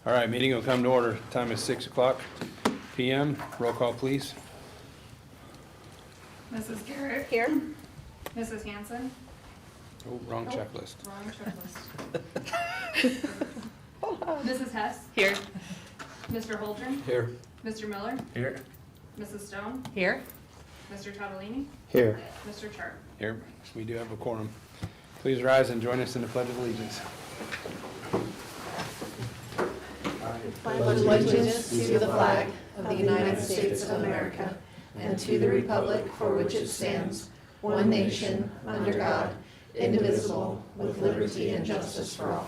All right, meeting will come to order. Time is 6:00 p.m. Roll call, please. Mrs. Garrett. Here. Mrs. Hanson. Oh, wrong checklist. Wrong checklist. Mrs. Hess. Here. Mr. Holdren. Here. Mr. Miller. Here. Mrs. Stone. Here. Mr. Totolini. Here. Mr. Chart. Here. We do have a quorum. Please rise and join us in the Pledge of Allegiance. I pledge allegiance to the flag of the United States of America and to the republic for which it stands, one nation, under God, indivisible, with liberty and justice for all.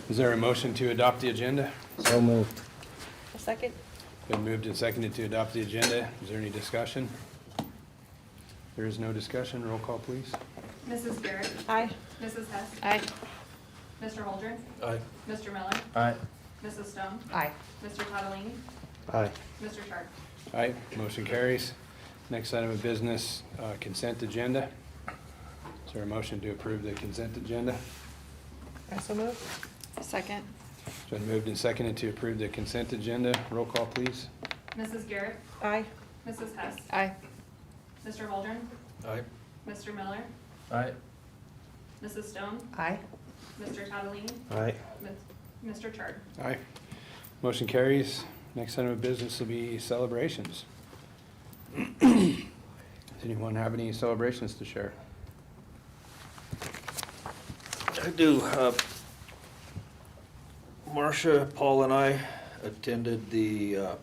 Is there a motion to adopt the agenda? So moved. A second. Been moved and seconded to adopt the agenda. Is there any discussion? There is no discussion. Roll call, please. Mrs. Garrett. Aye. Mrs. Hess. Aye. Mr. Holdren. Aye. Mr. Miller. Aye. Mrs. Stone. Aye. Mr. Totolini. Aye. Mr. Chart. Aye, motion carries. Next item of business, consent agenda. Is there a motion to approve the consent agenda? Also move. A second. It's been moved and seconded to approve the consent agenda. Roll call, please. Mrs. Garrett. Aye. Mrs. Hess. Aye. Mr. Holdren. Aye. Mr. Miller. Aye. Mrs. Stone. Aye. Mr. Totolini. Aye. Mr. Chart. Aye. Motion carries. Next item of business will be celebrations. Does anyone have any celebrations to share? I do. Marcia, Paul, and I attended the,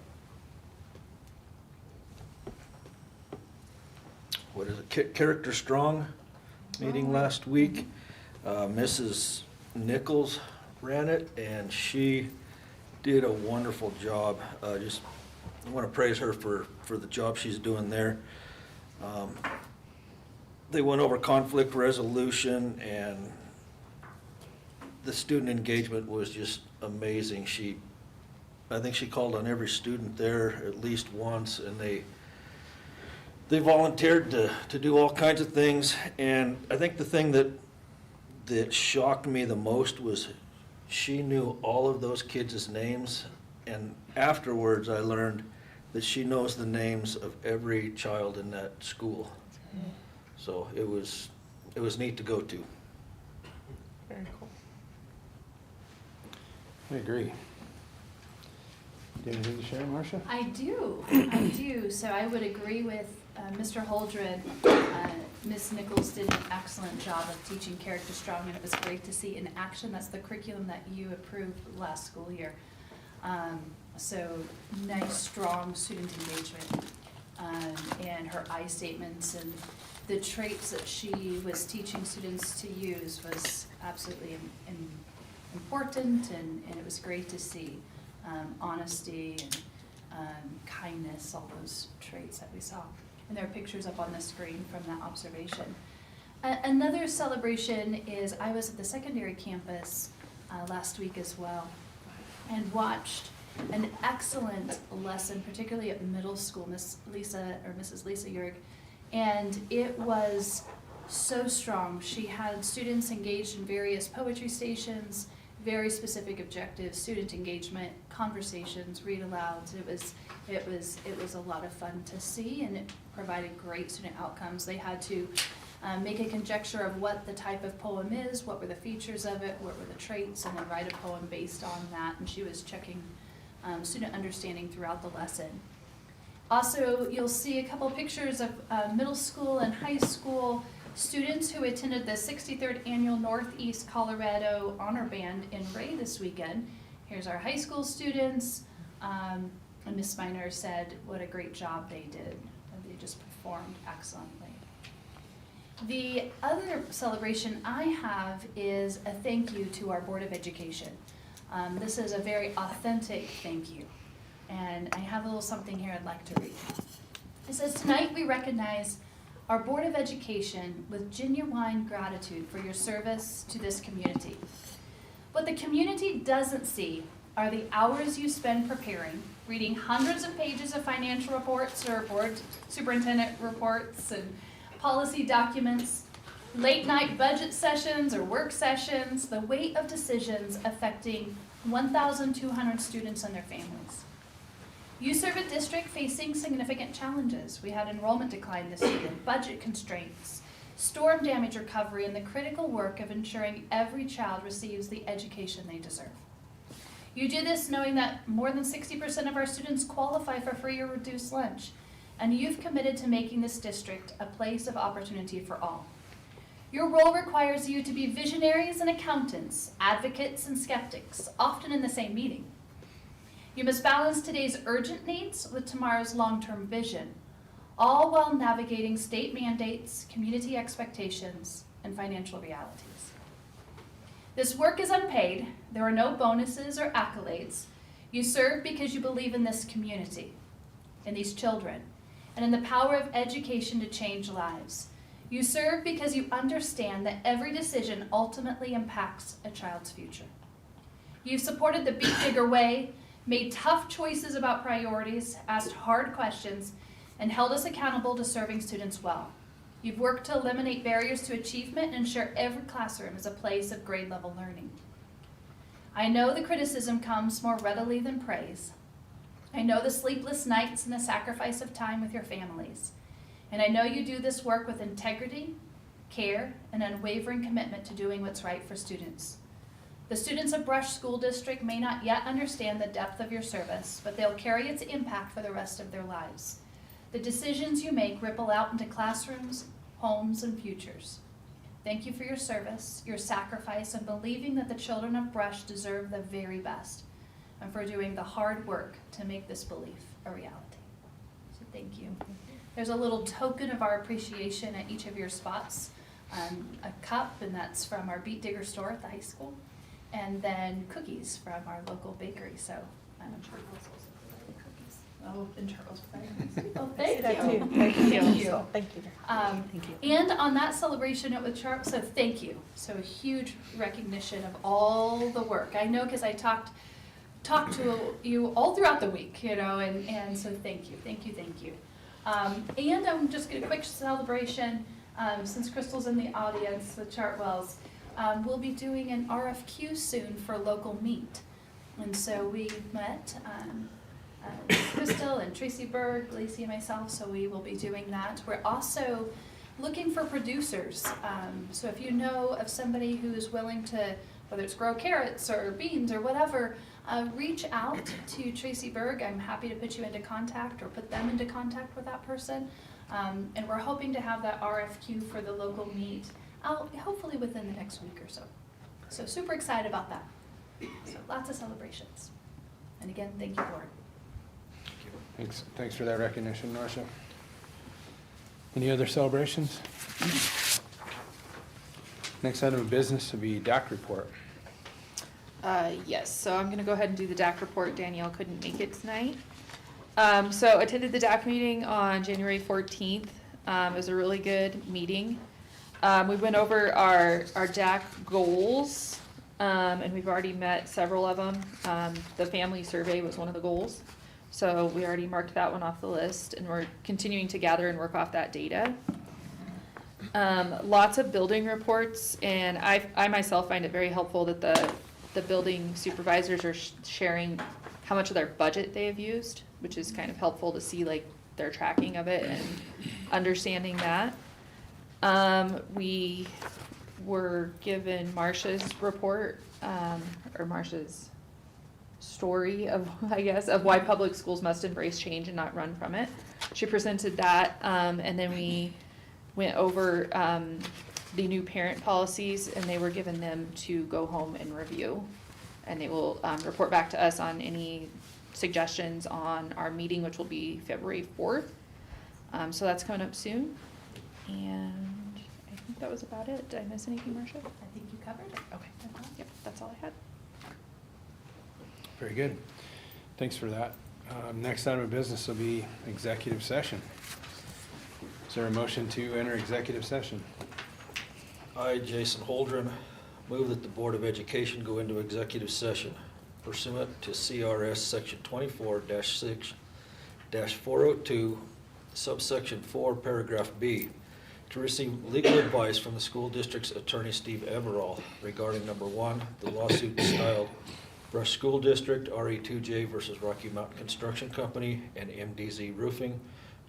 Character Strong meeting last week. Mrs. Nichols ran it, and she did a wonderful job. I want to praise her for the job she's doing there. They went over conflict resolution, and the student engagement was just amazing. I think she called on every student there at least once, and they volunteered to do all kinds of things. And I think the thing that shocked me the most was she knew all of those kids' names, and afterwards I learned that she knows the names of every child in that school. So it was neat to go to. Very cool. I agree. Do you have anything to share, Marcia? I do. So I would agree with Mr. Holdren. Ms. Nichols did an excellent job of teaching Character Strong, and it was great to see in action. That's the curriculum that you approved last school year. So nice, strong student engagement, and her I statements and the traits that she was teaching students to use was absolutely important, and it was great to see. Honesty and kindness, all those traits that we saw. And there are pictures up on the screen from that observation. Another celebration is I was at the secondary campus last week as well, and watched an excellent lesson, particularly at middle school, Mrs. Lisa Yerg, and it was so strong. She had students engaged in various poetry stations, very specific objectives, student engagement, conversations, read alouds. It was a lot of fun to see, and it provided great student outcomes. They had to make a conjecture of what the type of poem is, what were the features of it, what were the traits, and then write a poem based on that. And she was checking student understanding throughout the lesson. Also, you'll see a couple pictures of middle school and high school students who attended the 63rd Annual Northeast Colorado Honor Band in Ray this weekend. Here's our high school students. And Ms. Miner said what a great job they did. They just performed excellently. The other celebration I have is a thank you to our Board of Education. This is a very authentic thank you. And I have a little something here I'd like to read. It says, tonight we recognize our Board of Education with genuine gratitude for your service to this community. What the community doesn't see are the hours you spend preparing, reading hundreds of pages of financial reports or board superintendent reports and policy documents, Late night budget sessions or work sessions, the weight of decisions affecting 1,200 students and their families. You serve a district facing significant challenges. We had enrollment decline this year, budget constraints, storm damage recovery, and the critical work of ensuring every child receives the education they deserve. You do this knowing that more than 60% of our students qualify for free or reduced lunch, and you've committed to making this district a place of opportunity for all. Your role requires you to be visionaries and accountants, advocates and skeptics, often in the same meeting. You must balance today's urgent needs with tomorrow's long-term vision, all while navigating state mandates, community expectations, and financial realities. This work is unpaid. There are no bonuses or accolades. You serve because you believe in this community, in these children, and in the power of education to change lives. You serve because you understand that every decision ultimately impacts a child's future. You've supported the Beat Digger way, made tough choices about priorities, asked hard questions, and held us accountable to serving students well. You've worked to eliminate barriers to achievement and ensure every classroom is a place of grade level learning. I know the criticism comes more readily than praise. I know the sleepless nights and the sacrifice of time with your families. And I know you do this work with integrity, care, and unwavering commitment to doing what's right for students. The students of Brush School District may not yet understand the depth of your service, but they'll carry its impact for the rest of their lives. The decisions you make ripple out into classrooms, homes, and futures. Thank you for your service, your sacrifice, and believing that the children of Brush deserve the very best, and for doing the hard work to make this belief a reality. So thank you. There's a little token of our appreciation at each of your spots. A cup, and that's from our Beat Digger store at the high school. And then cookies from our local bakery. So, oh, and Charles provided. Oh, thank That you. too. Thank you. Thank you. So, thank you. Thank you. And on that celebration note with Charles, so thank you. So a huge recognition of all the work. I know because I talked to you all throughout the week, you know, and so thank you. And I'm just going to quick celebration, since Crystal's in the audience with Chartwells. We'll be doing an RFQ soon for local meat. And so we met Crystal and Tracy Berg, Lacey and myself, so we will be doing that. We're also looking for producers. So if you know of somebody who is willing to, whether it's grow carrots or beans or whatever, reach out to Tracy Berg. I'm happy to put you into contact or put them into contact with that person. And we're hoping to have that RFQ for the local meat out hopefully within the next week or so. So super excited about that. So lots of celebrations. And again, thank you, Lord. Thanks for that recognition, Marcia. Any other celebrations? Next item of business will be DAC report. Yes, so I'm gonna go ahead and do the DAC report. Danielle couldn't make it tonight. So attended the DAC meeting on January 14th. It was a really good meeting. We went over our DAC goals, and we've already met several of them. The family survey was one of the goals. So we already marked that one off the list, and we're continuing to gather and work off that data. Lots of building reports, and I myself find it very helpful that the building supervisors are sharing how much of their budget they have used, which is kind of helpful to see like their tracking of it and understanding that. We were given Marcia's report, or Marcia's story of, I guess, of why public schools must embrace change and not run from it. She presented that, and then we went over the new parent policies, and they were given them to go home and review. And they will report back to us on any suggestions on our meeting, which will be February 4th. So that's coming up soon. And I think that was about it. Did I miss anything, Marcia? I think you covered it. Okay. Yep, that's all I had. Very good. Thanks for that. Next item of business will be executive session. Is there a motion to enter executive session? I, Jason Holdren, move that the Board of Education go into executive session pursuant to CRS Section 24-6-402, subsection 4, paragraph B, to receive legal advice from the school district's attorney, Steve Everall, regarding number one, the lawsuit styled Brush School District, RE2J versus Rocky Mountain Construction Company and MDZ Roofing,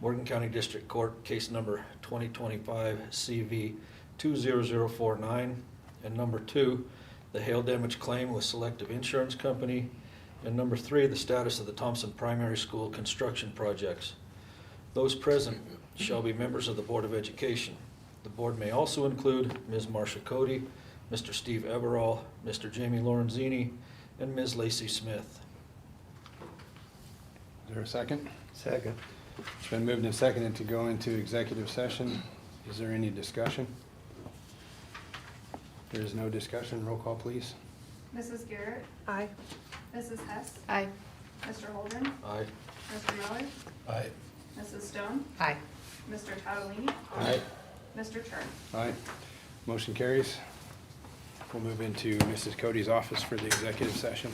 Morgan County District Court, case number 2025 CV 20049, and number two, the hail damage claim with Selective Insurance Company, and number three, the status of the Thompson Primary School construction projects. Those present shall be members of the Board of Education. The board may also include Ms. Marcia Cody, Mr. Steve Everall, Mr. Jamie Lorenzini, and Ms. Lacey Smith. Is there a second? Second. It's been moved and seconded to go into executive session. Is there any discussion? There is no discussion. Roll call, please. Mrs. Garrett, Aye. Mrs. Hess, Aye. Mr. Holdren, Aye. Mr. Miller, Aye. Mrs. Stone, Aye. Mr. Tadalini, Aye. Mr. Chard. Aye. Motion carries. We'll move into Mrs. Cody's office for the executive session.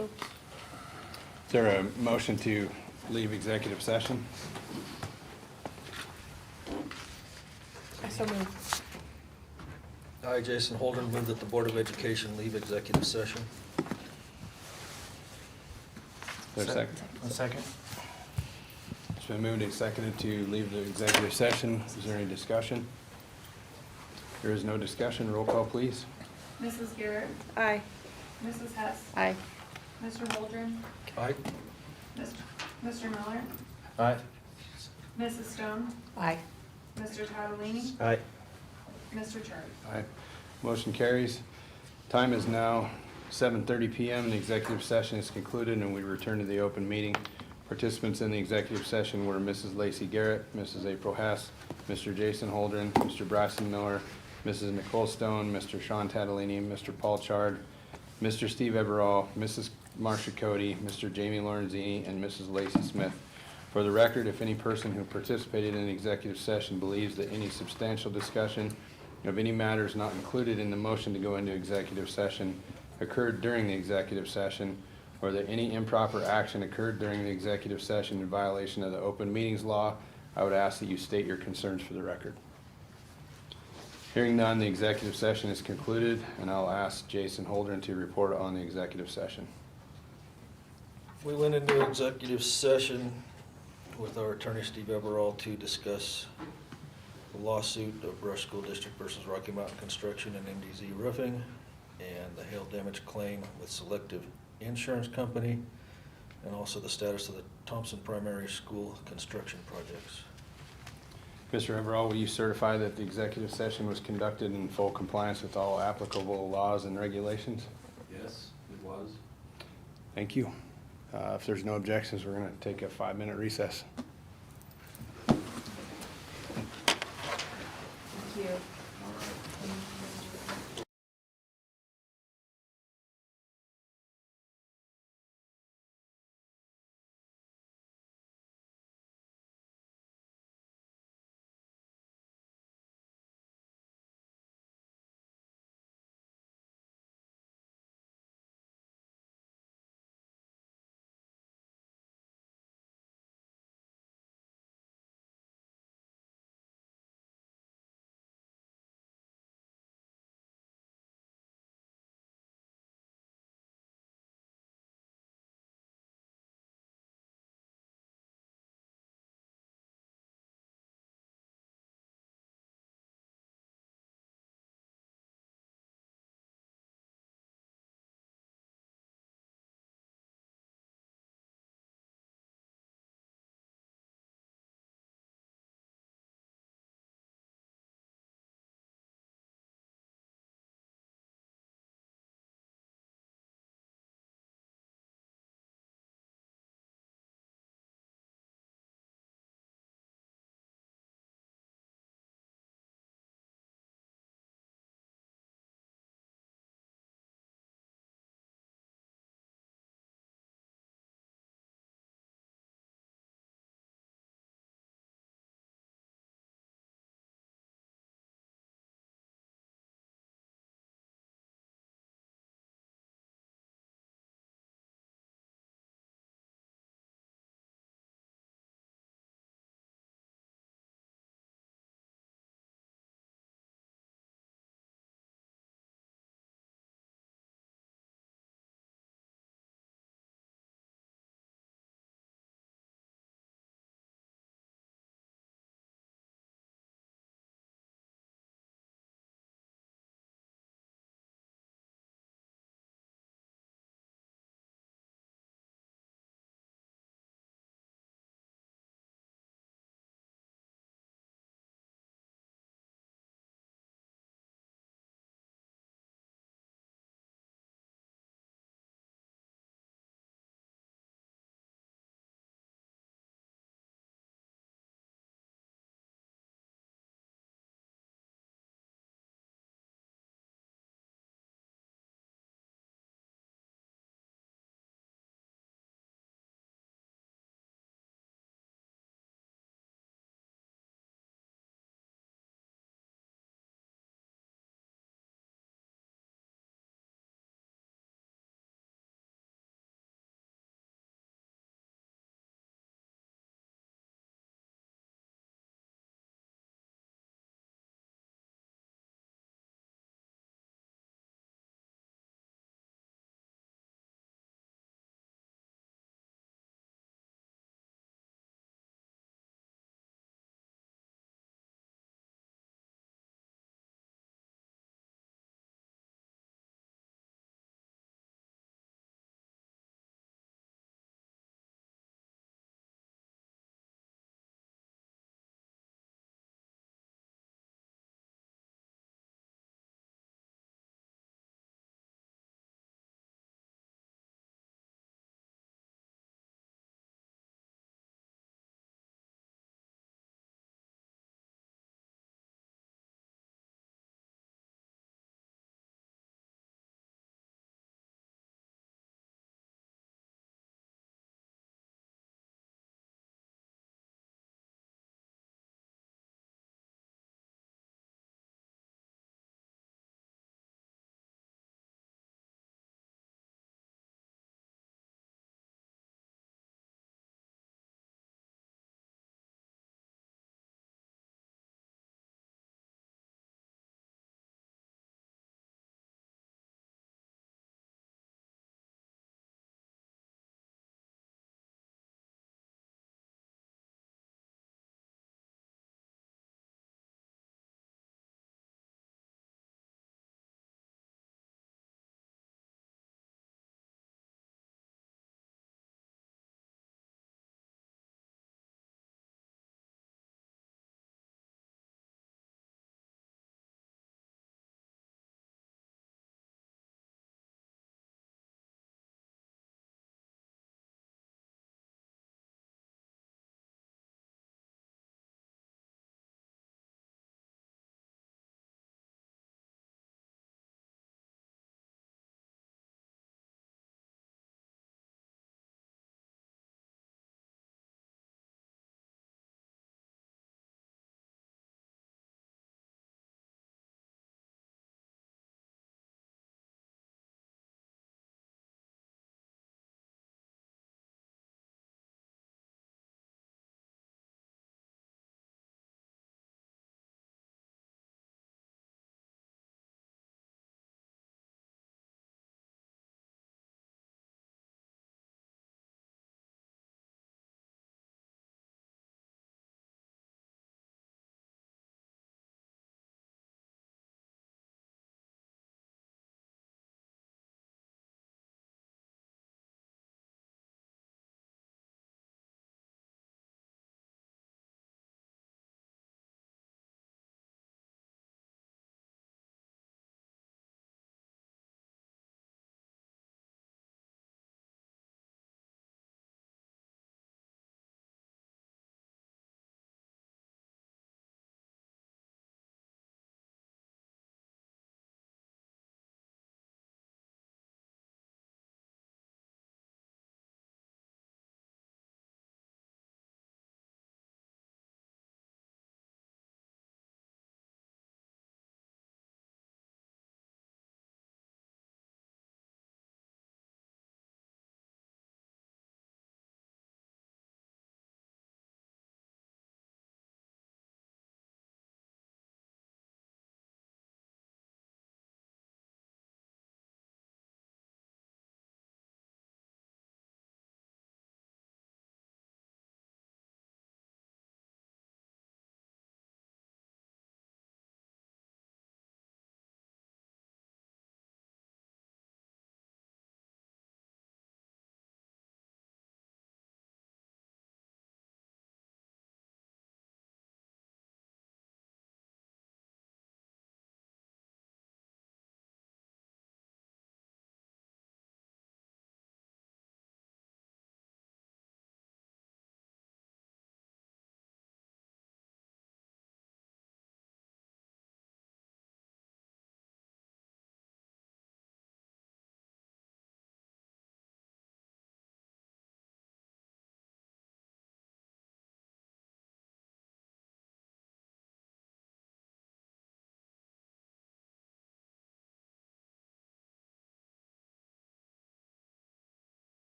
Oops. Is there a motion to leave executive session? I so move. I, Jason Holden, move that the Board of Education leave executive session. Is there a second? A second. It's been moved and seconded to leave the executive session. Is there any discussion? There is no discussion. Roll call, please. Mrs. Garrett, Aye. Mrs. Hess, Aye. Mr. Holdren, Aye. Mr. Miller, Aye. Mrs. Stone, Aye. Mr. Tadolini, Aye. Mr. Church. Aye. Motion carries. Time is now 7:30 PM. The executive session is concluded and we return to the open meeting. Participants in the executive session were Mrs. Lacey Garrett, Mrs. April Hess, Mr. Jason Holdren, Mr. Bryson Miller, Mrs. Nicole Stone, Mr. Sean Tadolini, Mr. Paul Chard, Mr. Steve Everall, Mrs. Marcia Cody, Mr. Jamie Lorenzini, and Mrs. Lacey Smith. For the record, if any person who participated in the executive session believes that any substantial discussion of any matters not included in the motion to go into executive session occurred during the executive session, or that any improper action occurred during the executive session in violation of the open meetings law, I would ask that you state your concerns for the record. Hearing none, the executive session is concluded, and I'll ask Jason Holdren to report on the executive session. We went into executive session with our attorney Steve Everall to discuss the lawsuit of Rush School District versus Rocky Mountain Construction and MDZ Roofing, and the hail damage claim with Selective Insurance Company, and also the status of the Thompson Primary School construction projects. Mr. Everall, will you certify that the executive session was conducted in full compliance with all applicable laws and regulations? Yes, it was. Thank you. If there's no objections, we're going to take a 5-minute recess. Thank you.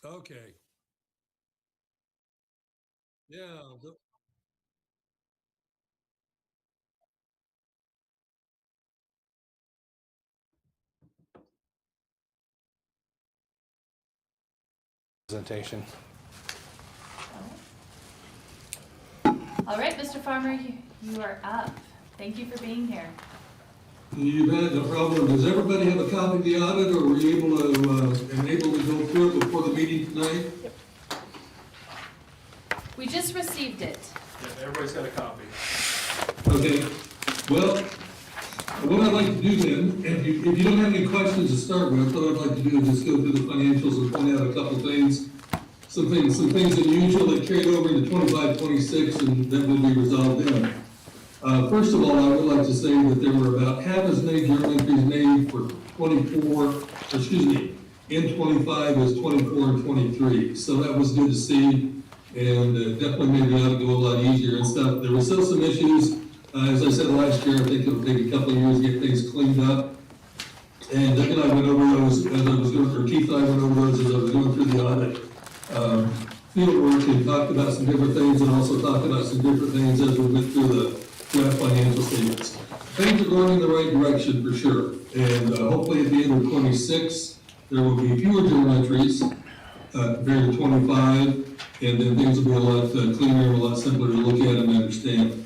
Okay. Yeah, Presentation. All right, Mr. Farmer, you are up. Thank you for being here. you bet, no problem. Does everybody have a copy of the audit, or were you able to go through it before the meeting tonight? We just received it. Yeah, everybody's got a copy. Okay, well, what I'd like to do then, if you don't have any questions to start with, what I'd like to do is just go through the financials and point out a couple things. Some things unusual that carried over into 25, 26, and that will be resolved then. First of all, I would like to say that there were about half as many journal entries made for in 25 as 24 and 23. So that was good to see, and definitely made the audit go a lot easier and stuff. There were still some issues. As I said last year, I think it'll take a couple of years to get things cleaned up. And Dick and I went over those as I was going through, Keith and I went over those as I was going through the audit. Field work and talked about some different things, and also talked about some different things as we went through the draft financial statements. Things are going in the right direction for sure, and hopefully at the end of 26, there will be fewer journal entries compared to 25, and then things will be a lot cleaner and a lot simpler to look at and understand.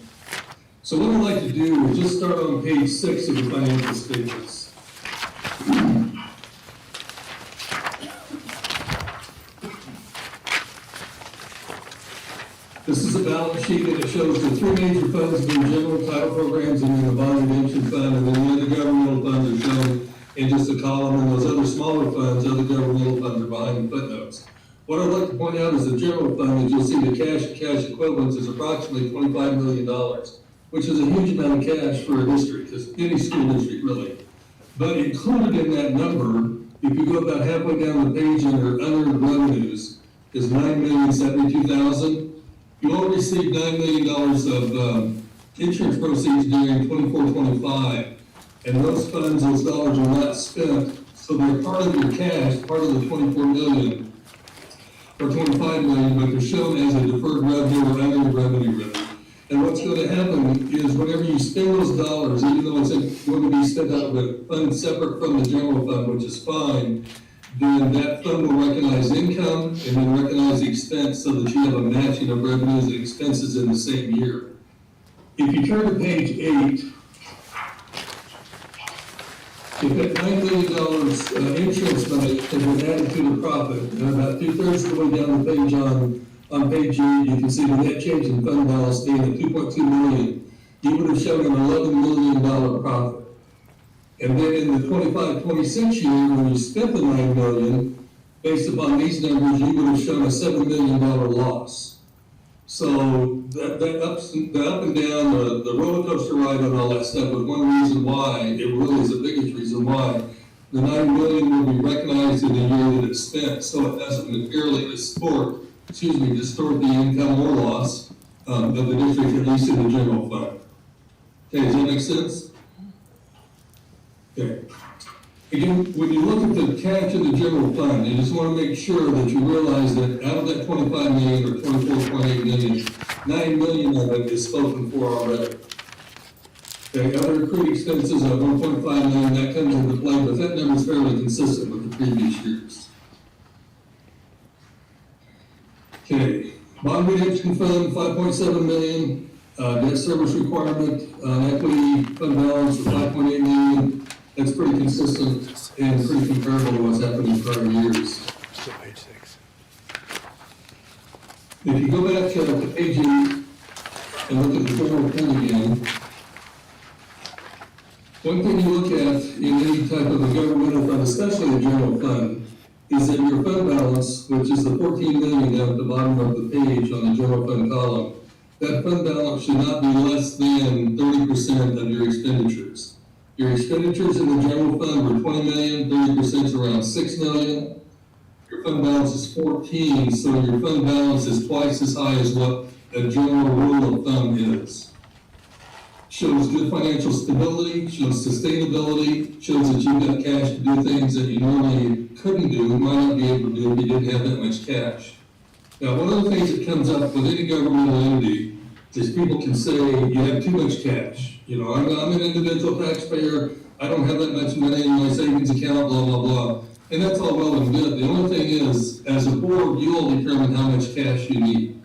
So what I'd like to do is just start on page 6 of the financial statements. This is a balance sheet, and it shows the three major funds being general title programs and then the bond redemption fund, and then the other governmental funds are shown in just a column, and those other smaller funds, other governmental funds are behind the footnotes. What I'd like to point out is the general fund, as you'll see, the cash and cash equivalents is approximately $25 million, which is a huge amount of cash for a district, any school district really. But included in that number, if you go about halfway down the page under unearned revenues, is $9,072,000. You all received $9 million of insurance proceeds during 24-25, and those funds, those dollars are not spent, so they're part of your cash, part of the $24 million or $25 million, but they're shown as a deferred revenue or unearned revenue. And what's going to happen is whenever you spend those dollars, even though it's going to be spent out of a fund separate from the general fund, which is fine, then that fund will recognize income and then recognize expense so that you have a matching of revenues and expenses in the same year. If you turn to page 8, if that $9 million insurance money has been added to the profit, and about 2/3 of the way down the page on page 8, you can see the net change in fund balance being at $2.2 million. You would have shown an $11 million profit. And then in the 25-26 year, when you spent the $9 million, based upon these numbers, you would have shown a $7 million loss. So the up and down, the roller coaster ride and all that stuff was one reason why, it really is the biggest reason why, the $9 million will be recognized in the year that it's spent, so it doesn't materially distort the income or loss of the district, at least in the general fund. Okay, does that make sense? Okay. Again, when you look at the cash in the general fund, you just want to make sure that you realize that out of that 25 million or 24.8 million, 9 million of it is spoken for already. Okay, other accrued expenses of 1.5 million, that comes into play, but that number is fairly consistent with the previous years. Okay, bond redemption fund, 5.7 million, debt service requirement, equity fund balance of 5.8 million. That's pretty consistent and pretty comparable to what's happened in prior years. Still page 6. If you go back to page 8 and look at the general fund again, one thing you look at in any type of a governmental fund, especially a general fund, is that your fund balance, which is the 14 million down at the bottom of the page on the general fund column, that fund balance should not be less than 30% of your expenditures. Your expenditures in the general fund were 20 million, 30% is around 6 million. Your fund balance is 14, so your fund balance is twice as high as what a general rule of thumb is. shows good financial stability, shows sustainability, shows that you've got cash to do things that you normally couldn't do, might not be able to do if you didn't have that much cash. Now, one of the things that comes up with any governmental entity is people can say, you have too much cash. You know, I'm an individual taxpayer, I don't have that much money in my savings account, blah, blah, blah. And that's all well and good. The only thing is, as a board, you all determine how much cash you need.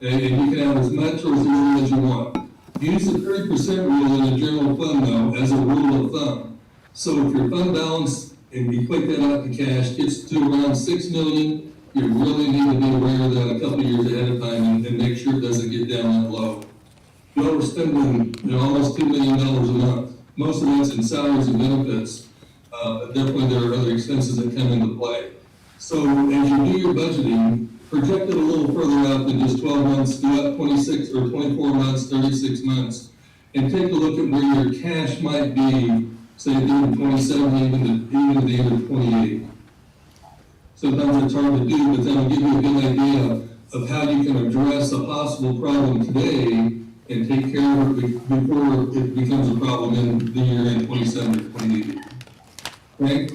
And you can have as much or as little as you want. Use the 30% rule in the general fund though, as a rule of thumb. So if your fund balance, and you equate that out to cash, gets to around 6 million, you really need to be aware of that a couple of years ahead of time and make sure it doesn't get down that low. You know, we're spending almost $2 million a month. Most of that's in salaries and benefits, but definitely there are other expenses that come into play. So as you do your budgeting, project it a little further out than just 12 months, do up 26 or 24 months, 36 months, and take a look at where your cash might be, say at the end of 27, even at the end of 28. Sometimes it's hard to do, but that'll give you a good idea of how you can address a possible problem today and take care of it before it becomes a problem in the year in 27 or 28. Right?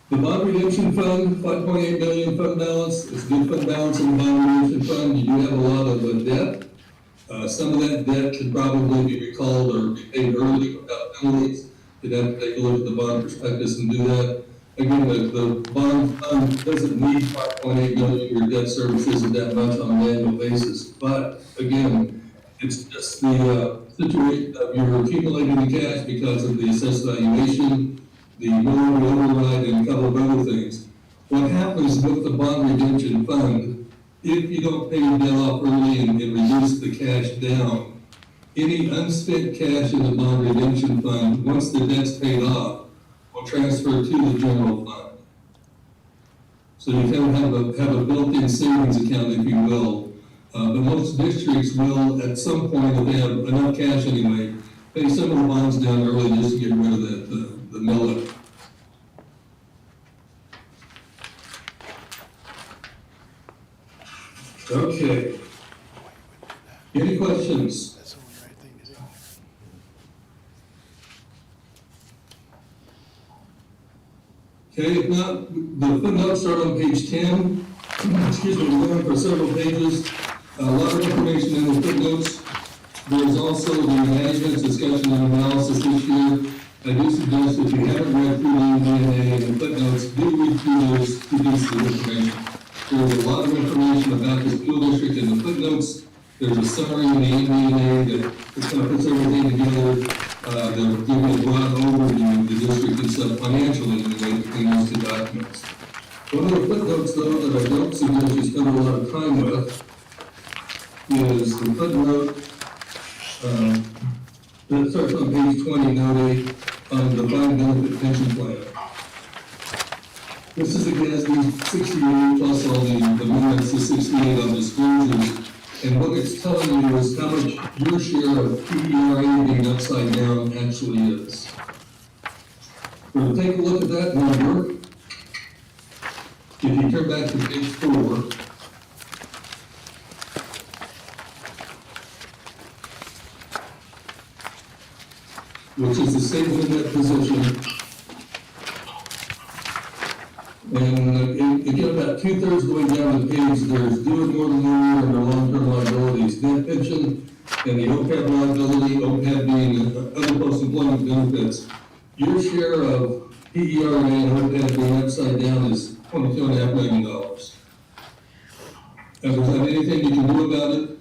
The bond redemption fund, 5.8 million fund balance, it's a good fund balance in the bond redemption fund. You do have a lot of debt. Some of that debt could probably be recalled or repaid early without penalties. You'd have to take a look at the bond prospectus and do that. Again, the bond fund doesn't need 5.8 million. Your debt service isn't that much on an annual basis. But again, it's just the situation of you're accumulating the cash because of the assessed valuation, the minority override, and a couple of other things. What happens with the bond redemption fund, if you don't pay your debt off early and reduce the cash down, any unspent cash in the bond redemption fund, once the debt's paid off, will transfer to the general fund. So you kind of have a built-in savings account, if you will. But most districts will, at some point, if they have enough cash anyway, pay some of the bonds down early just to get rid of that, the mill. Okay. Any questions? That's the only right thing to do. Okay, if not, the footnotes start on page 10. Excuse me, we're going for several pages. A lot of information in the footnotes. There's also the management's discussion and analysis this year. I do suggest if you haven't read through the MD&A and the footnotes, do read through those two pieces of information. There's a lot of information about the school district in the footnotes. There's a summary in the MD&A that kind of puts everything together. They'll give you a broad overview of the district and stuff financially anyway between those two documents. One of the footnotes, though, that I don't suggest you spend a lot of time with is the footnote that starts on page 20, note 8, on the defined benefit pension plan. This is against the 68 plus all the minutes, the 68 on disclosures. And what it's telling you is how much your share of PERA being upside down actually is. We'll take a look at that number. If you turn back to page 4, which is the statement in that position. And again, about 2/3 of the way down the page, there's due and more than 1 year under long-term liabilities, debt pension, and the OPEB liability, OPEB being other post-employment benefits. Your share of PERA and OPEB being upside down is $22.5 million. If there's not anything you can do about it,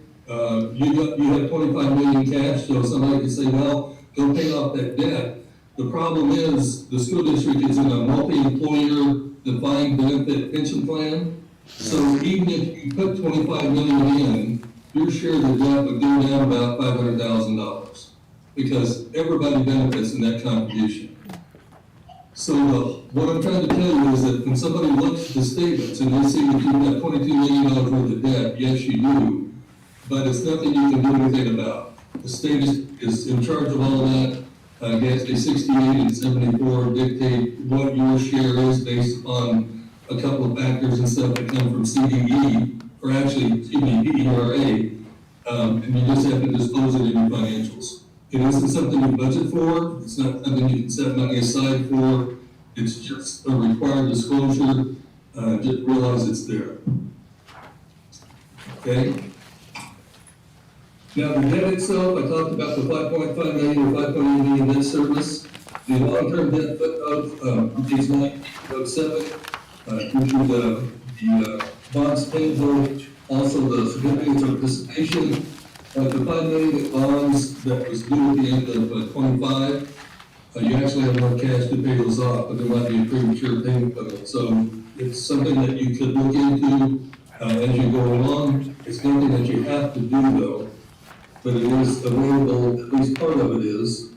you have 25 million cash, so somebody can say, well, go pay off that debt. The problem is the school district is in a multi-employer defined benefit pension plan. So even if you put 25 million in, your share of the debt would go down about $500,000 because everybody benefits in that contribution. So what I'm trying to tell you is that when somebody looks at the statements and they see that you've got $22 million worth of debt, yes, you do, but it's nothing you can do anything about. The state is in charge of all of that. GASB 68 and 74 dictate what your share is based upon a couple of factors and stuff that come from CDE, or actually, excuse me, PERA. and you just have to disclose it in your financials. It isn't something you budget for, it's not something you can set money aside for, it's just a required disclosure, just realize it's there. Okay? Now, the debt itself, I talked about the 5.5 million or 5.8 million debt service. The long-term debt footnote, page 907, gives you the bonds payable, also the certificates of participation. The 5 million bonds that was due at the end of 25, you actually have no cash to pay those off, but there might be a premature payment of it. So it's something that you could look into as you go along. It's nothing that you have to do though, but it is available, at least part of it is.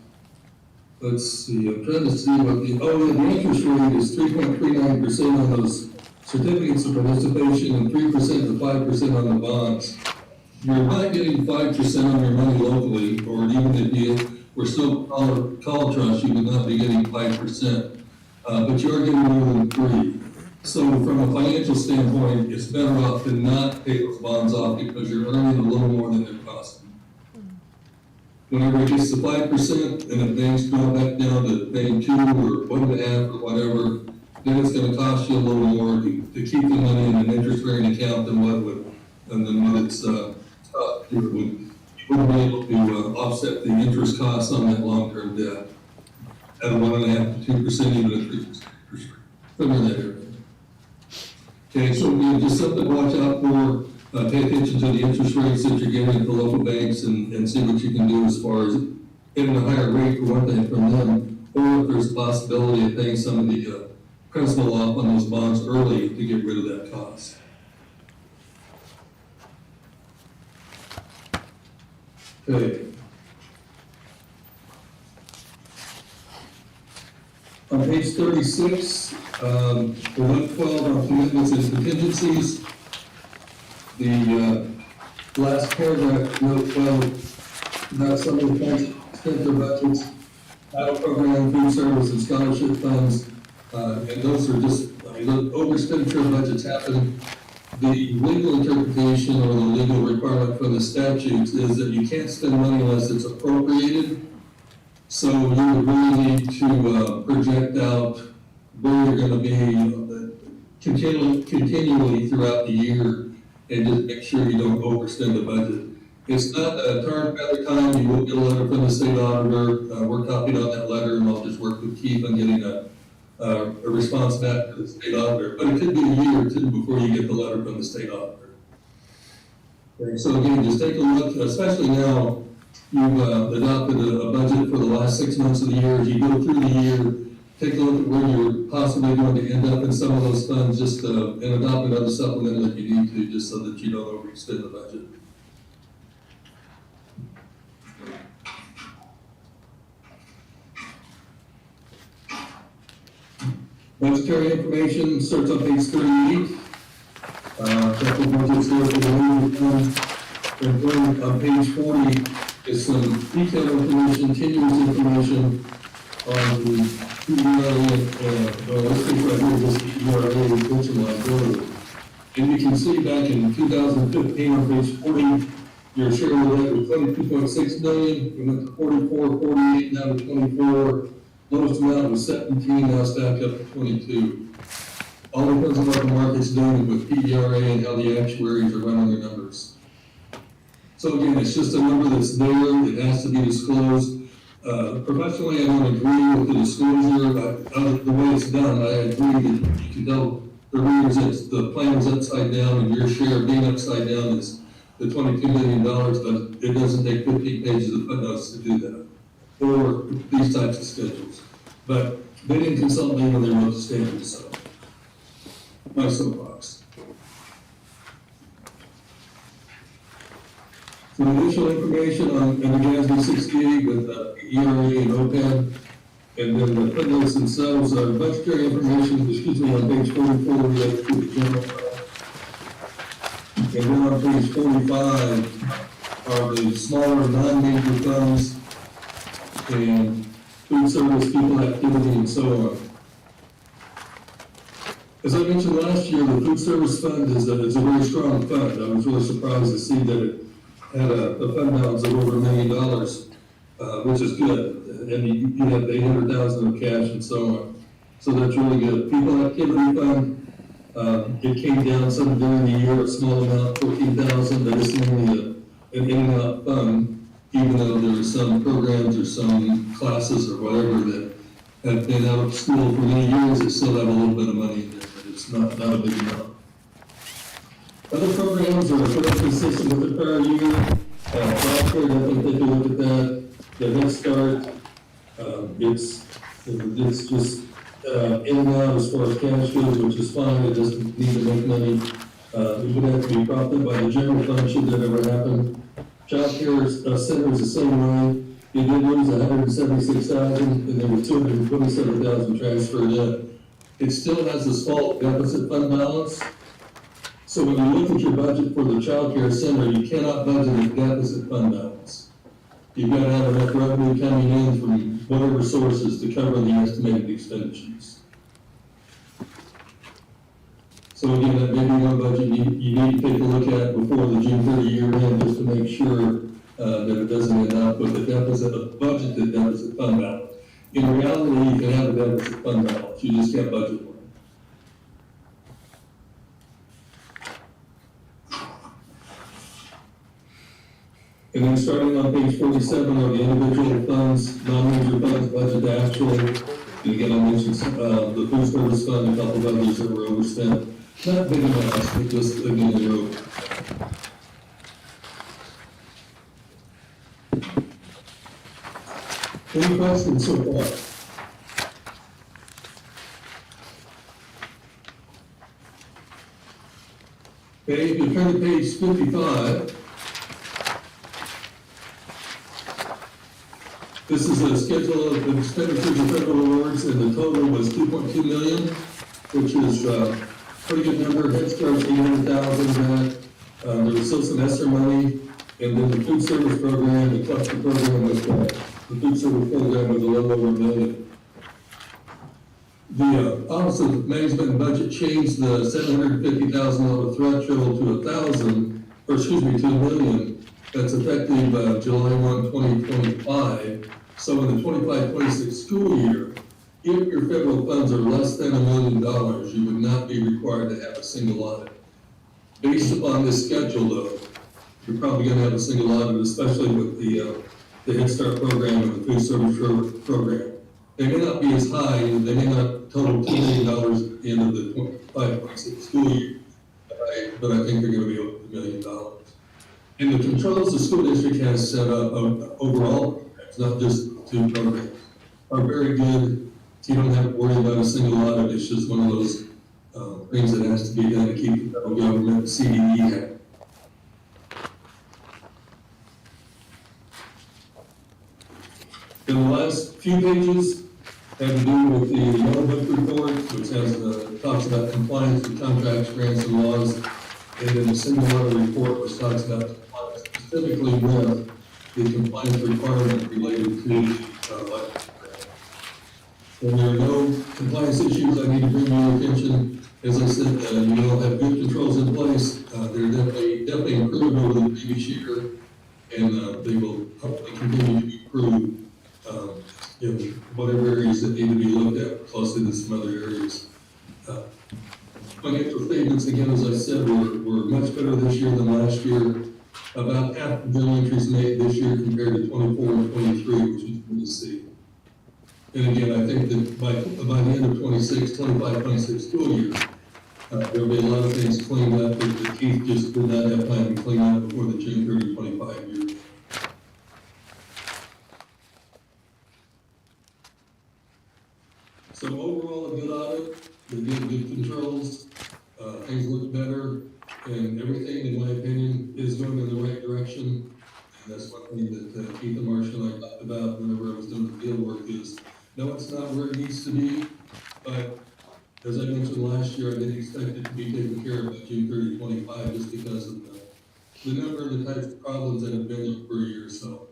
Let's see, I'm trying to see what the interest rate is 3.39% on those certificates of participation and 3% to 5% on the bonds. You're not getting 5% on your money locally, or even if you were still call trust, you would not be getting 5%. But you are getting more than 3. So from a financial standpoint, it's better off to not pay those bonds off because you're earning a little more than they're costing. Whenever it gets to 5% and the banks go back down to paying 2 or 1.5 or whatever, then it's gonna cost you a little more to keep the money in an interest-bearing account than what it's you wouldn't be able to offset the interest costs on that long-term debt at 1.5 to 2%, even at 3% interest rate. Somewhere in that area. Okay, so again, just something to watch out for. Pay attention to the interest rates that you're getting at the local banks and see what you can do as far as getting a higher rate for one thing from them, or if there's a possibility of paying some of the principal off on those bonds early to get rid of that cost. Okay. On page 36, the 112 on commitments and contingencies, the last paragraph, note 12, not some of the funds spent their budgets, title program, food service, and scholarship funds, and those are just, over expenditure of budgets happen. The legal interpretation or the legal requirement from the statutes is that you can't spend money unless it's appropriated. So you would really need to project out where you're going to be continually throughout the year and just make sure you don't overspend the budget. It's not a turn every time. You will get a letter from the state auditor. We're copied on that letter, and I'll just work with Keith on getting a response back to the state auditor. But it could be a year or two before you get the letter from the state auditor. Okay, so again, just take a look, especially now you've adopted a budget for the last 6 months of the year. As you go through the year, take a look at where you're possibly going to end up in some of those funds, just and adopt another supplement if you need to, just so that you don't overextend the budget. Budgetary information starts on page 38. Capital budgets there for the revenue fund. And then on page 40 is some detailed information, continuous information on the ERA, let's take right here, this ERA pension liability. And you can see back in 2015 on page 40, your share of that was 22.6 million. We went to 44, 48, now to 24. Lowest amount was 17, now it's back up to 22. All depends on what the market's doing with PERA and how the actuaries are running their numbers. So again, it's just a number that's there, it has to be disclosed. Professionally, I don't agree with the disclosure, the way it's done. I agree that you can tell the readers that the plan is upside down and your share being upside down is the $22 million, but it doesn't take 15 pages of footnotes to do that, or these types of schedules. But they didn't consult me when they wrote the standards, so my soapbox. Some additional information on NASB 68 with ERA and OPEB, and then the footnotes themselves are budgetary information, on page 44, we have to the general fund. And then on page 45 are the smaller non-major funds and food service, people activity, and so on. As I mentioned last year, the food service fund is a very strong fund. I was really surprised to see that it had a fund balance of over $1 million, which is good. And you have 800,000 of cash and so on. So that's really good. People Activity Fund, it came down some during the year, a small amount, 14,000, but it's mainly an in and out fund, even though there are some programs or some classes or whatever that have been out of school for many years, that still have a little bit of money in there, but it's not a big amount. Other programs are fairly consistent with the prior year. Childcare, definitely take a look at that. The Head Start, it's just in and out as far as cash goes, which is fine. It doesn't need to make money. It would have to be propped by the general fund should that ever happen. Childcare center is the same way. It did lose 176,000, and there was 227,000 transferred in. It still has a small deficit fund balance. So when you look at your budget for the child care center, you cannot budget a deficit fund balance. You've got to have enough revenue coming in from whatever sources to cover the estimated expenditures. So again, that may be one budget you need to take a look at before the June 30 year end, just to make sure that it doesn't end up with a deficit, a budgeted deficit fund balance. In reality, you can have a deficit fund balance, you just can't budget one. And then starting on page 47 are the individual funds, non-major funds, budget to actual. And again, I mentioned the food service fund, a couple of others that were overspent. Not big amounts, but just again, they're over. Any questions so far? Okay, if you turn to page 55, this is a schedule of expenditures and federal awards, and the total was $2.2 million, which is a pretty good number. Head Start, 800,000 that. There was still some ESSER money, and then the food service program, the cluster program was the food service program was a little over $1 million. The Office of Management and Budget changed the $750,000 threshold to $1 million. That's effective July 1, 2025. So in the 25-26 school year, if your federal funds are less than $1 million, you would not be required to have a single audit. Based upon this schedule, though, you're probably going to have a single audit, especially with the Head Start program and the food service program. They may not be as high, they may not total $2 million at the end of the 25-26 school year, but I think they're going to be over $1 million. And the controls the school district has set up overall programs, not just two programs, are very good. You don't have to worry about a single audit. It's just one of those things that has to be done to keep the federal government CDE happy. In the last few pages have to do with the Yellow Book report, which has talks about compliance with contracts, grants, and laws, and then the single audit report, which talks about compliance specifically with the compliance requirement related to electric grant. When there are no compliance issues, I need to bring to your attention. As I said, you all have good controls in place. They're definitely improved over the previous year, and they will hopefully continue to improve in whatever areas that need to be looked at closely to some other areas. Financial statements, again, as I said, were much better this year than last year. About half the journal entries made this year compared to 24 and 23, which is good to see. And again, I think that by the end of 25-26 school year, there'll be a lot of things cleaned up that the Keith just did not have time to clean up before the June 30, 25 year. So overall, a good audit, they did good controls, things look better, and everything, in my opinion, is going in the right direction. And that's one thing that Keith and Marcia and I talked about whenever I was doing the field work is, no, it's not where it needs to be, but as I mentioned last year, I didn't expect it to be taken care of by June 30, 25, just because of the number of the types of problems that have been there for a year or so.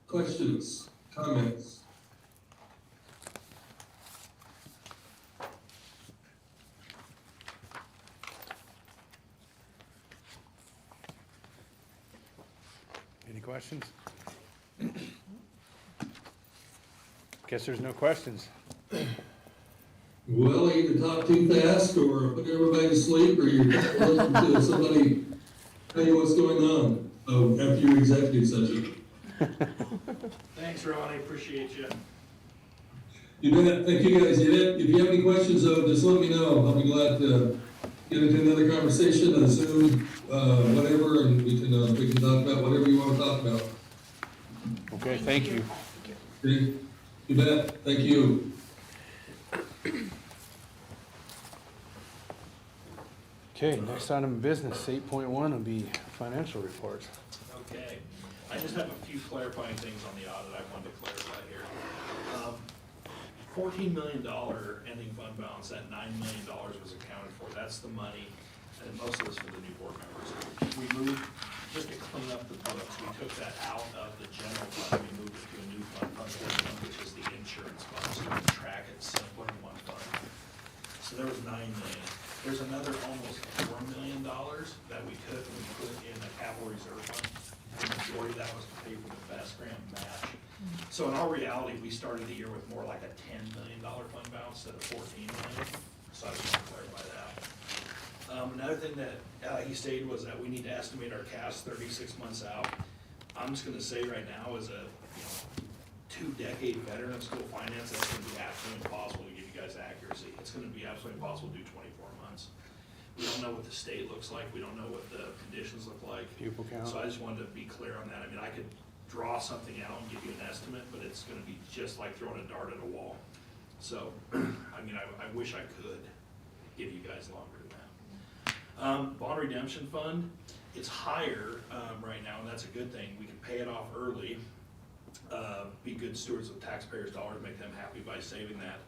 Questions, comments? questions? Guess there's no questions. Well, either talk too fast or put everybody to sleep, or you're listening to somebody tell you what's going on after your executive session. Thanks, Ronnie, appreciate you. You bet. Thank you, guys. If you have any questions, though, just let me know. I'll be glad to get into another conversation on Zoom, whatever, and we can talk about whatever you want to talk about. Okay, thank you. Okay? You bet. Thank you. Okay, next item of business, 8.1 will be financial reports. Okay, I just have a few clarifying things on the audit I wanted to clarify here. $14 million ending fund balance, that $9 million was accounted for, that's the money, and most of it's for the new board members. We moved, just to clean up the books, we took that out of the general fund, we moved it to a new fund, which is the insurance fund, so we can track it simpler in one fund. So there was $9 million. There's another almost $4 million that we took and we put in a capital reserve fund. The majority of that was to pay for the best grant match. So in all reality, we started the year with more like a $10 million fund balance instead of $14 million. So I just want to clarify that. Another thing that he stated was that we need to estimate our cash 36 months out. I'm just going to say right now, as a 2-decade veteran of school finance, that's going to be absolutely impossible to give you guys accuracy. It's going to be absolutely impossible to do 24 months. We don't know what the state looks like. We don't know what the conditions look like. Pupil count. So I just wanted to be clear on that. I mean, I could draw something out and give you an estimate, but it's going to be just like throwing a dart at a wall. So, I mean, I wish I could give you guys longer than that. Bond redemption fund, it's higher right now, and that's a good thing. We can pay it off early, be good stewards of taxpayers' dollars, make them happy by saving that.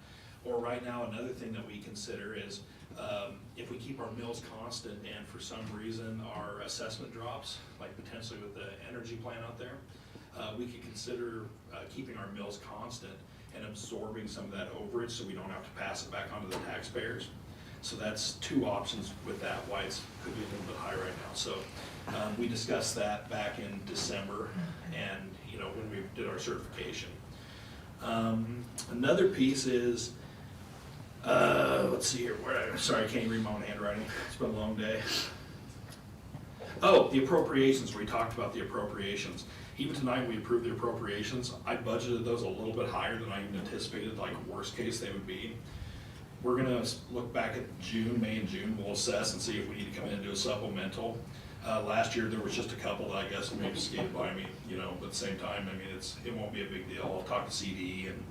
Or right now, another thing that we consider is if we keep our mills constant and for some reason our assessment drops, like potentially with the energy plan out there, we could consider keeping our mills constant and absorbing some of that overage so we don't have to pass it back onto the taxpayers. So that's two options with that, why it's could be a little bit high right now. So we discussed that back in December and when we did our certification. Another piece is, let's see here, sorry, I can't read my own handwriting. It's been a long day. Oh, the appropriations, we talked about the appropriations. Even tonight, we approved the appropriations. I budgeted those a little bit higher than I even anticipated, like worst case they would be. We're gonna look back at May and June, we'll assess and see if we need to come in and do a supplemental. Last year, there was just a couple that I guess maybe skated by me, but at the same time, I mean, it won't be a big deal. I'll talk to CD and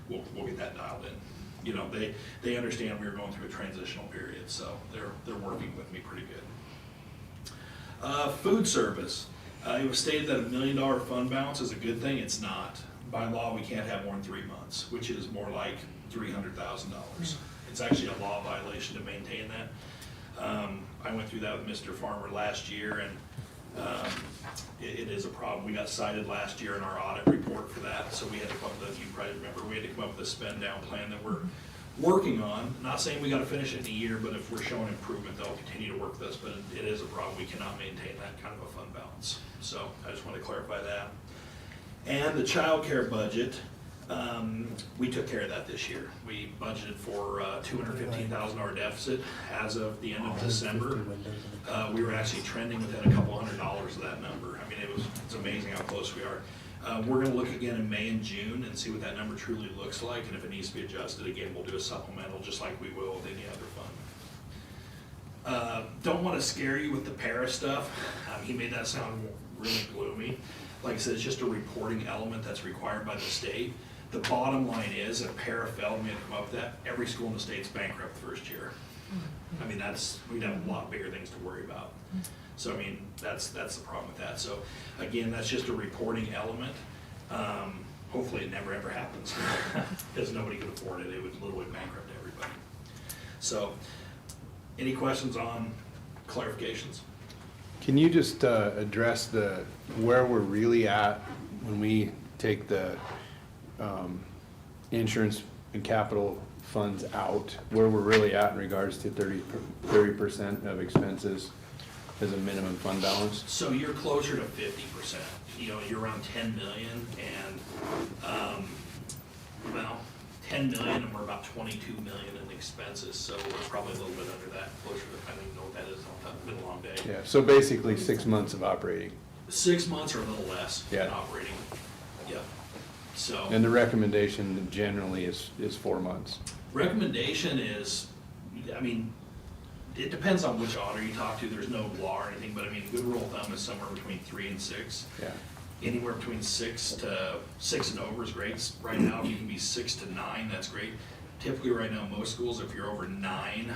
we'll get that dialed in. They understand we were going through a transitional period, so they're working with me pretty good. Food service. It was stated that $1 million fund balance is a good thing. It's not. By law, we can't have more than 3 months, which is more like $300,000. It's actually a law violation to maintain that. I went through that with Mr. Farmer last year, and it is a problem. We got cited last year in our audit report for that, so we had to come up with, you probably remember, we had to come up with a spend down plan that we're working on. Not saying we got to finish it in a year, but if we're showing improvement, they'll continue to work with us, but it is a problem. We cannot maintain that kind of a fund balance. So I just want to clarify that. And the child care budget, we took care of that this year. We budgeted for a $215,000 deficit as of the end of December. We were actually trending within a couple $100s of that number. I mean, it's amazing how close we are. We're gonna look again in May and June and see what that number truly looks like, and if it needs to be adjusted again, we'll do a supplemental just like we will with any other fund. Don't wanna scare you with the para stuff. He made that sound really gloomy. Like I said, it's just a reporting element that's required by the state. The bottom line is, if para failed and we had to come up with that, every school in the state's bankrupt the first year. I mean, we'd have a lot bigger things to worry about. So I mean, that's the problem with that. So again, that's just a reporting element. Hopefully it never ever happens because nobody could afford it. It would literally bankrupt everybody. So any questions on clarifications? Can you just address where we're really at when we take the insurance and capital funds out, where we're really at in regards to 30% of expenses as a minimum fund balance? So you're closer to 50%. You know, you're around 10 million and, well, 10 million and we're about 22 million in expenses. So we're probably a little bit under that, closer to, I don't even know what that is. It's been a long day. Yeah, so basically 6 months of operating. 6 months or a little less in Yeah. operating. Yep. So. And the recommendation generally is 4 months. Recommendation is, I mean, it depends on which auditor you talk to. There's no law or anything, but I mean, good rule of thumb is somewhere between 3 and 6. Yeah. Anywhere between 6 and over is great. Right now, if you can be 6 to 9, that's great. Typically, right now, most schools, if you're over 9,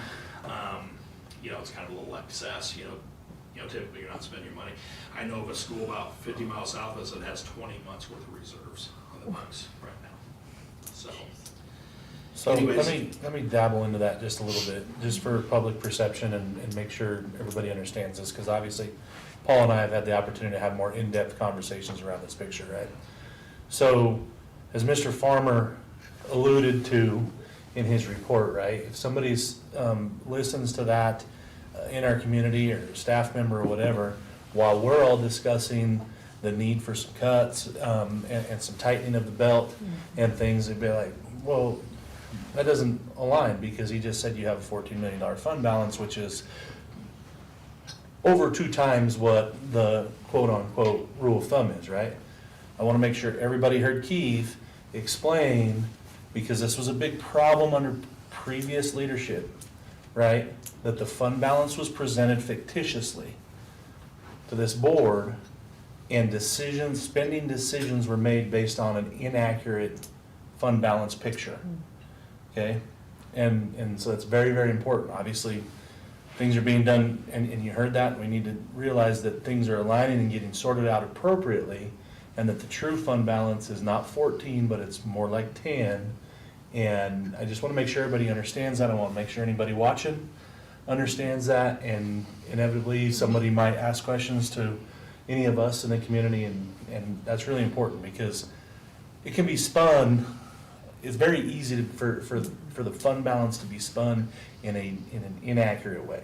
you know, it's kind of a little excess, you know, typically you're not spending your money. I know of a school about 50 miles south of us that has 20 months worth of reserves on the books right now, so. So Anyways. let me dabble into that just a little bit, just for public perception and make sure everybody understands this, because obviously Paul and I have had the opportunity to have more in-depth conversations around this picture, right? So, as Mr. Farmer alluded to in his report, right, if somebody's listens to that in our community or staff member or whatever, while we're all discussing the need for some cuts and some tightening of the belt and things, they'd be like, well, that doesn't align, because he just said you have a $14 million fund balance, which is over 2 times what the quote-unquote rule of thumb is, right? I want to make sure everybody heard Keith explain, because this was a big problem under previous leadership, right? That the fund balance was presented fictitiously to this board, and spending decisions were made based on an inaccurate fund balance picture. Okay, and so that's very, very important. Obviously, things are being done, and you heard that. We need to realize that things are aligning and getting sorted out appropriately, and that the true fund balance is not 14, but it's more like 10. And I just want to make sure everybody understands that. I want to make sure anybody watching understands that, and inevitably somebody might ask questions to any of us in the community, and that's really important, because it can be spun. It's very easy for the fund balance to be spun in an inaccurate way.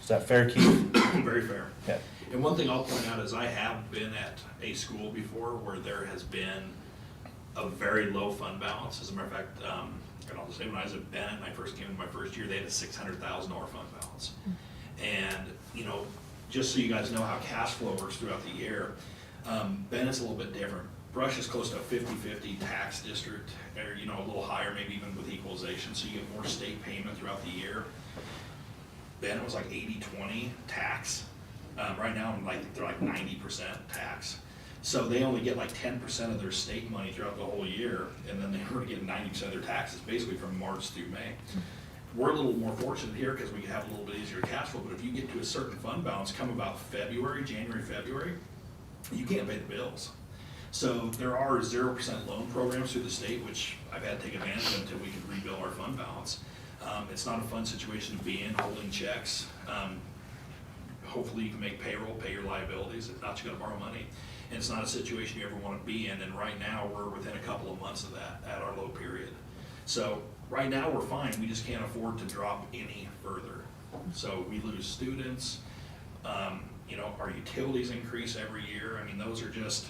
Is that fair, Keith? Very fair. Yeah. And one thing I'll point out is I have been at a school before where there has been a very low fund balance. As a matter of fact, and I'll just say when I was at Bennett and I first came in my first year, they had a $600,000 fund balance. And, you know, just so you guys know how cash flow works throughout the year, Bennett's a little bit different. Brush is close to a 50-50 tax district, or, you know, a little higher, maybe even with equalization, so you get more state payment throughout the year. Bennett was like 80-20 tax. Right now, they're like 90% tax. So they only get like 10% of their state money throughout the whole year, and then they were getting 90% of their taxes basically from March through May. We're a little more fortunate here because we have a little bit easier cash flow, but if you get to a certain fund balance come about January, February, you can't pay the bills. So there are 0% loan programs through the state, which I've had to take advantage of until we can rebuild our fund balance. It's not a fun situation to be in, holding checks. Hopefully you can make payroll, pay your liabilities. If not, you gotta borrow money. And it's not a situation you ever wanna be in, and right now we're within a couple of months of that at our low period. So right now we're fine, we just can't afford to drop any further. So we lose students, you know, our utilities increase every year. I mean, those are just,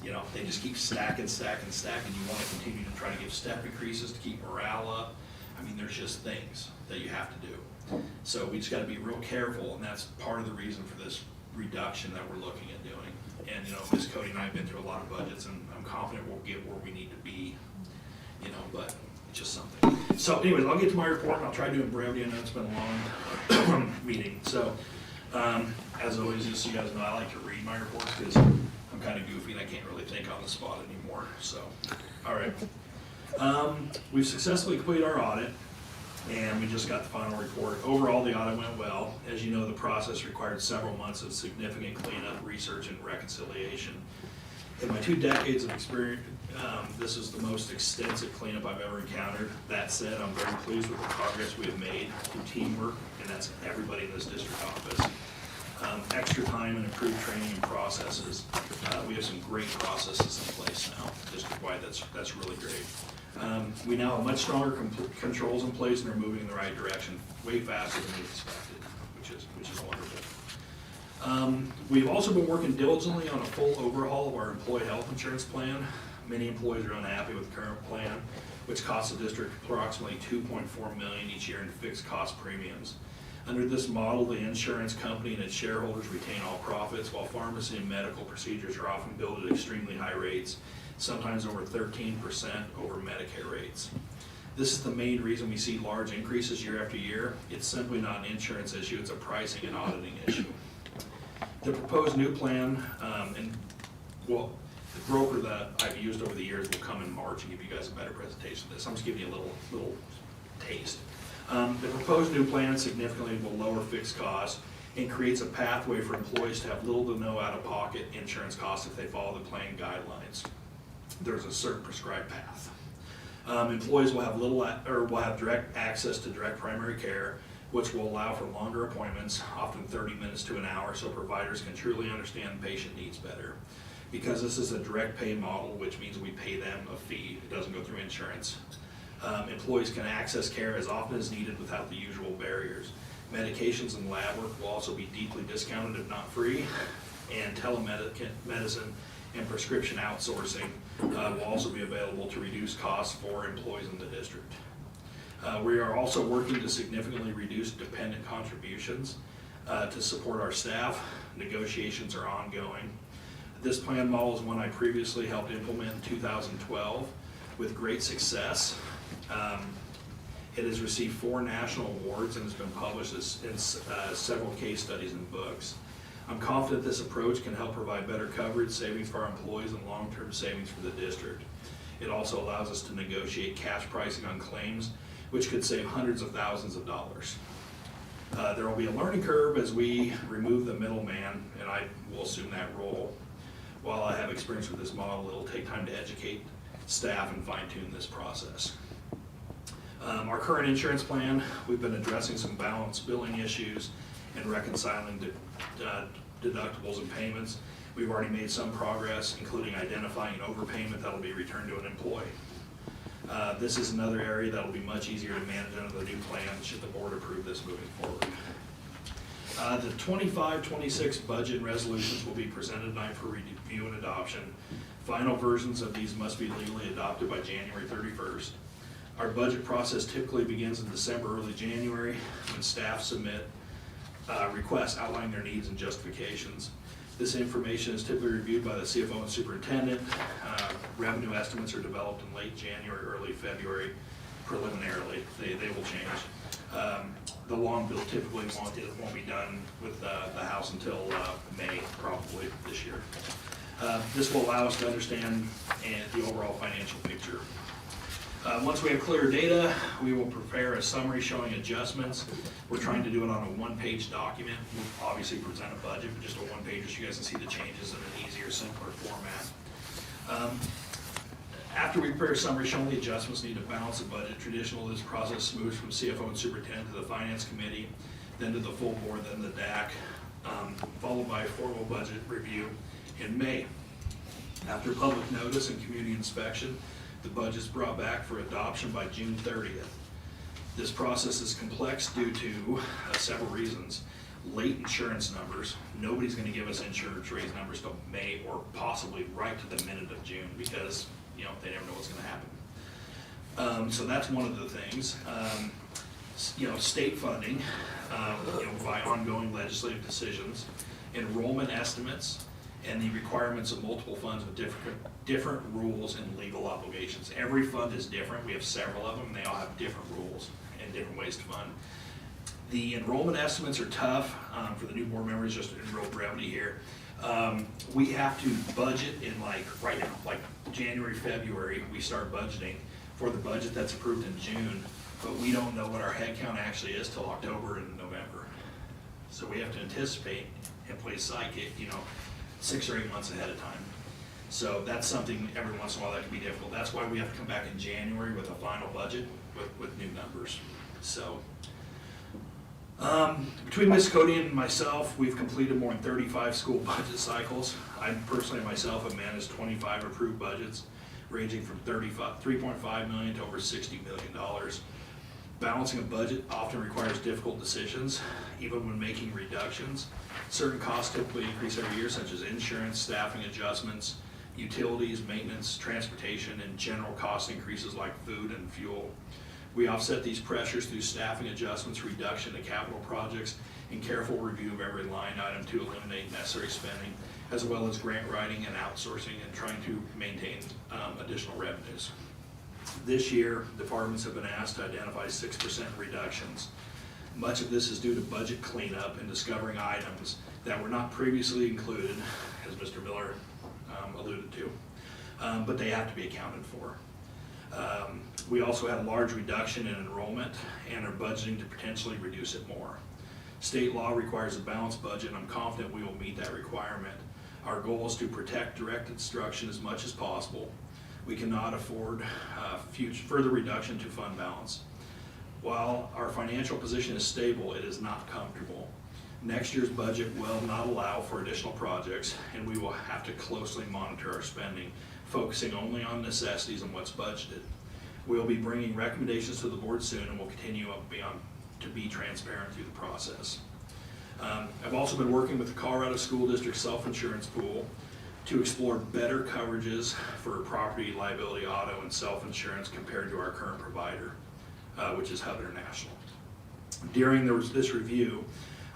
you know, they just keep stacking. You want to continue to try to give step increases to keep morale up. I mean, there's just things that you have to do. So we just got to be real careful, and that's part of the reason for this reduction that we're looking at doing. And, you know, Ms. Cody and I have been through a lot of budgets, and I'm confident we'll get where we need to be, you know, but it's just something. So anyways, I'll get to my report, and I'll try to do it in brevity. I know it's been a long meeting. So as always, just so you guys know, I like to read my reports because I'm kind of goofy and I can't really think on the spot anymore, so, all right. We've successfully completed our audit, and we just got the final report. Overall, the audit went well. As you know, the process required several months of significant cleanup, research, and reconciliation. In my 2 decades of experience, this is the most extensive cleanup I've ever encountered. That said, I'm very pleased with the progress we have made through teamwork, and that's everybody in this district office. Extra time and improved training and processes. We have some great processes in place now, district-wide. That's really great. We now have much stronger controls in place and are moving in the right direction, way faster than we expected, which is wonderful. We've also been working diligently on a full overhaul of our employee health insurance plan. Many employees are unhappy with the current plan, which costs the district approximately $2.4 million each year in fixed cost premiums. Under this model, the insurance company and its shareholders retain all profits, while pharmacy and medical procedures are often billed at extremely high rates, sometimes over 13% over Medicare rates. This is the main reason we see large increases year after year. It's simply not an insurance issue, it's a pricing and auditing issue. The proposed new plan, the broker that I've used over the years will come in March and give you guys a better presentation of this. I'm just giving you a little taste. The proposed new plan significantly will lower fixed costs and creates a pathway for employees to have little to no out-of-pocket insurance costs if they follow the plan guidelines. There's a certain prescribed path. Employees will have direct access to direct primary care, which will allow for longer appointments, often 30 minutes to an hour, so providers can truly understand patient needs better. Because this is a direct pay model, which means we pay them a fee, it doesn't go through insurance. Employees can access care as often as needed without the usual barriers. Medications and lab work will also be deeply discounted if not free, and telemedicine and prescription outsourcing will also be available to reduce costs for employees in the district. We are also working to significantly reduce dependent contributions to support our staff. Negotiations are ongoing. This plan model is one I previously helped implement in 2012 with great success. It has received 4 national awards and has been published in several case studies and books. I'm confident this approach can help provide better coverage, savings for our employees, and long-term savings for the district. It also allows us to negotiate cash pricing on claims, which could save hundreds of thousands of dollars. There will be a learning curve as we remove the middleman, and I will assume that role. While I have experience with this model, it'll take time to educate staff and fine-tune this process. Our current insurance plan, we've been addressing some balance billing issues and reconciling deductibles and payments. We've already made some progress, including identifying an overpayment that will be returned to an employee. This is another area that will be much easier to manage under the new plan should the board approve this moving forward. The 25-26 budget resolutions will be presented tonight for review and adoption. Final versions of these must be legally adopted by January 31st. Our budget process typically begins in December, early January, when staff submit requests outlining their needs and justifications. This information is typically reviewed by the CFO and superintendent. Revenue estimates are developed in late January, early February, preliminarily. They will change. The long bill typically won't be done with the House until May, probably this year. This will allow us to understand the overall financial picture. Once we have clear data, we will prepare a summary showing adjustments. We're trying to do it on a one-page document. We'll obviously present a budget, but just a one-page so you guys can see the changes in an easier, simpler format. After we prepare a summary showing the adjustments need to balance the budget, traditionally this process moves from CFO and superintendent to the finance committee, then to the full board, then the DAC, followed by a formal budget review in May. After public notice and community inspection, the budget's brought back for adoption by June 30th. This process is complex due to several reasons. Late insurance numbers. Nobody's going to give us insurance raise numbers till May or possibly right to the minute of June because they never know what's going to happen. So that's one of the things. State funding, by ongoing legislative decisions, enrollment estimates, and the requirements of multiple funds with different rules and legal obligations. Every fund is different. We have several of them, and they all have different rules and different ways to fund. The enrollment estimates are tough for the new board members, just to enroll brevity here. We have to budget in right now, like January, February, we start budgeting for the budget that's approved in June, but we don't know what our head count actually is till October and November. So we have to anticipate and play psychic, 6 or 8 months ahead of time. So that's something every once in a while that can be difficult. That's why we have to come back in January with a final budget with new numbers. So between Ms. Cody and myself, we've completed more than 35 school budget cycles. I personally myself have managed 25 approved budgets, ranging from 3.5 million to over $60 million. Balancing a budget often requires difficult decisions, even when making reductions. Certain costs typically increase every year, such as insurance, staffing adjustments, utilities, maintenance, transportation, and general cost increases like food and fuel. We offset these pressures through staffing adjustments, reduction in capital projects, and careful review of every line item to eliminate necessary spending, as well as grant writing and outsourcing and trying to maintain additional revenues. This year, departments have been asked to identify 6% reductions. Much of this is due to budget cleanup and discovering items that were not previously included, as Mr. Miller alluded to, but they have to be accounted for. We also had a large reduction in enrollment and are budgeting to potentially reduce it more. State law requires a balanced budget, and I'm confident we will meet that requirement. Our goal is to protect direct instruction as much as possible. We cannot afford further reduction to fund balance. While our financial position is stable, it is not comfortable. Next year's budget will not allow for additional projects, and we will have to closely monitor our spending, focusing only on necessities and what's budgeted. We will be bringing recommendations to the board soon, and will continue to be transparent through the process. I've also been working with the Colorado School District Self-Insurance Pool to explore better coverages for property, liability, auto, and self-insurance compared to our current provider, which is Hub International. During this review,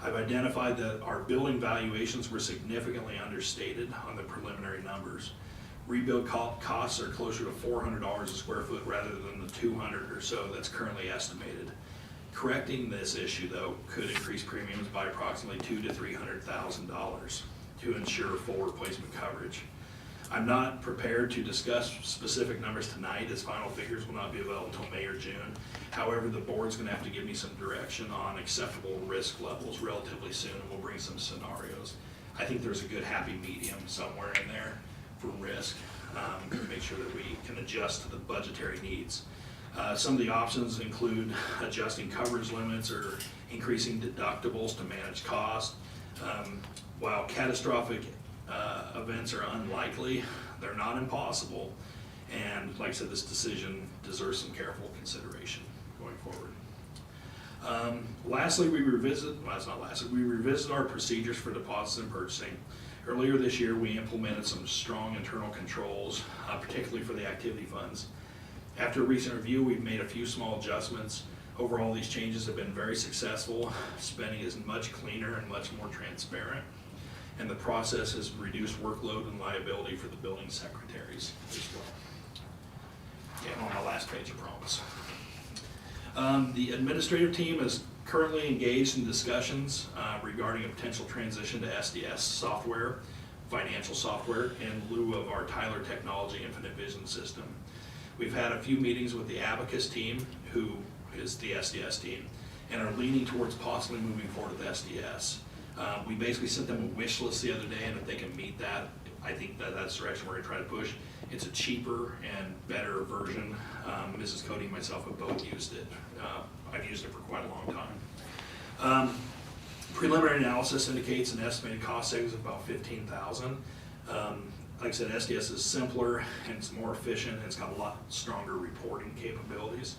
I've identified that our building valuations were significantly understated on the preliminary numbers. Rebuild costs are closer to $400 a square foot rather than the $200 or so that's currently estimated. Correcting this issue, though, could increase premiums by approximately $200,000 to $300,000 to ensure full replacement coverage. I'm not prepared to discuss specific numbers tonight, as final figures will not be available until May or June. However, the board's gonna have to give me some direction on acceptable risk levels relatively soon, and we'll bring some scenarios. I think there's a good happy medium somewhere in there for risk, to make sure that we can adjust to the budgetary needs. Some of the options include adjusting coverage limits or increasing deductibles to manage costs. While catastrophic events are unlikely, they're not impossible. And like I said, this decision deserves some careful consideration going forward. Lastly, we revisit our procedures for deposits and purchasing. Earlier this year, we implemented some strong internal controls, particularly for the activity funds. After a recent review, we've made a few small adjustments. Overall, these changes have been very successful. Spending is much cleaner and much more transparent, and the process has reduced workload and liability for the building secretaries as well. Yeah, on my last page, I promise. The administrative team is currently engaged in discussions regarding a potential transition to SDS software, financial software, in lieu of our Tyler Technology Infinite Vision system. We've had a few meetings with the Abacus team, who is the SDS team, and are leaning towards possibly moving forward with SDS. We basically sent them a wish list the other day, and if they can meet that, I think that's the direction we're gonna try to push. It's a cheaper and better version. Mrs. Cody and myself have both used it. I've used it for quite a long time. Preliminary analysis indicates an estimated cost savings of about $15,000. Like I said, SDS is simpler and it's more efficient, and it's got a lot stronger reporting capabilities.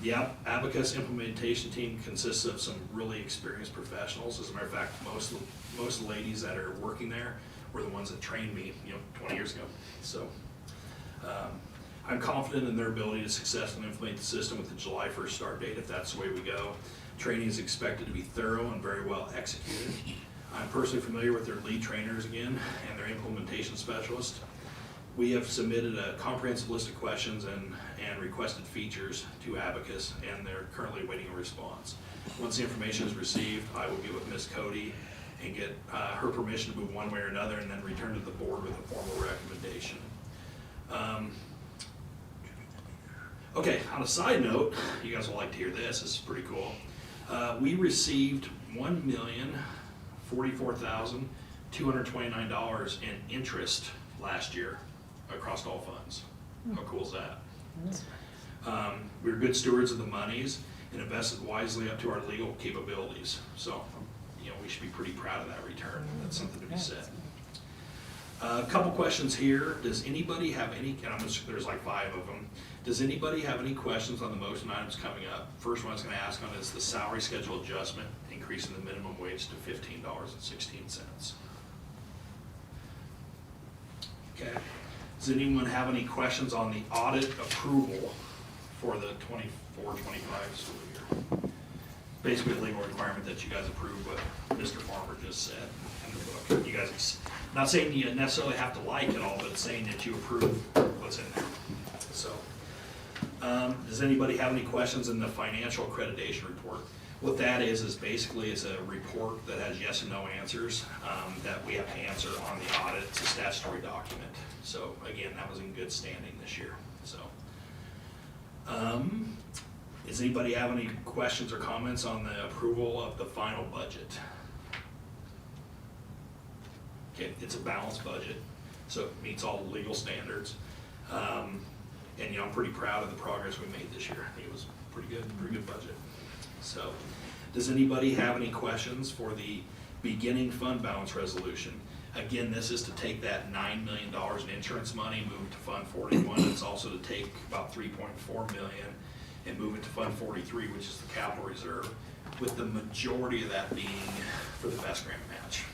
The Abacus implementation team consists of some really experienced professionals. As a matter of fact, most of the ladies that are working there were the ones that trained me, 20 years ago. So I'm confident in their ability to successfully implement the system with the July 1st start date, if that's the way we go. Training is expected to be thorough and very well executed. I'm personally familiar with their lead trainers again and their implementation specialist. We have submitted a comprehensive list of questions and requested features to Abacus, and they're currently waiting a response. Once the information is received, I will get with Ms. Cody and get her permission to move one way or another, and then return to the board with a formal recommendation. Okay, on a side note, you guys will like to hear this. This is pretty cool. We received $1,044,229 in interest last year across all funds. How cool is that? We were good stewards of the monies and invested wisely up to our legal capabilities. So, we should be pretty proud of that return. That's something to be said. A couple questions here. Does anybody have any, and there's like 5 of them. Does anybody have any questions on the motion items coming up? First one I was gonna ask on is the salary schedule adjustment, increasing the minimum wage to $15.16. Okay. Does anyone have any questions on the audit approval for the 24-25 school year? Basically, a legal requirement that you guys approve what Mr. Farmer just said in the book. You guys, not saying you necessarily have to like it all, but it's saying that you approve what's in there. So, does anybody have any questions in the financial accreditation report? What that is basically it's a report that has yes and no answers that we have to answer on the audit. It's a statutory document. So again, that was in good standing this year. So, does anybody have any questions or comments on the approval of the final budget? Okay, it's a balanced budget, so it meets all the legal standards. And I'm pretty proud of the progress we made this year. I think it was pretty good budget. So, does anybody have any questions for the beginning fund balance resolution? Again, this is to take that $9 million in insurance money, move it to Fund 41. It's also to take about $3.4 million and move it to Fund 43, which is the capital reserve, with the majority of that being for the best grant match.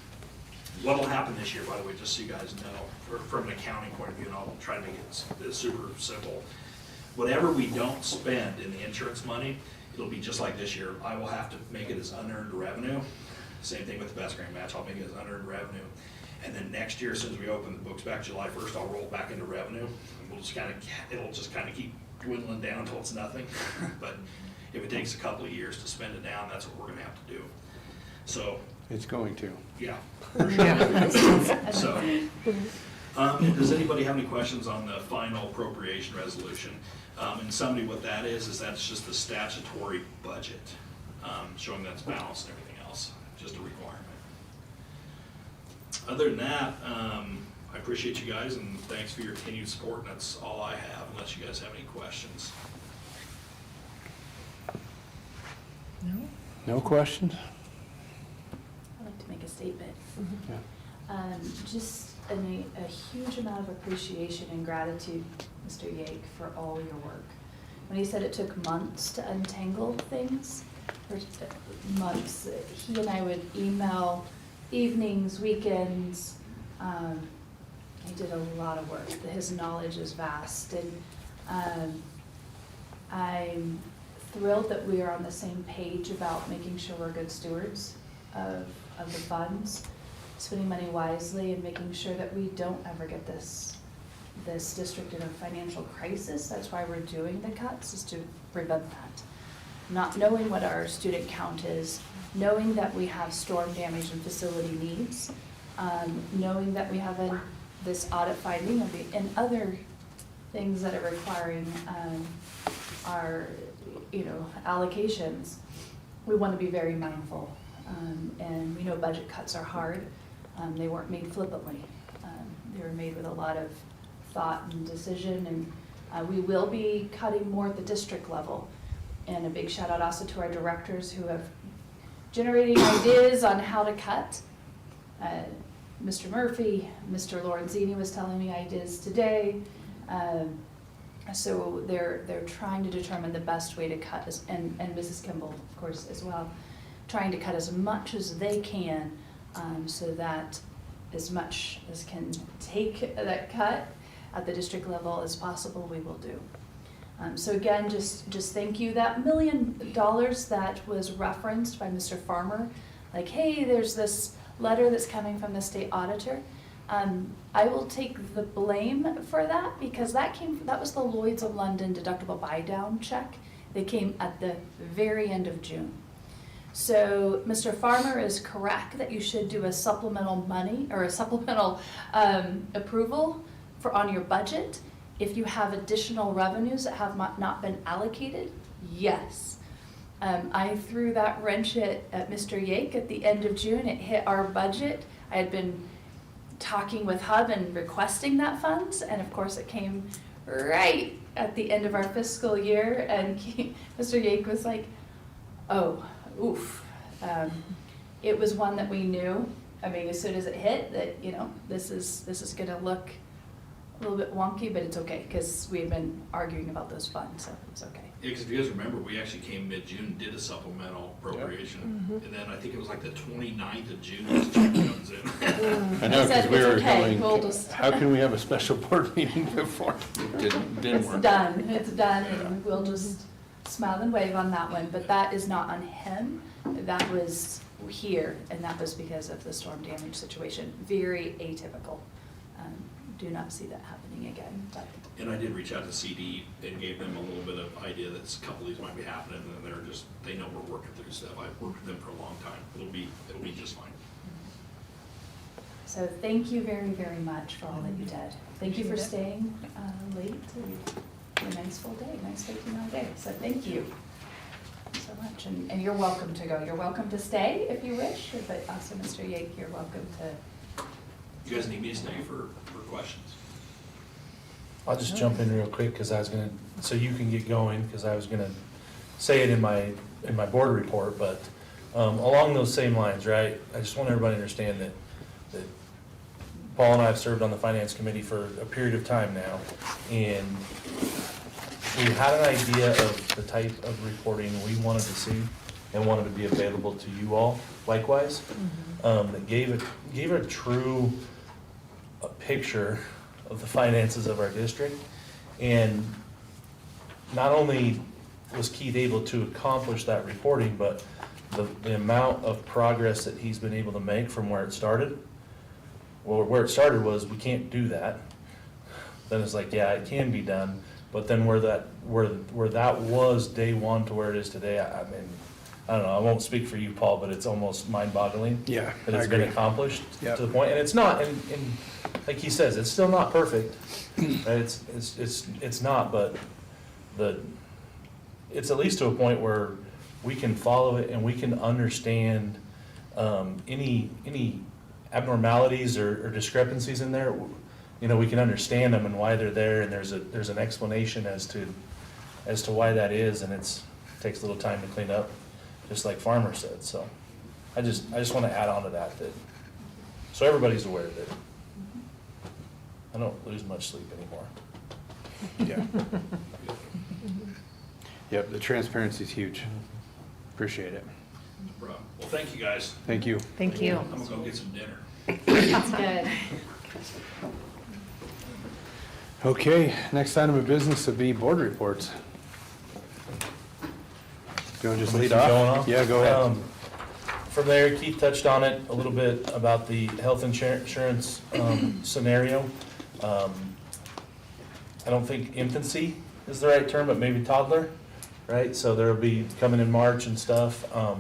What'll happen this year, by the way, just so you guys know, from an accounting point of view, and I'll try to make it super simple. Whatever we don't spend in the insurance money, it'll be just like this year. I will have to make it as unearned revenue. Same thing with the best grant match, I'll make it as unearned revenue. And then next year, as soon as we open the books back July 1st, I'll roll it back into revenue. And we'll just it'll just kind of keep dwindling down until it's nothing. But if it takes a couple of years to spend it down, that's what we're gonna have to do. So. It's going to. Yeah. For sure. So, does anybody have any questions on the final appropriation resolution? In summary, what that is that's just the statutory budget, showing that it's balanced and everything else, just a requirement. Other than that, I appreciate you guys and thanks for your continued support, and that's all I have, unless you guys have any questions. No questions? I'd like to make a statement. Yeah. Just a huge amount of appreciation and gratitude, Mr. Yake, for all your work. When he said it took months to untangle things, or months, he and I would email evenings, weekends. He did a lot of work. His knowledge is vast, and I'm thrilled that we are on the same page about making sure we're good stewards of the funds, spending money wisely, and making sure that we don't ever get this district in a financial crisis. That's why we're doing the cuts, is to prevent that. Not knowing what our student count is, knowing that we have storm damage and facility needs, knowing that we have this audit finding and other things that are requiring our allocations. We want to be very mindful, and we know budget cuts are hard. They weren't made flippantly. They were made with a lot of thought and decision, and we will be cutting more at the district level. And a big shout out also to our directors who have generating ideas on how to cut. Mr. Murphy, Mr. Lorenzini was telling me ideas today. So they're trying to determine the best way to cut, and Mrs. Kimball, of course, as well, trying to cut as much as they can, so that as much as can take that cut at the district level as possible, we will do. So again, just thank you. That $1 million that was referenced by Mr. Farmer, like, hey, there's this letter that's coming from the state auditor. I will take the blame for that, because that was the Lloyd's of London deductible buy down check. They came at the very end of June. So Mr. Farmer is correct that you should do a supplemental money or a supplemental approval on your budget. If you have additional revenues that have not been allocated, yes. I threw that wrench at Mr. Yake at the end of June. It hit our budget. I had been talking with HUB and requesting that funds, and of course it came right at the end of our fiscal year, and Mr. Yake was like, oh, oof. It was one that we knew I mean, as soon as it hit, that, you know, this is gonna look a little bit wonky, but it's okay, because we had been arguing about those funds, so it's okay. Yeah, because if you guys remember, we actually came mid-June, did a supplemental appropriation, and then I think it was like the 29th of June, this check comes in. I know, I said, because we "It's were okay, going, we'll just-" how can we have a special board meeting before? It didn't It's work. done, and we'll just smile and wave on that one, but that is not on him. That was here, and that was because of the storm damage situation. Very atypical. Do not see that happening again, but. And I did reach out to CD and gave them a little bit of idea that a couple of these might be happening, and they're just, they know we're working through stuff. I've worked with them for a long time. It'll be just fine. So thank you very, very much for all that you did. Thank you for Appreciate it. staying late. A nice full day, nice 13-hour day. So thank you so much. And you're welcome to go. You're welcome to stay if you wish, but also Mr. Yake, you're welcome to. You guys need me to stay for questions? I'll just jump in real quick, because I was gonna, so you can get going, because I was gonna say it in my board report, but along those same lines, right? I just want everybody to understand that Paul and I have served on the finance committee for a period of time now, and we had an idea of the type of reporting we wanted to see and wanted to be available to you all likewise, that gave a true picture of the finances of our district. And not only was Keith able to accomplish that reporting, but the amount of progress that he's been able to make from where it started. Well, where it started was, we can't do that. Then it's like, yeah, it can be done. But then where that was day one to where it is today, I mean, I don't know, I won't speak for you, Paul, but it's almost mind-boggling. Yeah, That I it's been agree. accomplished Yep. to the point, and it's not, and like he says, it's still not perfect. Right? It's not, but it's at least to a point where we can follow it and we can understand any abnormalities or discrepancies in there. You know, we can understand them and why they're there, and there's an explanation as to why that is, and it takes a little time to clean up, just like Farmer said. So I just want to add on to that, so everybody's aware of it. I don't lose much sleep anymore. Yeah. Yep, the transparency is huge. Appreciate it. No problem. Well, thank you, guys. Thank you. Thank you. I'm gonna go get some dinner. That's good. Okay, next item of business would be board reports. Do you want to just lead Keep off? going off? Yeah, go ahead. From there, Keith touched on it a little bit about the health insurance scenario. I don't think infancy is the right term, but maybe toddler, right? So there'll be coming in March and stuff. I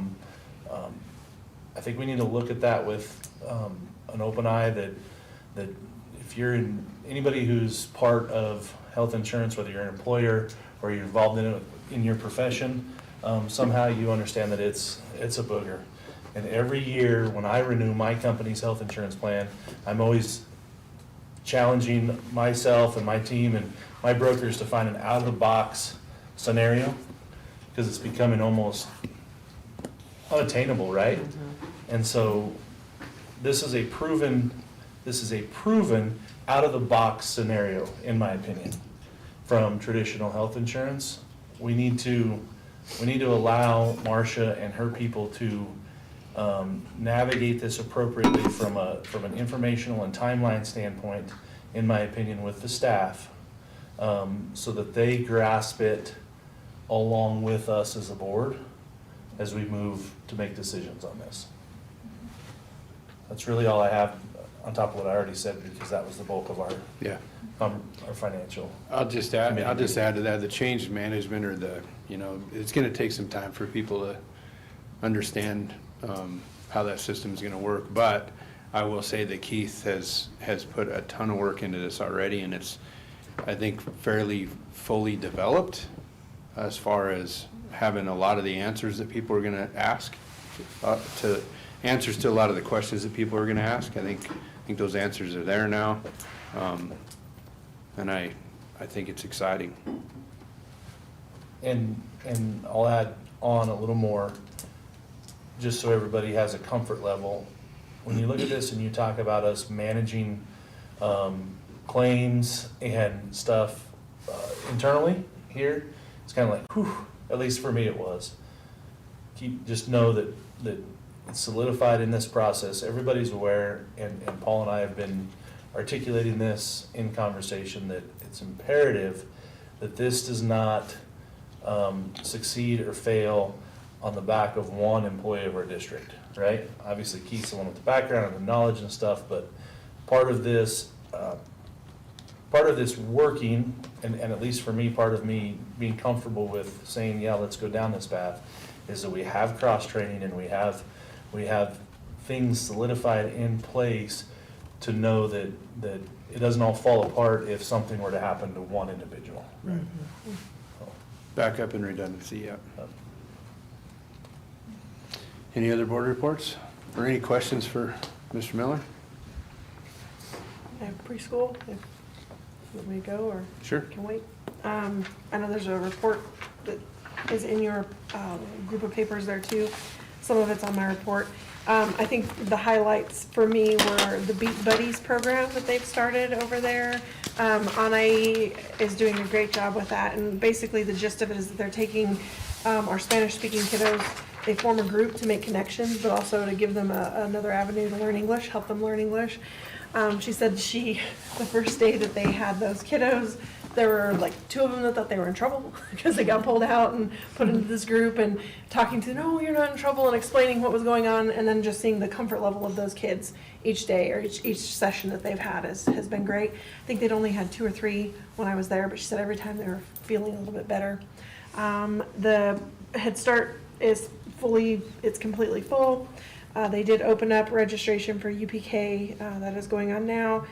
think we need to look at that with an open eye, that if you're anybody who's part of health insurance, whether you're an employer or you're involved in it in your profession, somehow you understand that it's a booger. And every year when I renew my company's health insurance plan, I'm always challenging myself and my team and my brokers to find an out-of-the-box scenario, because it's becoming almost unattainable, right? And so this is a proven out-of-the-box scenario, in my opinion, from traditional health insurance. We need to allow Marcia and her people to navigate this appropriately from an informational and timeline standpoint, in my opinion, with the staff, so that they grasp it along with us as a board as we move to make decisions on this. That's really all I have on top of what I already said, because that was the bulk of our financial. I'll just add to that, the change management, or it's gonna take some time for people to understand how that system's gonna work. But I will say that Keith has put a ton of work into this already, and it's, I think, fairly fully developed as far as having a lot of the answers that people are gonna ask, answers to a lot of the questions that people are gonna ask. I think those answers are there now. And I think it's exciting. And I'll add on a little more, just so everybody has a comfort level. when you look at this and you talk about us managing claims and stuff internally here, it's kind of like, whew, at least for me it was. Just know that it's solidified in this process. Everybody's aware, and Paul and I have been articulating this in conversation, that it's imperative that this does not succeed or fail on the back of one employee of our district, right? Obviously Keith's the one with the background and the knowledge and stuff, but part of this working, and at least for me, part of me being comfortable with saying, yeah, let's go down this path, is that we have cross-training and we have things solidified in place to know that it doesn't all fall apart if something were to happen to one individual. Right. Backup and redundancy, yeah. Any other board reports or any questions for Mr. Miller? I have preschool, if you want me to go, or Sure. can wait. I know there's a report that is in your group of papers there too. Some of it's on my report. I think the highlights for me were the Beat Buddies program that they've started over there. Anna is doing a great job with that, and basically the gist of it is that they're taking our Spanish-speaking kiddos, they form a group to make connections, but also to give them another avenue to learn English, help them learn English. She said the first day that they had those kiddos, there were like 2 of them that thought they were in trouble because they got pulled out and put into this group, and talking to, no, you're not in trouble, and explaining what was going on, and then just seeing the comfort level of those kids each day or each session that they've had has been great. I think they'd only had 2 or 3 when I was there, but she said every time they were feeling a little bit better. The Head Start is it's completely full. They did open up registration for UPK, that is going on now.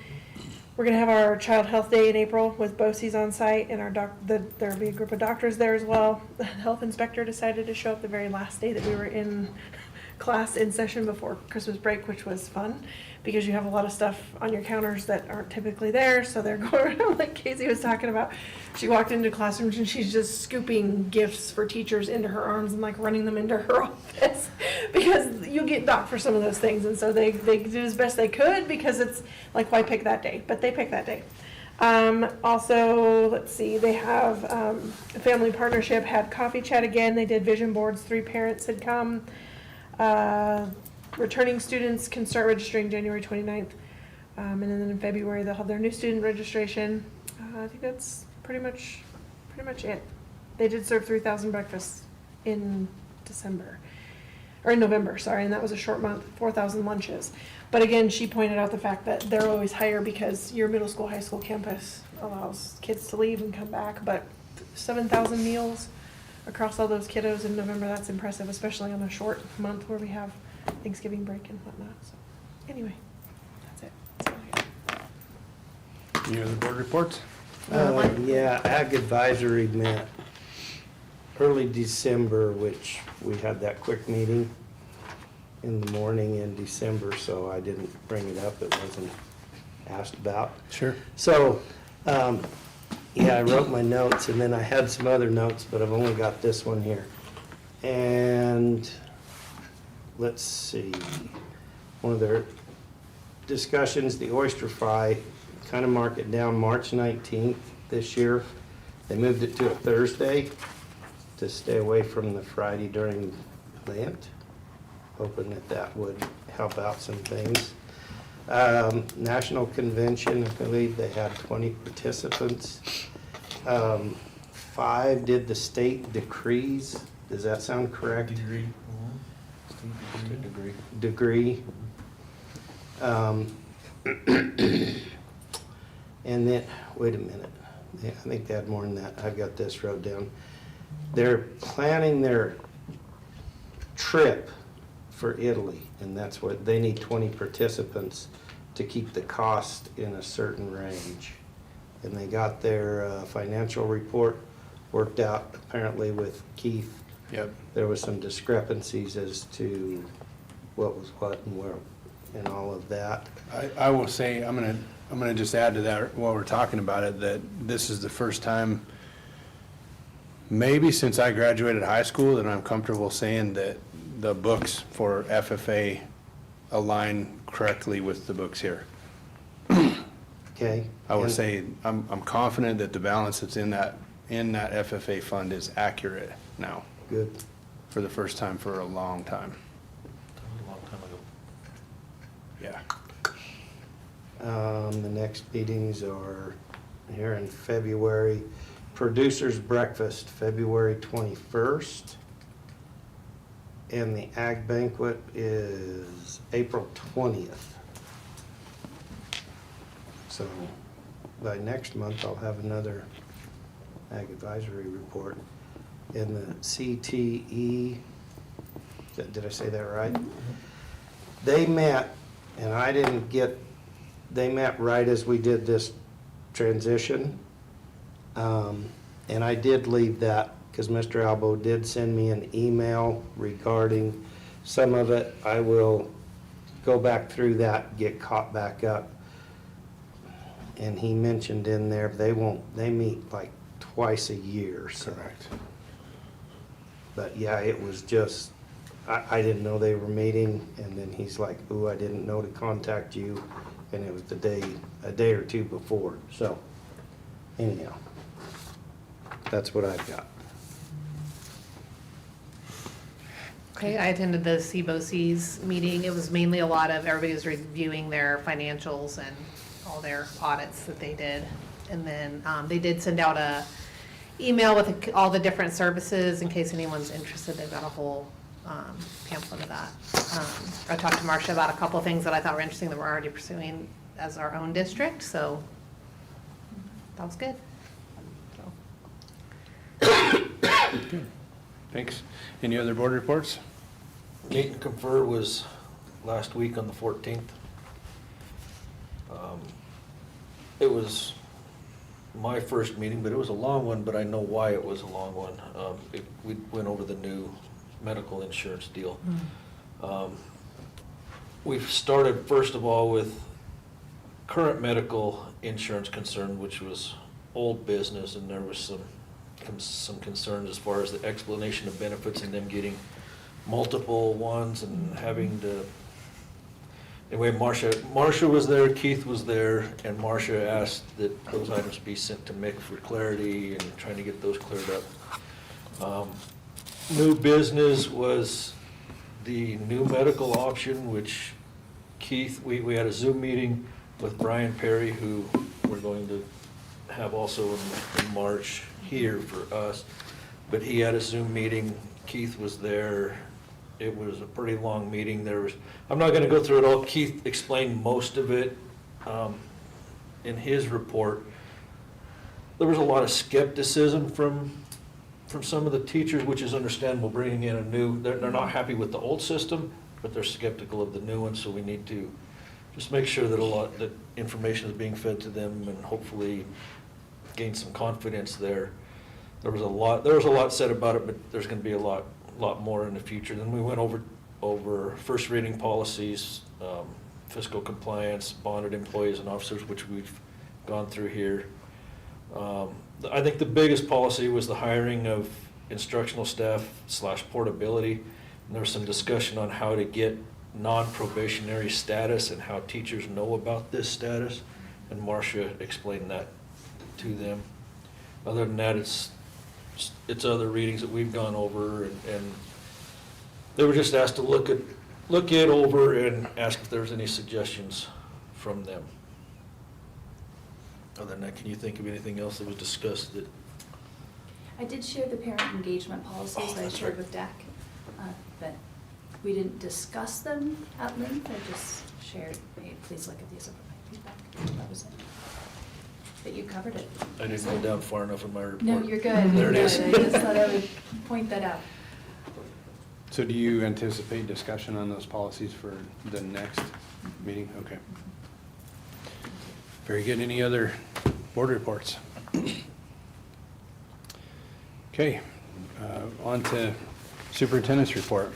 We're gonna have our Child Health Day in April with BOCES on site, and there'll be a group of doctors there as well. The health inspector decided to show up the very last day that we were in class in session before Christmas break, which was fun, because you have a lot of stuff on your counters that aren't typically there, so they're going around like Casey was talking about. She walked into classrooms and she's just scooping gifts for teachers into her arms and like running them into her office, because you get docked for some of those things, and so they did as best they could, because it's like, why pick that day? But they picked that day. Also, let's see, they have a family partnership had coffee chat again. They did vision boards. 3 parents had come. Returning students can start registering January 29th. And then in February, they'll have their new student registration. I think that's pretty much it. They did serve 3,000 breakfasts in November, sorry, and that was a short month, 4,000 lunches. But again, she pointed out the fact that they're always higher because your middle school, high school campus allows kids to leave and come back, but 7,000 meals across all those kiddos in November, that's impressive, especially on a short month where we have Thanksgiving break and whatnot. So anyway, that's it. That's all I got. Any other board reports? Yeah, Ag Advisory met early December, which we had that quick meeting in the morning in December, so I didn't bring it up. It wasn't asked about. Sure. So, yeah, I wrote my notes, and then I had some other notes, but I've only got this one here. And let's see, one of their discussions, the oyster fry, kind of mark it down March 19th this year. They moved it to a Thursday to stay away from the Friday during Lent, hoping that would help out some things. National Convention, I believe they had 20 participants. 5 did the state decrees. Does that sound correct? Degree. Degree. And then, wait a minute. Yeah, I think they had more than that. I've got this wrote down. They're planning their trip for Italy, and that's what they need 20 participants to keep the cost in a certain range. And they got their financial report worked out apparently with Keith. Yep. There was some discrepancies as to what was what and where and all of that. I will say, I'm gonna just add to that while we're talking about it, that this is the first time, maybe since I graduated high school, that I'm comfortable saying that the books for FFA align correctly with the books here. Okay? I would And- say, I'm confident that the balance that's in that FFA fund is accurate now, Good. for the first time for a long time. That was a long time ago. Yeah. The next meetings are here in February. Producers Breakfast, February 21st. And the Ag Banquet is April 20th. So by next month, I'll have another Ag Advisory Report. And the CTE, did I say that right? They met, and I didn't get, they met right as we did this transition. And I did leave that, because Mr. Albo did send me an email regarding some of it. I will go back through that, get caught back up. And he mentioned in there, they meet like twice a year, so. Correct. But yeah, it was just, I didn't know they were meeting, and then he's like, ooh, I didn't know to contact you, and it was a day or two before, so anyhow. That's what I've got. Okay, I attended the CBOC's meeting. It was mainly a lot of, everybody was reviewing their financials and all their audits that they did. And then they did send out a email with all the different services in case anyone's interested. They've got a whole pamphlet of that. I talked to Marcia about a couple of things that I thought were interesting that we're already pursuing as our own district, so that was good. So. Thanks. Any other board reports? Meet and confer was last week on the 14th. It was my first meeting, but it was a long one, but I know why it was a long one. We went over the new medical insurance deal. We've started, first of all, with current medical insurance concern, which was old business, and there was some concerns as far as the explanation of benefits and them getting multiple ones and having to. Anyway, Marcia was there, Keith was there, and Marcia asked that those items be sent to Mick for clarity and trying to get those cleared up. New business was the new medical option, which Keith, we had a Zoom meeting with Brian Perry, who we're going to have also in March here for us, but he had a Zoom meeting. Keith was there. It was a pretty long meeting. I'm not gonna go through it all. Keith explained most of it in his report. There was a lot of skepticism from some of the teachers, which is understandable, bringing in a new, they're not happy with the old system, but they're skeptical of the new one, so we need to just make sure that that information is being fed to them and hopefully gain some confidence there. There was a lot said about it, but there's gonna be a lot more in the future. Then we went over first reading policies, fiscal compliance, bonded employees and officers, which we've gone through here. I think the biggest policy was the hiring of instructional staff / portability. And there was some discussion on how to get non-probationary status and how teachers know about this status. And Marcia explained that to them. Other than that, it's other readings that we've gone over, and they were just asked to look it over and ask if there's any suggestions from them. Other than that, can you think of anything else that was discussed that? I did share the parent engagement policies that I that's shared right. with DEC, but we didn't discuss them at length. I just shared, hey, please look at these over my feedback. That was it. But you covered it. I didn't go down far enough in my report. No, you're good. There You're it is. good. I just thought I would point that out. So do you anticipate discussion on those policies for the next meeting? Okay. Very good. Any other board reports? Okay, on to superintendent's report.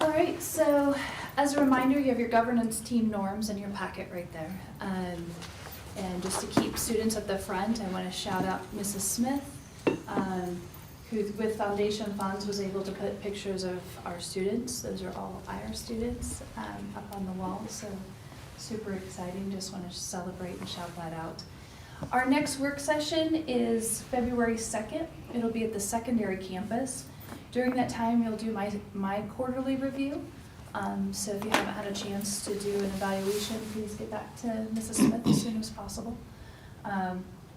All right. right, so as a reminder, you have your governance team norms in your packet right there. And just to keep students at the front, I want to shout out Mrs. Smith, who with Foundation Funds was able to put pictures of our students. Those are all IR students up on the wall, so super exciting. Just want to celebrate and shout that out. Our next work session is February 2nd. It'll be at the secondary campus. During that time, you'll do my quarterly review. So if you haven't had a chance to do an evaluation, please get back to Mrs. Smith as soon as possible.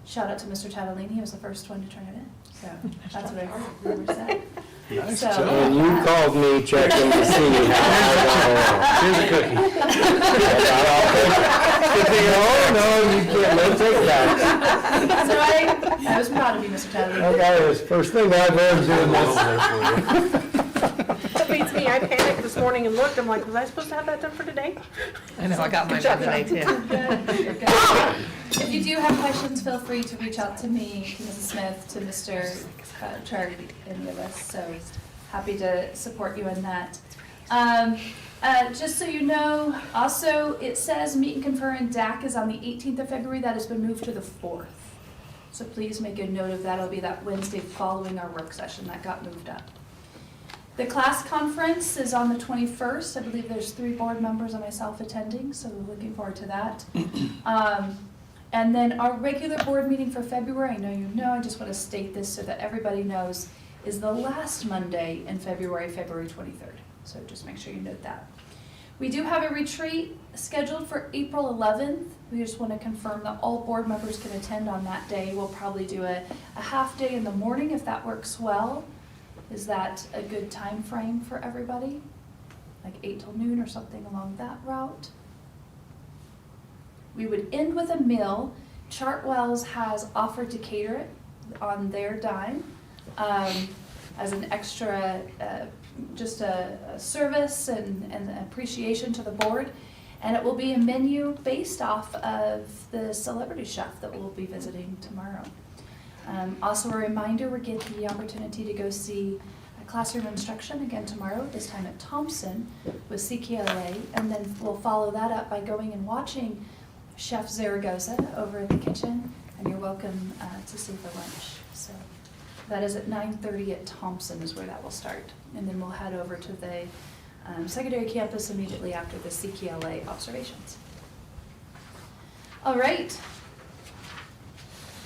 Shout out to Mr. Tatalini, he was the first one to turn it in. So that's what I heard, rumor said. Nice So- job. And you called me checking to see how I got along. Here's a cookie. Good thing, oh, no, you can't, let's take that. So I was proud of you, Mr. Tatalini. Okay, it's the first thing I've learned doing this. That beats me. I panicked this morning and looked. I'm like, was I supposed to have that done for today? I know, I got mine done today too. Good, good. If you do have questions, feel free to reach out to me, to Mrs. Smith, to Mr. Chard, any of us. So happy to support you in that. Just so you know, also it says meet and confer in DAC is on the 18th of February. That has been moved to the 4th. So please make a note of that. It'll be that Wednesday following our work session that got moved up. The class conference is on the 21st. I believe there's 3 board members and myself attending, so we're looking forward to that. And then our regular board meeting for February, I know you know, I just want to state this so that everybody knows, is the last Monday in February, February 23rd. So just make sure you note that. We do have a retreat scheduled for April 11th. We just want to confirm that all board members can attend on that day. We'll probably do a half day in the morning if that works well. Is that a good time frame for everybody? Like 8 till noon or something along that route? We would end with a meal. Chartwells has offered to cater it on their dime as an extra, just a service and appreciation to the board. And it will be a menu based off of the celebrity chef that we'll be visiting tomorrow. Also a reminder, we get the opportunity to go see classroom instruction again tomorrow, this time at Thompson with CKLA, and then we'll follow that up by going and watching Chef Zaragoza over in the kitchen, and you're welcome to stay for lunch. So that is at 9:30 at Thompson is where that will start, and then we'll head over to the secondary campus immediately after the CKLA observations. All right.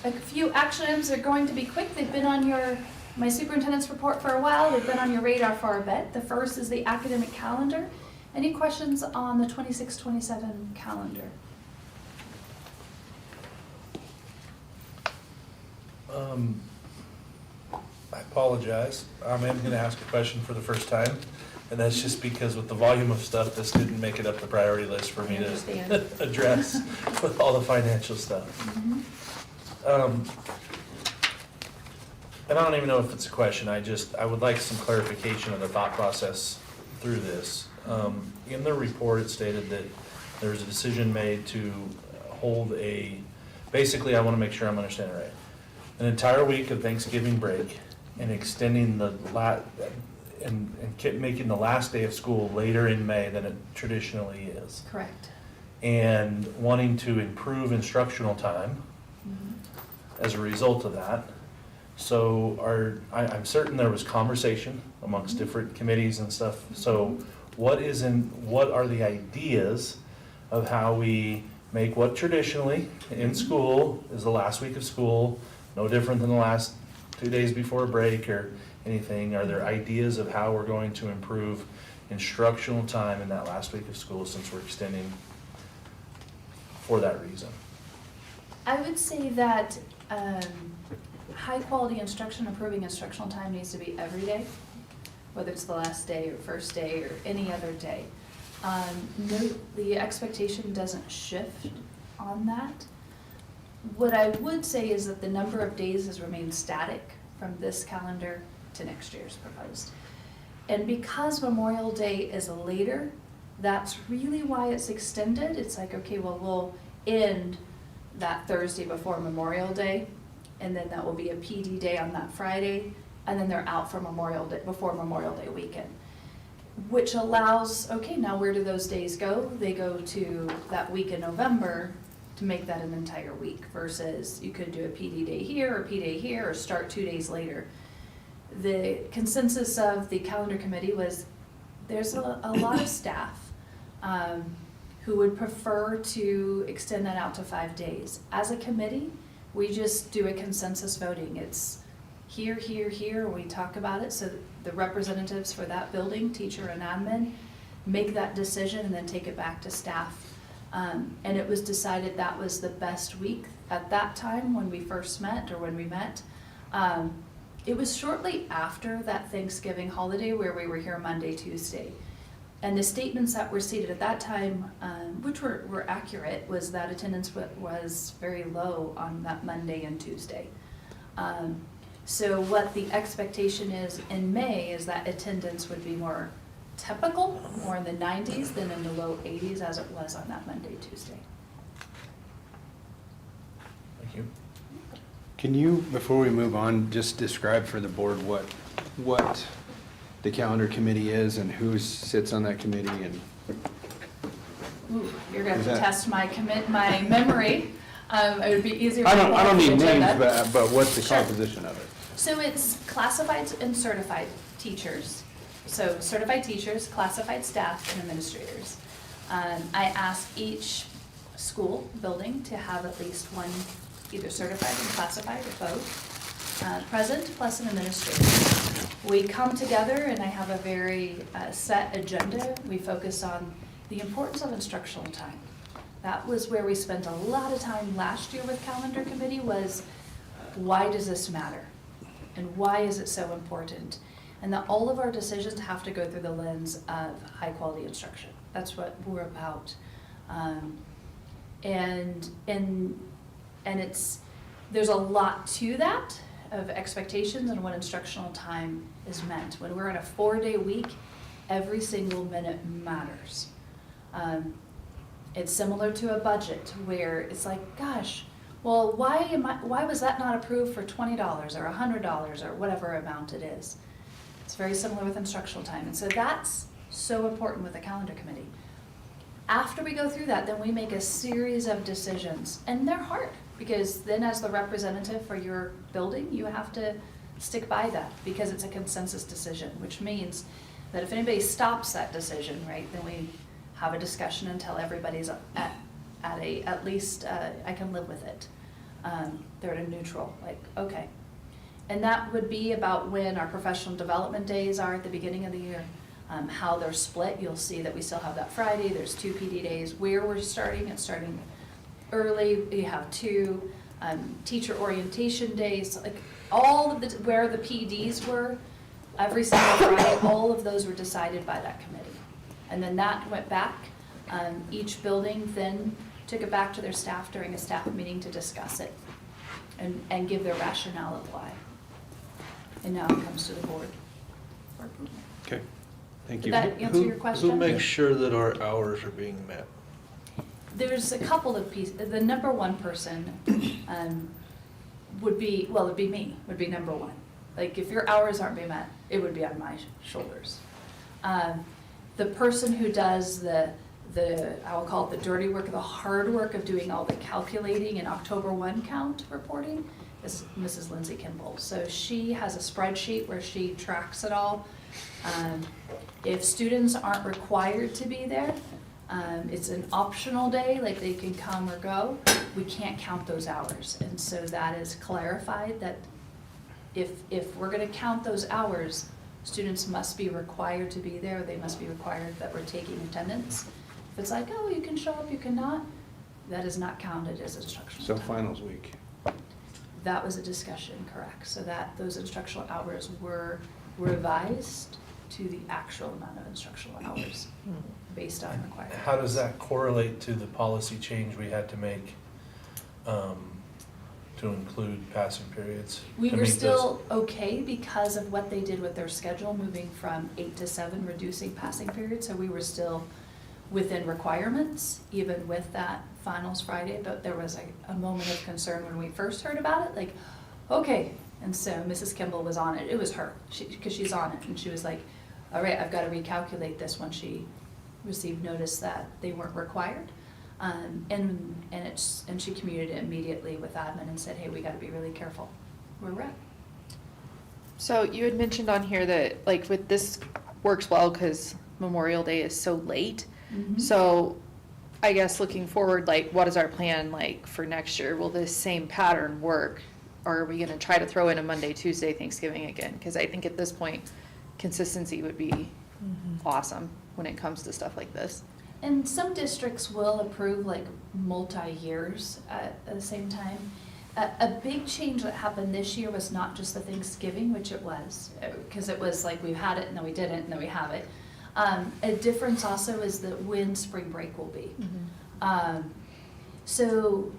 A few action items are going to be quick. They've been on my superintendent's report for a while. They've been on your radar for a bit. The first is the academic calendar. Any questions on the 26-27 calendar? I apologize. I am going to ask a question for the first time, and that's just because with the volume of stuff, this didn't make it up the priority list for me to address with all the financial stuff. And I don't even know if it's a question. I would like some clarification of the thought process through this. In the report, it stated that there was a decision made to hold basically, I want to make sure I'm understanding right, an entire week of Thanksgiving break and extending making the last day of school later in May than it traditionally is. Correct. And wanting to improve instructional time as a result of that. So I'm certain there was conversation amongst different committees and stuff. So what are the ideas of how we make what traditionally in school is the last week of school, no different than the last 2 days before a break or anything? Are there ideas of how we're going to improve instructional time in that last week of school since we're extending for that reason? I would say that high-quality instruction, improving instructional time needs to be every day, whether it's the last day or first day or any other day. No, the expectation doesn't shift on that. What I would say is that the number of days has remained static from this calendar to next year's proposed. And because Memorial Day is later, that's really why it's extended. It's like, okay, well, we'll end that Thursday before Memorial Day, and then that will be a PD day on that Friday, and then they're out for Memorial Day, before Memorial Day weekend. which allows, okay, now where do those days go? They go to that week in November to make that an entire week versus you could do a PD day here or P day here or start 2 days later. The consensus of the calendar committee was there's a lot of staff who would prefer to extend that out to 5 days. As a committee, we just do a consensus voting. It's here, here, here, we talk about it, so the representatives for that building, teacher and admin, make that decision and then take it back to staff. And it was decided that was the best week at that time when we first met, or when we met. It was shortly after that Thanksgiving holiday where we were here Monday, Tuesday. And the statements that were stated at that time, which were accurate, was that attendance was very low on that Monday and Tuesday. So what the expectation is in May is that attendance would be more typical, more in the 90s than in the low 80s as it was on that Monday, Tuesday. Thank you. Can you, before we move on, just describe for the board what the calendar committee is and who sits on that committee? And Ooh, you're going Is to that- test my memory. It would be easier. I to don't pull up need the names, agenda. but what's the Sure. composition of it? So it's classified and certified teachers. So certified teachers, classified staff, and administrators. I ask each school building to have at least one either certified and classified or both present, plus an administrator. We come together and I have a very set agenda. We focus on the importance of instructional time. That was where we spent a lot of time last year with calendar committee, was why does this matter? And why is it so important? And that all of our decisions have to go through the lens of high quality instruction. That's what we're about. And there's a lot to that of expectations and what instructional time is meant. When we're in a 4-day week, every single minute matters. It's similar to a budget where it's like, gosh, well, why was that not approved for $20 or $100 or whatever amount it is? It's very similar with instructional time. And so that's so important with the calendar committee. After we go through that, then we make a series of decisions. And they're hard because then as the representative for your building, you have to stick by that because it's a consensus decision, which means that if anybody stops that decision, right, then we have a discussion until everybody's at least I can live with it. They're at a neutral, like, okay. And that would be about when our professional development days are at the beginning of the year, how they're split. You'll see that we still have that Friday. There's 2 PD days. Where we're starting, it's starting early. We have 2 teacher orientation days, like all of where the PDs were, every single Friday, all of those were decided by that committee. And then that went back. Each building then took it back to their staff during a staff meeting to discuss it and give their rationale of why. And now it comes to the board for approval. Okay, thank Did you. that answer your question? Who makes sure that our hours are being met? There's a couple of pieces. The number one person would be, well, it'd be me, would be number one. Like if your hours aren't being met, it would be on my shoulders. The person who does I will call it the dirty work, the hard work of doing all the calculating and October 1 count reporting is Mrs. Lindsay Kimball. So she has a spreadsheet where she tracks it all. If students aren't required to be there, it's an optional day, like they can come or go, we can't count those hours. And so that is clarified that if we're gonna count those hours, students must be required to be there, they must be required that we're taking attendance. If it's like, oh, you can show up, you cannot, that is not counted as instructional So time. finals week. That was a discussion, correct. So that those instructional hours were revised to the actual amount of instructional hours based on requirements. How does that correlate to the policy change we had to make to include passing periods? We to were meet still okay because of what they did with their schedule, moving from 8 to 7, reducing passing periods. So we were still within requirements, even with that finals Friday. But there was a moment of concern when we first heard about it, like, okay. And so Mrs. Kimball was on it. It was her, because she's on it. And she was like, all right, I've got to recalculate this when she received notice that they weren't required. And she communicated it immediately with admin and said, hey, we got to be really careful where we're at. So you had mentioned on here that like with this works well because Memorial Day is so late. Mhm. So I guess looking forward, like what is our plan like for next year? Will this same pattern work? Or are we gonna try to throw in a Monday, Tuesday, Thanksgiving again? Because I think at this point, consistency would be awesome when it comes to stuff like this. And some districts will approve like multi-years at the same time. A big change that happened this year was not just the Thanksgiving, which it was, because it was like we had it and then we didn't and then we have it. A difference also is that when spring break will be. So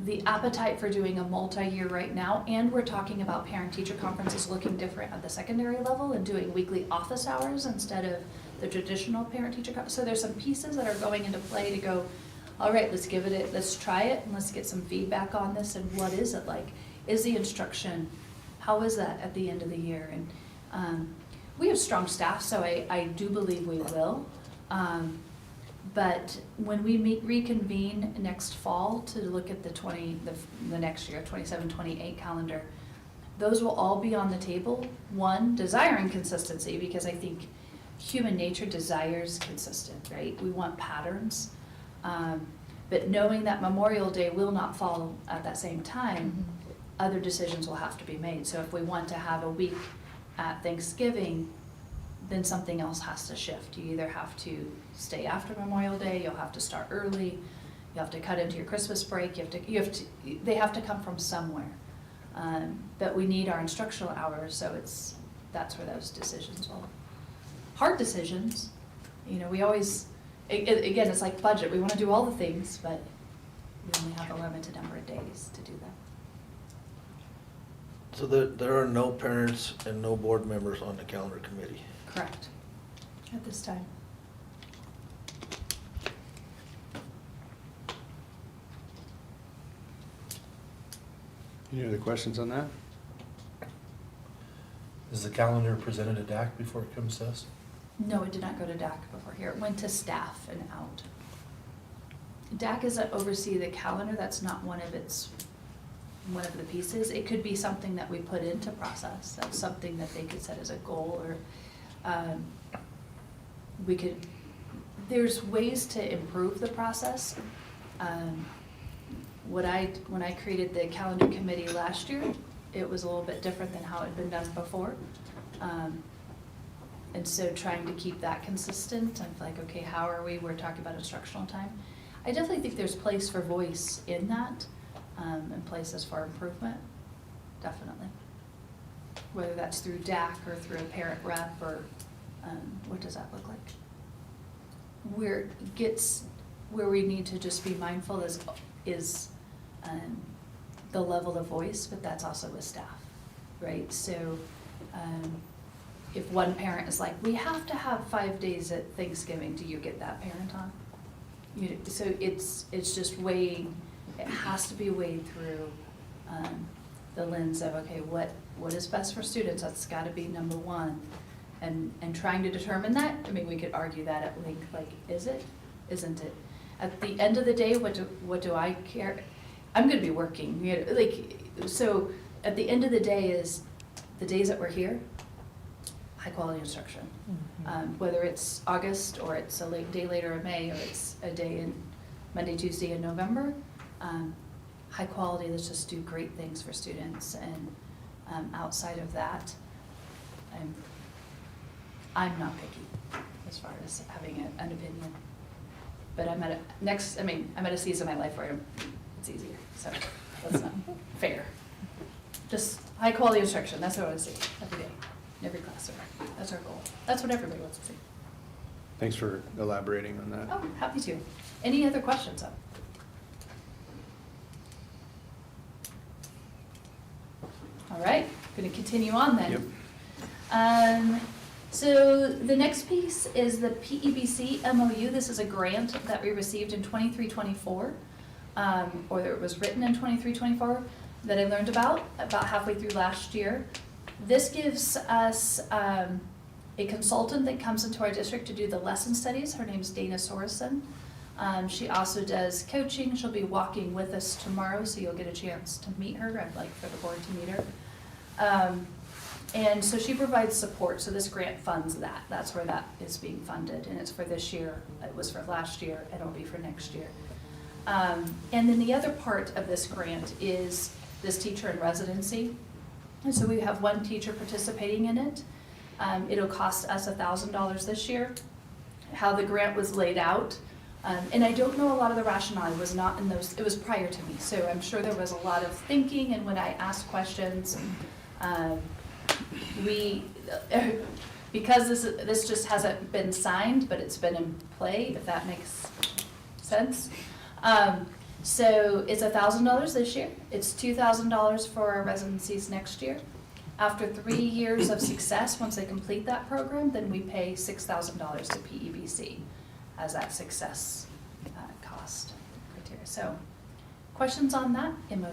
the appetite for doing a multi-year right now, and we're talking about parent-teacher conferences looking different at the secondary level and doing weekly office hours instead of the traditional parent-teacher. So there's some pieces that are going into play to go, all right, let's try it and let's get some feedback on this and what is it like? Is the instruction, how is that at the end of the year? And we have strong staff, so I do believe we will. But when we reconvene next fall to look at the next year, 27-28 calendar, those will all be on the table. One, desiring consistency, because I think human nature desires consistent, right? We want patterns. But knowing that Memorial Day will not fall at that same time, other decisions will have to be made. So if we want to have a week at Thanksgiving, then something else has to shift. You either have to stay after Memorial Day, you'll have to start early, you have to cut into your Christmas break, they have to come from somewhere. But we need our instructional hours, so that's where those decisions will. Hard decisions, we always, again, it's like budget, we want to do all the things, but we only have a limited number of days to do that. So there are no parents and no board members on the calendar committee. Correct, at this time. Any other questions on that? Is the calendar presented to DAC before it comes to us? No, it did not go to DAC before here. It went to staff and out. DAC is to oversee the calendar. That's not one of the pieces. It could be something that we put into process. That's something that they could set as a goal, or there's ways to improve the process. When I created the calendar committee last year, it was a little bit different than how it had been done before. And so trying to keep that consistent, I'm like, okay, how are we're talking about instructional time. I definitely think there's place for voice in that, and places for improvement, definitely. Whether that's through DAC or through a parent rep, or what does that look like? Where we need to just be mindful is the level of voice, but that's also with staff, right? So if one parent is like, we have to have 5 days at Thanksgiving, do you get that parent on? So it's just weighing, it has to be weighed through the lens of, okay, what is best for students? That's gotta be number one. And trying to determine that, I mean, we could argue that at length, like, is it, isn't it? At the end of the day, what do I care? I'm gonna be working, so at the end of the day is the days that we're here, high quality instruction. Whether it's August, or it's a day later in May, or it's a day in Monday, Tuesday in November, high quality, let's just do great things for students. And outside of that, I'm not picky as far as having an opinion. But I'm at a season of my life where it's easier, so that's not fair. Just high quality instruction, that's what I want to see every day, in every classroom. That's our goal. That's what everybody wants to see. Thanks for elaborating on that. Oh, happy to. Any other questions? All right, going to continue on then. Yep. So the next piece is the PEBC MOU. This is a grant that we received in 23-24, or it was written in 23-24, that I learned about halfway through last year. This gives us a consultant that comes into our district to do the lesson studies. Her name's Dana Sorensen. She also does coaching. She'll be walking with us tomorrow, so you'll get a chance to meet her. I'd like for the board to meet her. And so she provides support, so this grant funds that. That's where that is being funded, and it's for this year. It was for last year, and it'll be for next year. And then the other part of this grant is this teacher in residency. And so we have one teacher participating in it. It'll cost us $1,000 this year. How the grant was laid out, and I don't know a lot of the rationale. It was not in those, it was prior to me, so I'm sure there was a lot of thinking, and when I asked questions, because this just hasn't been signed, but it's been in play, if that makes sense. So it's $1,000 this year. It's $2,000 for our residencies next year. After 3 years of success, once they complete that program, then we pay $6,000 to PEBC as that success cost criteria. So, questions on that MOU?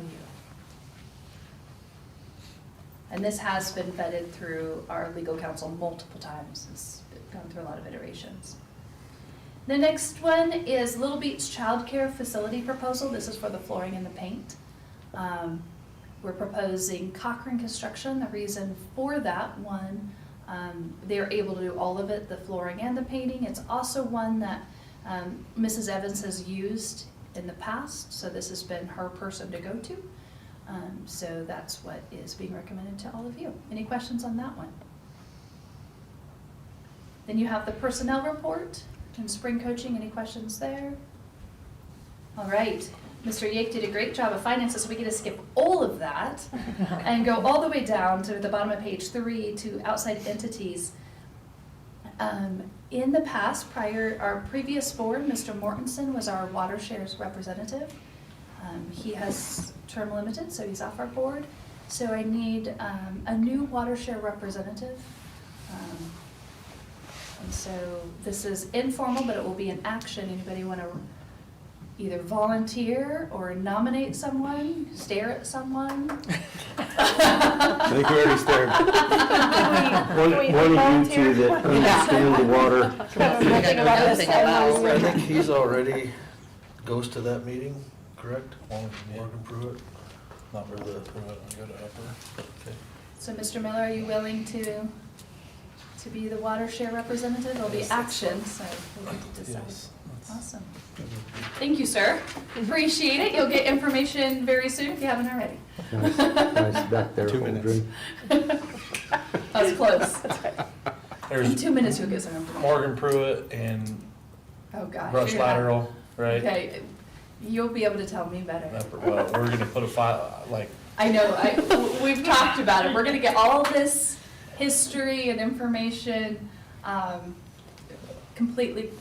And this has been vetted through our legal counsel multiple times. It's gone through a lot of iterations. The next one is Little Beach Child Care Facility proposal. This is for the flooring and the paint. We're proposing Cochran Construction. The reason for that one, they're able to do all of it, the flooring and the painting. It's also one that Mrs. Evans has used in the past, so this has been her person to go to. So that's what is being recommended to all of you. Any questions on that one? Then you have the personnel report and spring coaching. Any questions there? All right. Mr. Yake did a great job of finances, so we get to skip all of that and go all the way down to the bottom of page 3 to outside entities. In the past, our previous board, Mr. Mortensen was our water shares representative. He has term limited, so he's off our board. So I need a new water share representative. And so this is informal, but it will be an action. Anybody want to either volunteer or nominate someone, stare at someone? I think we already stared. One of you two that understand the water. Nothing about this. I think he's already goes to that meeting, correct? Morgan Pruitt? Not for the, go to upper. Okay. So Mr. Miller, are you willing to be the water share representative? It'll be action, so we'll get to decide. Yes. Awesome. Thank you, sir. Appreciate it. You'll get information very soon if you haven't already. Nice back there. 2 minutes. That's close. In There's 2 minutes, you'll get some information. Morgan Pruitt and Oh, gosh. Brush you're gonna- Lateral, right? Okay, you'll be able to tell me better. Well, we're gonna put a file, like, I know, we've talked about it. We're gonna get all this history and information completely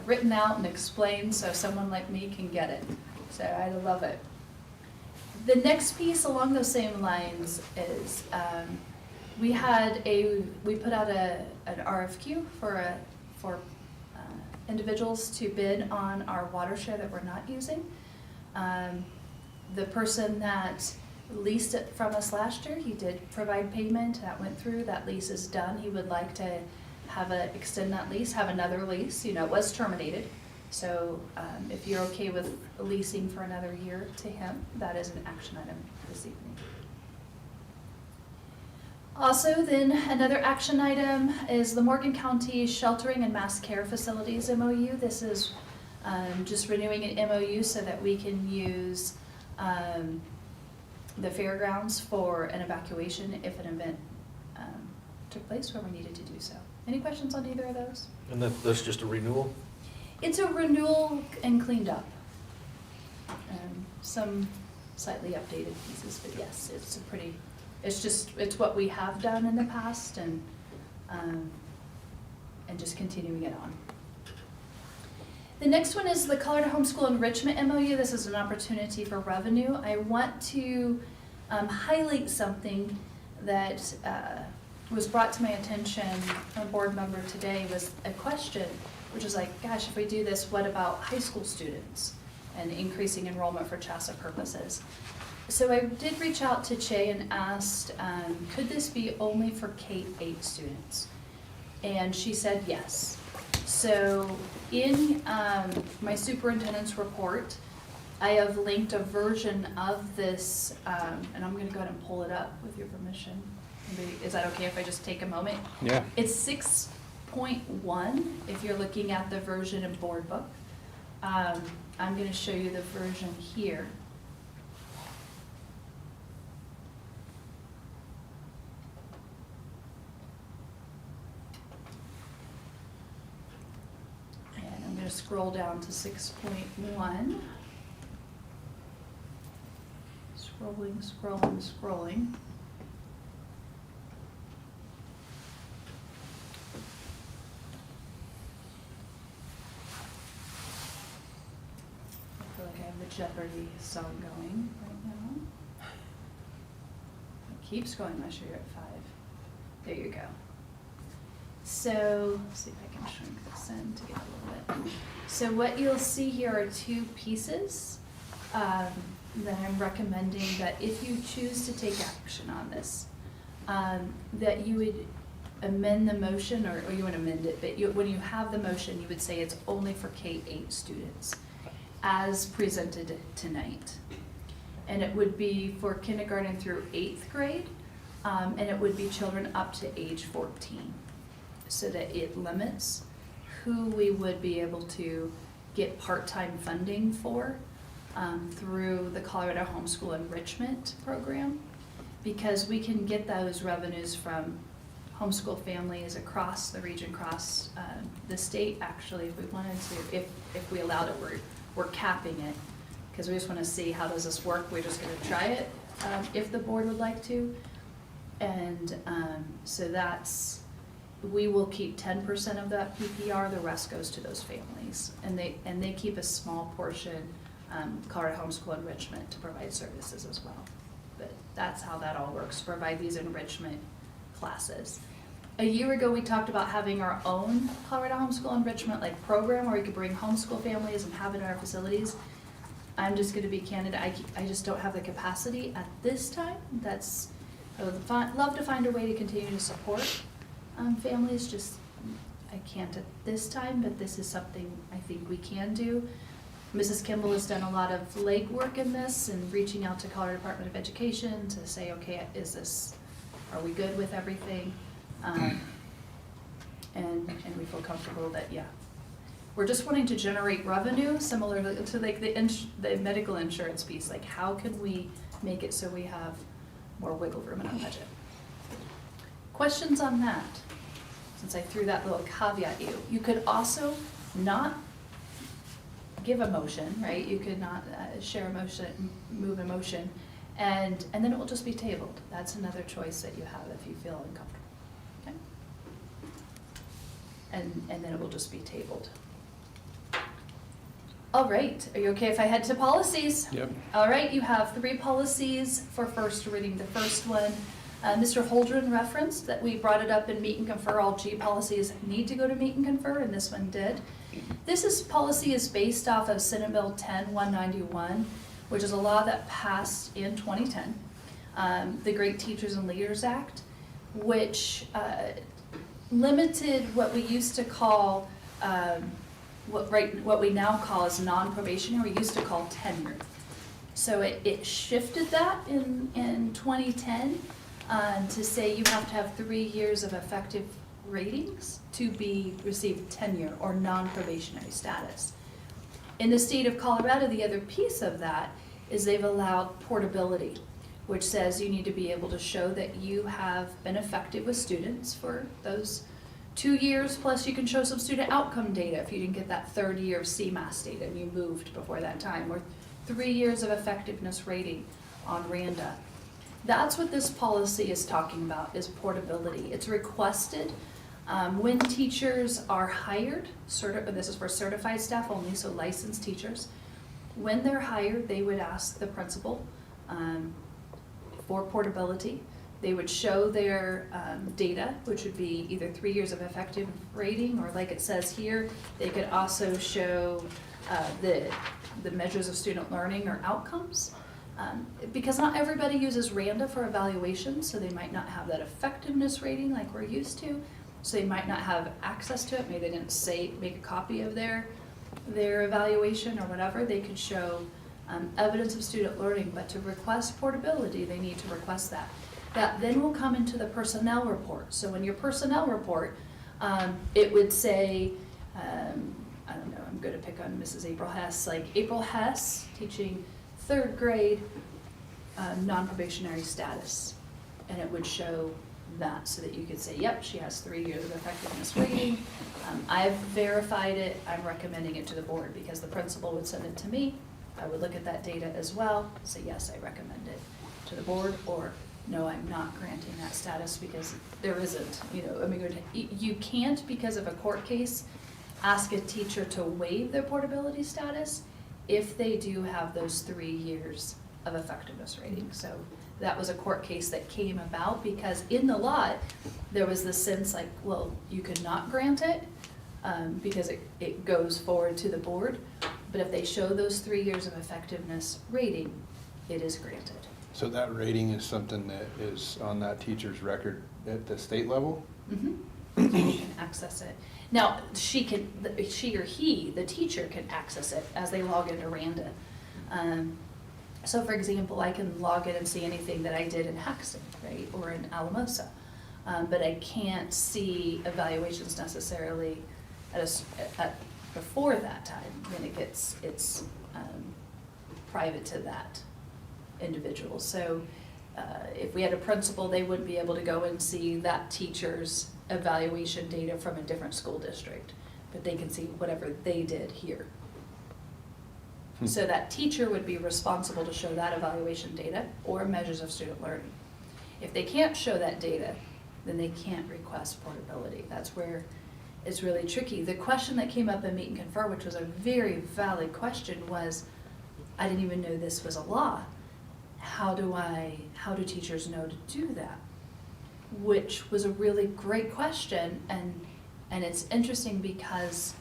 written out and explained so someone like me can get it. So I love it. The next piece along those same lines is we put out an RFQ for individuals to bid on our water share that we're not using. The person that leased it from us last year, he did provide payment, that went through, that lease is done. He would like to extend that lease, have another lease, it was terminated. So if you're okay with leasing for another year to him, that is an action item this evening. Also, then another action item is the Morgan County Sheltering and Mass Care Facilities MOU. This is just renewing an MOU so that we can use the fairgrounds for an evacuation if an event took place where we needed to do so. Any questions on either of those? And that's just a renewal? It's a renewal and cleaned up. Some slightly updated pieces, but yes, it's what we have done in the past and just continuing it on. The next one is the Colorado Homeschool Enrichment MOU. This is an opportunity for revenue. I want to highlight something that was brought to my attention from a board member today, was a question, which was like, gosh, if we do this, what about high school students and increasing enrollment for CHASA purposes? So I did reach out to Che and asked, could this be only for K-8 students? And she said yes. So in my superintendent's report, I have linked a version of this, and I'm gonna go ahead and pull it up with your permission. Is that okay if I just take a moment? Yeah. It's 6.1, if you're looking at the version in board book. I'm gonna show you the version here. And I'm gonna scroll down to 6.1. Scrolling. I feel like I have the Jeopardy song going right now. It keeps going unless you're at 5. There you go. So, let's see if I can shrink this in to get a little bit. So what you'll see here are 2 pieces that I'm recommending that if you choose to take action on this, that you would amend the motion, or you would amend it, but when you have the motion, you would say it's only for K-8 students, as presented tonight. And it would be for kindergarten through 8th grade, and it would be children up to age 14, so that it limits who we would be able to get part-time funding for through the Colorado Homeschool Enrichment Program, because we can get those revenues from homeschool families across the region, across the state, actually, if we wanted to, if we allowed it. We're capping it, because we just want to see how does this work. We're just going to try it if the board would like to. And so we will keep 10% of that PPR, the rest goes to those families. And they keep a small portion, Colorado Homeschool Enrichment, to provide services as well. But that's how that all works, provide these enrichment classes. A year ago, we talked about having our own Colorado Homeschool Enrichment program where we could bring homeschool families and have it in our facilities. I'm just gonna be candid, I just don't have the capacity at this time. I would love to find a way to continue to support families, just I can't at this time, but this is something I think we can do. Mrs. Kimball has done a lot of legwork in this and reaching out to Colorado Department of Education to say, okay, are we good with everything? And we feel comfortable that, yeah. We're just wanting to generate revenue similar to the medical insurance piece. How can we make it so we have more wiggle room in our budget? Questions on that? Since I threw that little caveat you could also not give a motion, right? You could not share a motion, move a motion, and then it will just be tabled. That's another choice that you have if you feel uncomfortable, okay? And then it will just be tabled. All right, are you okay if I head to policies? Yep. All right, you have 3 policies for first reading. The first one, Mr. Holdren referenced that we brought it up in meet and confer. All G policies need to go to meet and confer, and this one did. This policy is based off of Senate Bill 10-191, which is a law that passed in 2010, the Great Teachers and Leaders Act, which limited what we used to call, what we now call as non-probationary, we used to call tenure. So it shifted that in 2010 to say you have to have 3 years of effective ratings to receive tenure or non-probationary status. In the state of Colorado, the other piece of that is they've allowed portability, which says you need to be able to show that you have been effective with students for those 2 years, plus you can show some student outcome data if you didn't get that 3rd year of CMAS data and you moved before that time, or 3 years of effectiveness rating on RANDA. That's what this policy is talking about, is portability. It's requested when teachers are hired, this is for certified staff only, so licensed teachers. When they're hired, they would ask the principal for portability. They would show their data, which would be either 3 years of effective rating, or like it says here, they could also show the measures of student learning or outcomes. Because not everybody uses Randa for evaluation, so they might not have that effectiveness rating like we're used to. So they might not have access to it. Maybe they didn't make a copy of their evaluation or whatever. They could show evidence of student learning, but to request portability, they need to request that. That then will come into the personnel report. So in your personnel report, it would say, I don't know, I'm going to pick on Mrs. April Hess, like April Hess teaching 3rd grade non-probationary status. And it would show that so that you could say, yep, she has 3 years of effectiveness rating. I've verified it, I'm recommending it to the board because the principal would send it to me. I would look at that data as well, say, yes, I recommend it to the board, or no, I'm not granting that status because there isn't, I mean, you can't, because of a court case, ask a teacher to waive their portability status if they do have those 3 years of effectiveness rating. So that was a court case that came about because in the law, there was this sense like, well, you could not grant it because it goes forward to the board. But if they show those 3 years of effectiveness rating, it is granted. So that rating is something that is on that teacher's record at the state level? Mm-hmm. So you can access it. Now, she or he, the teacher, can access it as they log into Randa. So for example, I can log in and see anything that I did in Haxton, right, or in Alamosa. But I can't see evaluations necessarily before that time, when it's private to that individual. So if we had a principal, they wouldn't be able to go and see that teacher's evaluation data from a different school district, but they can see whatever they did here. So that teacher would be responsible to show that evaluation data or measures of student learning. If they can't show that data, then they can't request portability. That's where it's really tricky. The question that came up in Meet and Confer, which was a very valid question, was, I didn't even know this was a law. How do teachers know to do that? Which was a really great question, and it's interesting because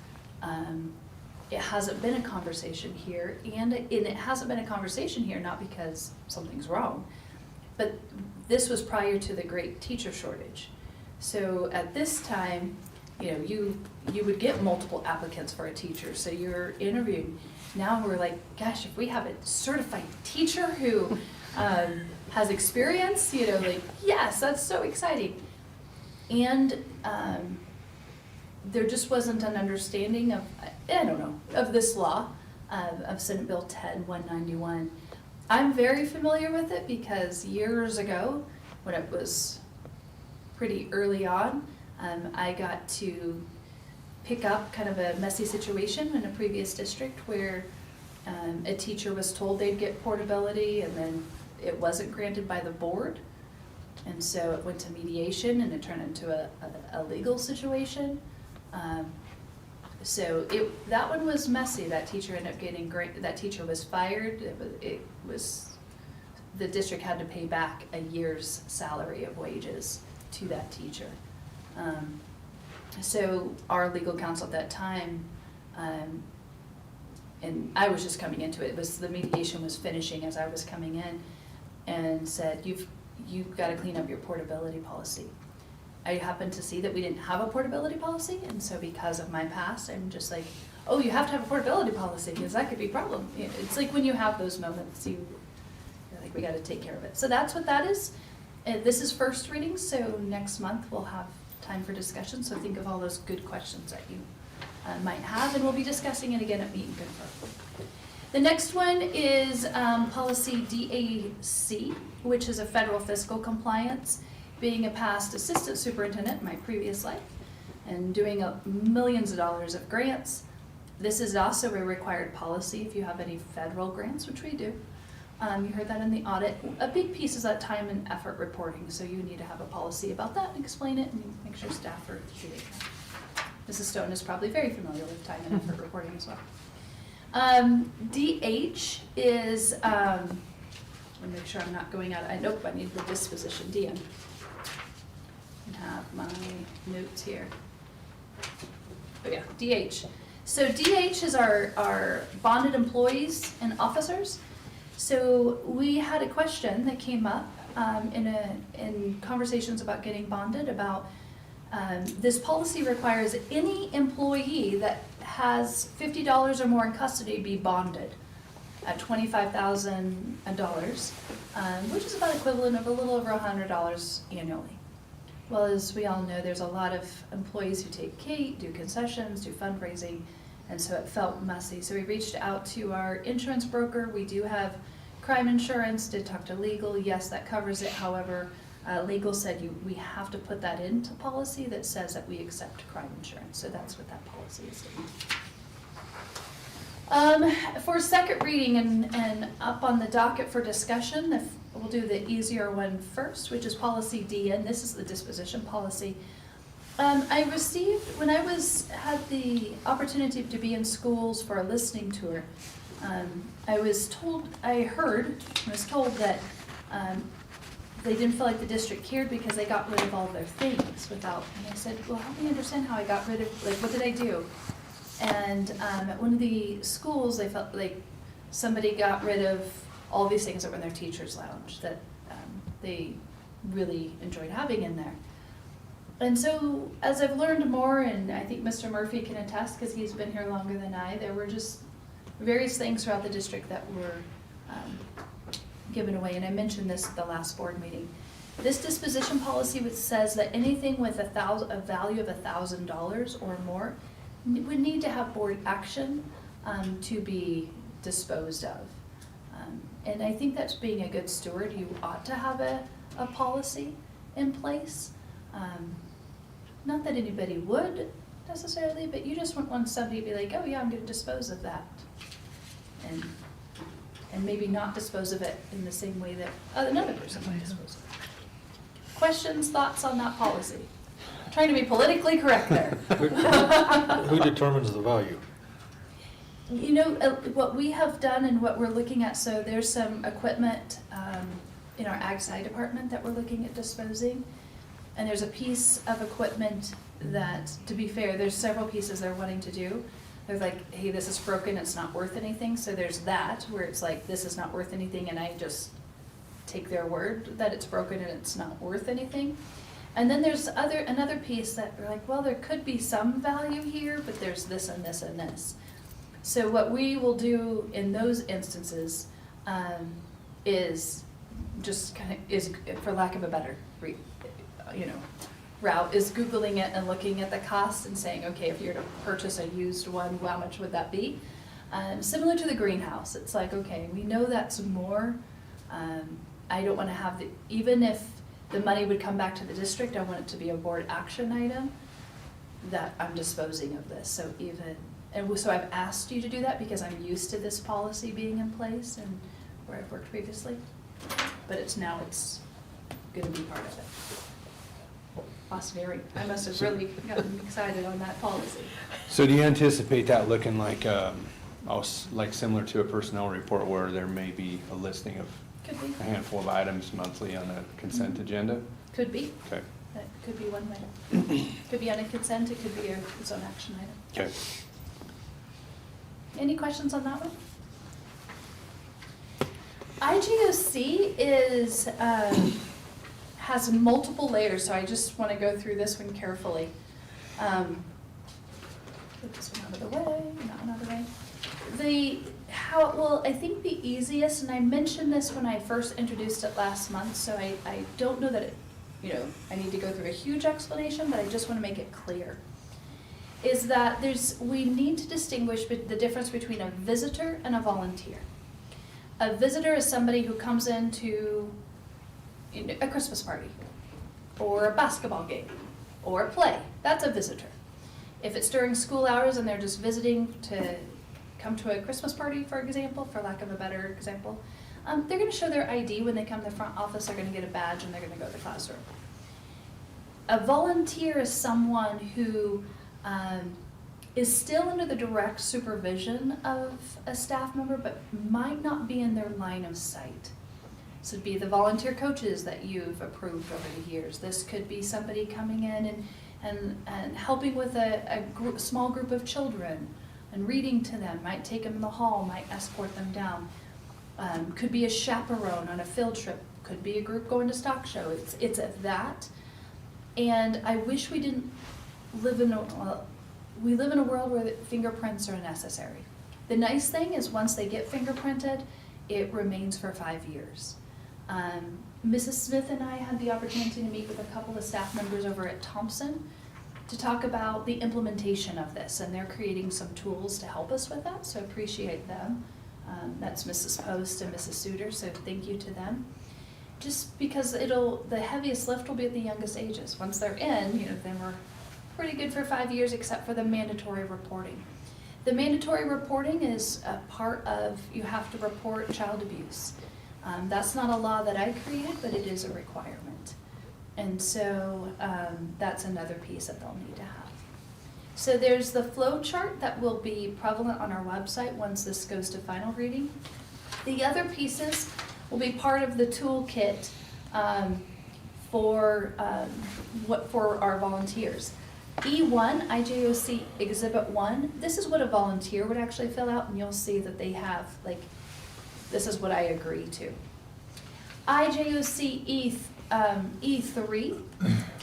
it hasn't been a conversation here, and it hasn't been a conversation here not because something's wrong, but this was prior to the great teacher shortage. So at this time, you would get multiple applicants for a teacher, so you're interviewing. Now we're like, gosh, if we have a certified teacher who has experience, like, yes, that's so exciting. And there just wasn't an understanding of, of this law, of Senate Bill 10-191. I'm very familiar with it because years ago, when it was pretty early on, I got to pick up kind of a messy situation in a previous district where a teacher was told they'd get portability and then it wasn't granted by the board. And so it went to mediation and it turned into a legal situation. So that one was messy. That teacher ended up getting that teacher was fired. The district had to pay back a year's salary of wages to that teacher. So our legal counsel at that time, and I was just coming into it, the mediation was finishing as I was coming in, and said, you've got to clean up your portability policy. I happened to see that we didn't have a portability policy, and so because of my past, I'm just like, oh, you have to have a portability policy because that could be a problem. It's like when you have those moments, you're like, we got to take care of it. So that's what that is. This is first reading, so next month we'll have time for discussion. So think of all those good questions that you might have, and we'll be discussing it again at Meet and Confer. The next one is policy DAC, which is a federal fiscal compliance. Being a past assistant superintendent in my previous life and doing millions of dollars of grants, this is also a required policy if you have any federal grants, which we do. You heard that in the audit. A big piece is that time and effort reporting, so you need to have a policy about that and explain it and make sure staff are doing it. Mrs. Stone is probably very familiar with time and effort reporting as well. DH is, let me make sure I'm not going out. Nope, I need the disposition, DM. I have my notes here. Oh yeah, DH. So DH is our bonded employees and officers. So we had a question that came up in conversations about getting bonded about this policy requires any employee that has $50 or more in custody be bonded at $25,000, which is about equivalent of a little over $100 annually. Well, as we all know, there's a lot of employees who take Kate, do concessions, do fundraising, and so it felt messy. So we reached out to our insurance broker. We do have crime insurance, did talk to legal. Yes, that covers it. However, legal said we have to put that into policy that says that we accept crime insurance. So that's what that policy is doing. For second reading and up on the docket for discussion, we'll do the easier one first, which is policy D, and this is the disposition policy. I received, when I had the opportunity to be in schools for a listening tour, I was told that they didn't feel like the district cared because they got rid of all their things without, and I said, well, help me understand how I got rid of, like, what did I do? And at one of the schools, they felt like somebody got rid of all these things that were in their teacher's lounge that they really enjoyed having in there. And so as I've learned more, and I think Mr. Murphy can attest because he's been here longer than I, there were just various things throughout the district that were given away, and I mentioned this at the last board meeting. This disposition policy which says that anything with a value of $1,000 or more would need to have board action to be disposed of. And I think that's being a good steward. You ought to have a policy in place. Not that anybody would necessarily, but you just wouldn't want somebody to be like, oh yeah, I'm going to dispose of that. And maybe not dispose of it in the same way that another person might dispose of it. Questions, thoughts on that policy? I'm trying to be politically correct there. Who determines the value? You know, what we have done and what we're looking at, so there's some equipment in our ag sci department that we're looking at disposing. And there's a piece of equipment that, to be fair, there's several pieces they're wanting to do. They're like, hey, this is broken, it's not worth anything. So there's that, where it's like, this is not worth anything, and I just take their word that it's broken and it's not worth anything. And then there's another piece that we're like, well, there could be some value here, but there's this and this and this. So what we will do in those instances is just kind of, for lack of a better route, is Googling it and looking at the cost and saying, okay, if you were to purchase a used one, how much would that be? Similar to the greenhouse, it's like, okay, we know that's more. I don't want to have even if the money would come back to the district, I want it to be a board action item that I'm disposing of this. So so I've asked you to do that because I'm used to this policy being in place and where I've worked previously. But it's going to be part of it. I must have really gotten excited on that policy. So do you anticipate that looking like similar to a personnel report where there may be a listing of Could be. a handful of items monthly on the consent agenda? Could be. Okay. That could be one way. Could be on a consent, it could be its own action item. Okay. Any questions on that one? IGOC has multiple layers, so I just want to go through this one carefully. Put this one out of the way, that one out of the way. I think the easiest, and I mentioned this when I first introduced it last month, so I don't know that I need to go through a huge explanation, but I just want to make it clear. Is that we need to distinguish the difference between a visitor and a volunteer. A visitor is somebody who comes into a Christmas party, or a basketball game, or a play. That's a visitor. If it's during school hours and they're just visiting to come to a Christmas party, for example, for lack of a better example, they're going to show their ID when they come to the front office. They're going to get a badge and they're going to go to the classroom. A volunteer is someone who is still under the direct supervision of a staff member, but might not be in their line of sight. This would be the volunteer coaches that you've approved over the years. This could be somebody coming in and helping with a small group of children and reading to them, might take them in the hall, might escort them down. Could be a chaperone on a field trip, could be a group going to stock show, it's of that. And I wish we didn't live in we live in a world where fingerprints are necessary. The nice thing is once they get fingerprinted, it remains for 5 years. Mrs. Smith and I had the opportunity to meet with a couple of staff members over at Thompson to talk about the implementation of this, and they're creating some tools to help us with that, so appreciate them. That's Mrs. Post and Mrs. Suter, so thank you to them. Just because the heaviest lift will be at the youngest ages. Once they're in, then we're pretty good for 5 years, except for the mandatory reporting. The mandatory reporting is a part of, you have to report child abuse. That's not a law that I created, but it is a requirement. And so that's another piece that they'll need to have. So there's the flow chart that will be prevalent on our website once this goes to final reading. The other pieces will be part of the toolkit for our volunteers. E1, IJOC Exhibit 1, this is what a volunteer would actually fill out, and you'll see that they have, this is what I agree to. IJOC E3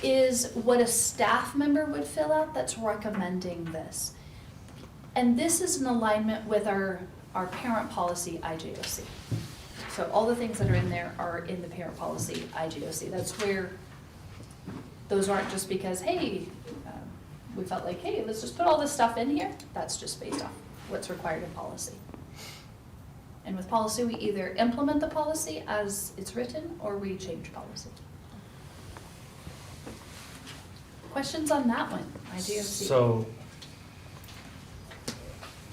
is what a staff member would fill out that's recommending this. And this is in alignment with our parent policy, IJOC. So all the things that are in there are in the parent policy, IJOC. That's where those aren't just because, hey, we felt like, hey, let's just put all this stuff in here. That's just based off what's required in policy. And with policy, we either implement the policy as it's written or we change policy. Questions on that one, IJOC? So,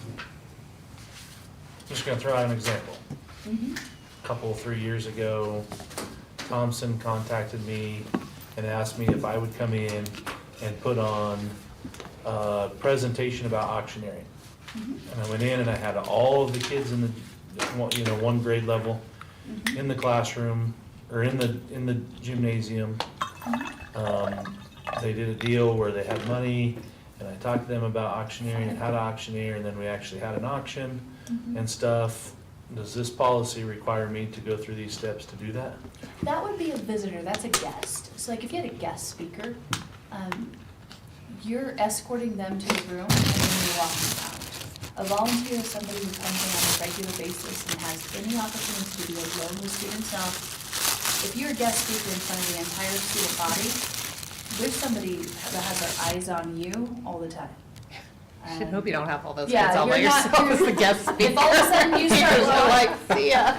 I'm just gonna throw out an example. Mhm. A couple, 3 years ago, Thompson contacted me and asked me if I would come in and put on a presentation about auctioneering. Mhm. And I went in and I had all of the kids in the, one grade level Mhm. in the classroom, or in the gymnasium. They did a deal where they had money, and I talked to them about auctioneering and how to auctioneer, and then we actually had an auction Mhm. and stuff. Does this policy require me to go through these steps to do that? That would be a visitor, that's a guest. So if you had a guest speaker, you're escorting them to the room and then you're walking out. A volunteer is somebody who comes in on a regular basis and has any opportunity to be alone with students. Now, if you're a guest speaker in front of the entire student body, there's somebody that has their eyes on you all the time. I should hope you don't have all those Yeah, kids all by you're not- yourself as the guest speaker. If all of a sudden you start Teachers are like, see ya.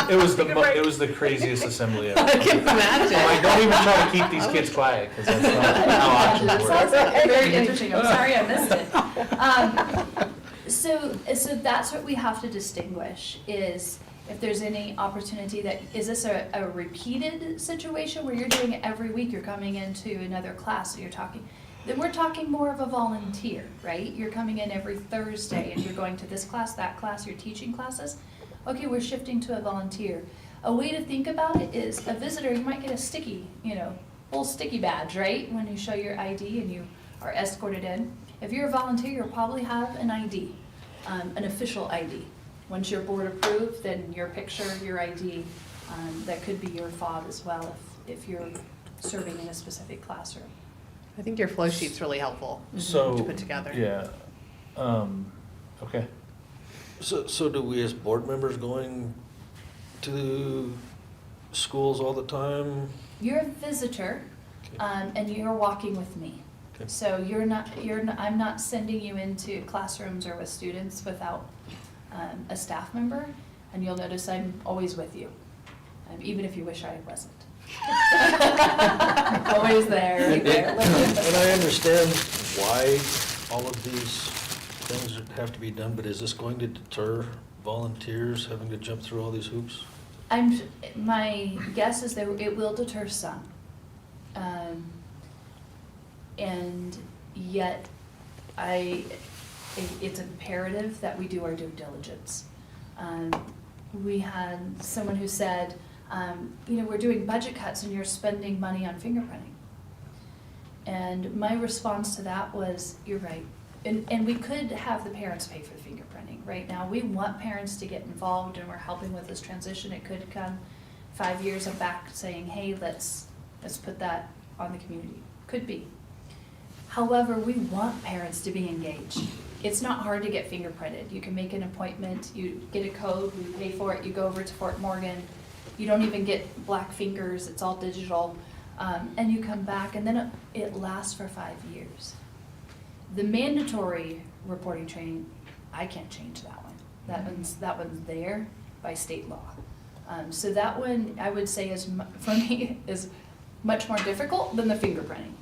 It was the craziest assembly ever. I can imagine. I'm like, don't even try to keep these kids quiet, because that's not how auctions That work. sounds like very interesting, I'm sorry I missed it. So that's what we have to distinguish, is if there's any opportunity is this a repeated situation where you're doing it every week, you're coming into another class, so then we're talking more of a volunteer, right? You're coming in every Thursday and you're going to this class, that class, you're teaching classes. Okay, we're shifting to a volunteer. A way to think about it is a visitor, you might get a sticky, little sticky badge, right? When you show your ID and you are escorted in. If you're a volunteer, you'll probably have an ID, an official ID. Once you're board approved, then your picture, your ID, that could be your fob as well if you're serving in a specific classroom. I think your flow sheet's really helpful So, to put together. yeah, okay. So do we as board members going to schools all the time? You're a visitor, and you're walking with me. Okay. So I'm not sending you into classrooms or with students without a staff member, and you'll notice I'm always with you, even if you wish I wasn't. Always there, right there. And I understand why all of these things have to be done, but is this going to deter volunteers having to jump through all these hoops? My guess is that it will deter some. And yet, it's imperative that we do our due diligence. We had someone who said, we're doing budget cuts and you're spending money on fingerprinting. And my response to that was, you're right. and we could have the parents pay for the fingerprinting. Right now, we want parents to get involved, and we're helping with this transition. It could come 5 years of back saying, hey, let's put that on the community. Could be. However, we want parents to be engaged. It's not hard to get fingerprinted. You can make an appointment, you get a code, we pay for it, you go over to Fort Morgan. You don't even get black fingers, it's all digital. And you come back, and then it lasts for 5 years. The mandatory reporting training, I can't change that one. That one's there by state law. So that one, I would say, for me, is much more difficult than the fingerprinting.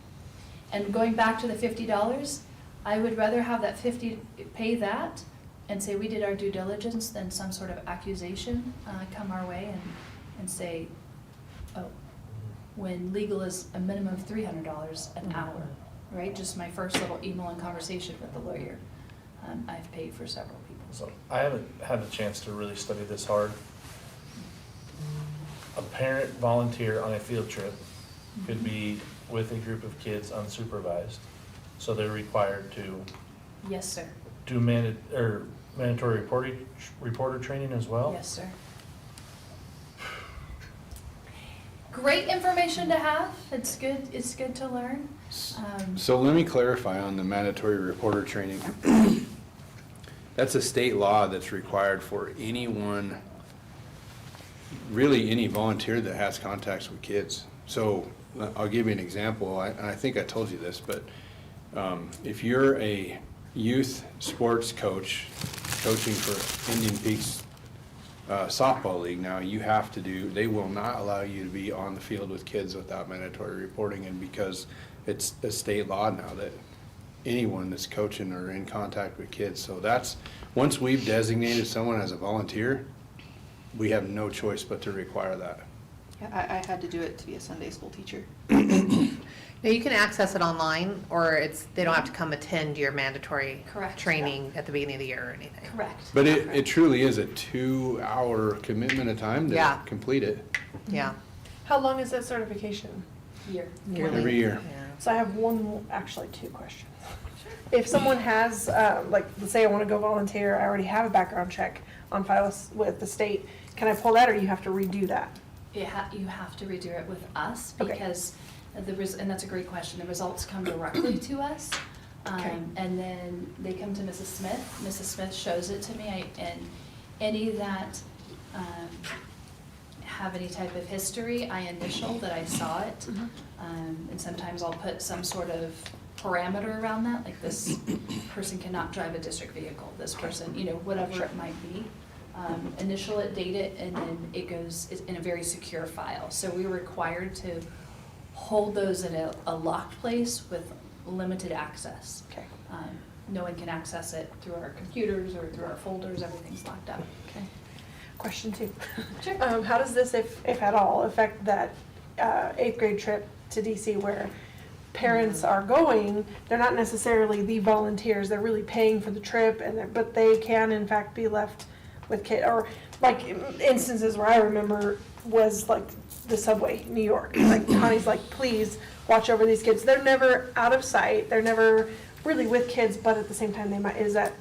And going back to the $50, I would rather have that pay that and say we did our due diligence than some sort of accusation come our way and say, oh, when legal is a minimum of $300 an hour, right? Just my first little email and conversation with the lawyer. I've paid for several people. So I haven't had a chance to really study this hard. A parent volunteer on a field trip could be with a group of kids unsupervised, so they're required to Yes, sir. do mandatory reporter training as well? Yes, sir. Great information to have. It's good to learn. So let me clarify on the mandatory reporter training. That's a state law that's required for anyone, really any volunteer that has contacts with kids. So I'll give you an example. I think I told you this, but if you're a youth sports coach coaching for Indian Peaks softball league now, you have to they will not allow you to be on the field with kids without mandatory reporting, and because it's a state law now that anyone that's coaching or in contact with kids. So that's, once we've designated someone as a volunteer, we have no choice but to require that. Yeah, I had to do it to be a Sunday school teacher. Now, you can access it online, or they don't have to come attend your mandatory Correct. training at the beginning of the year or anything. Correct. But it truly is a 2-hour commitment of time Yeah. to complete it Yeah. How long is that certification? Year. Yearly. every year. Yeah. So I have actually two questions. If someone has, like, let's say I want to go volunteer, I already have a background check on file with the state, can I pull that, or you have to redo that? You have to redo it with us Okay. because and that's a great question. The results come directly to us. Okay. And then they come to Mrs. Smith. Mrs. Smith shows it to me, and any that have any type of history, I initial that I saw it. And sometimes I'll put some sort of parameter around that, like this person cannot drive a district vehicle, this person, whatever it might be. Initial it, date it, and then it goes in a very secure file. So we're required to hold those in a locked place with limited access. Okay. No one can access it through our computers or through our folders, everything's locked up. Okay. Question 2. Sure. How does this, if at all, affect that 8th grade trip to DC where parents are going? They're not necessarily the volunteers, they're really paying for the trip, but they can in fact be left with kids, or like instances where I remember was like the subway, New York. Like Connie's like, please watch over these kids. They're never out of sight. They're never really with kids, but at the same time, is that?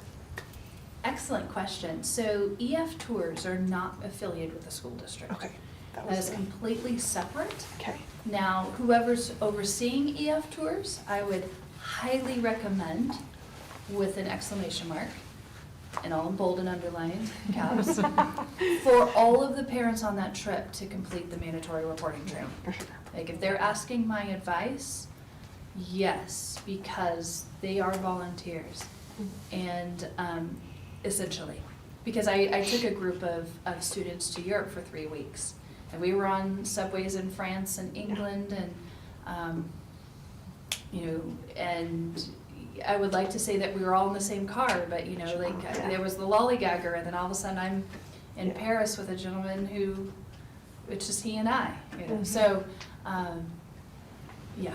Excellent question. So EF tours are not affiliated with the school district. Okay. That is completely separate. Okay. Now, whoever's overseeing EF tours, I would highly recommend, with an exclamation mark, and all in bold and underlined caps, for all of the parents on that trip to complete the mandatory reporting training. Like, if they're asking my advice, yes, because they are volunteers. And essentially, because I took a group of students to Europe for 3 weeks. And we were on subways in France and England, and, and I would like to say that we were all in the same car, but, there was the lollygagger, and then all of a sudden I'm in Paris with a gentleman who, it's just he and I, So, yeah,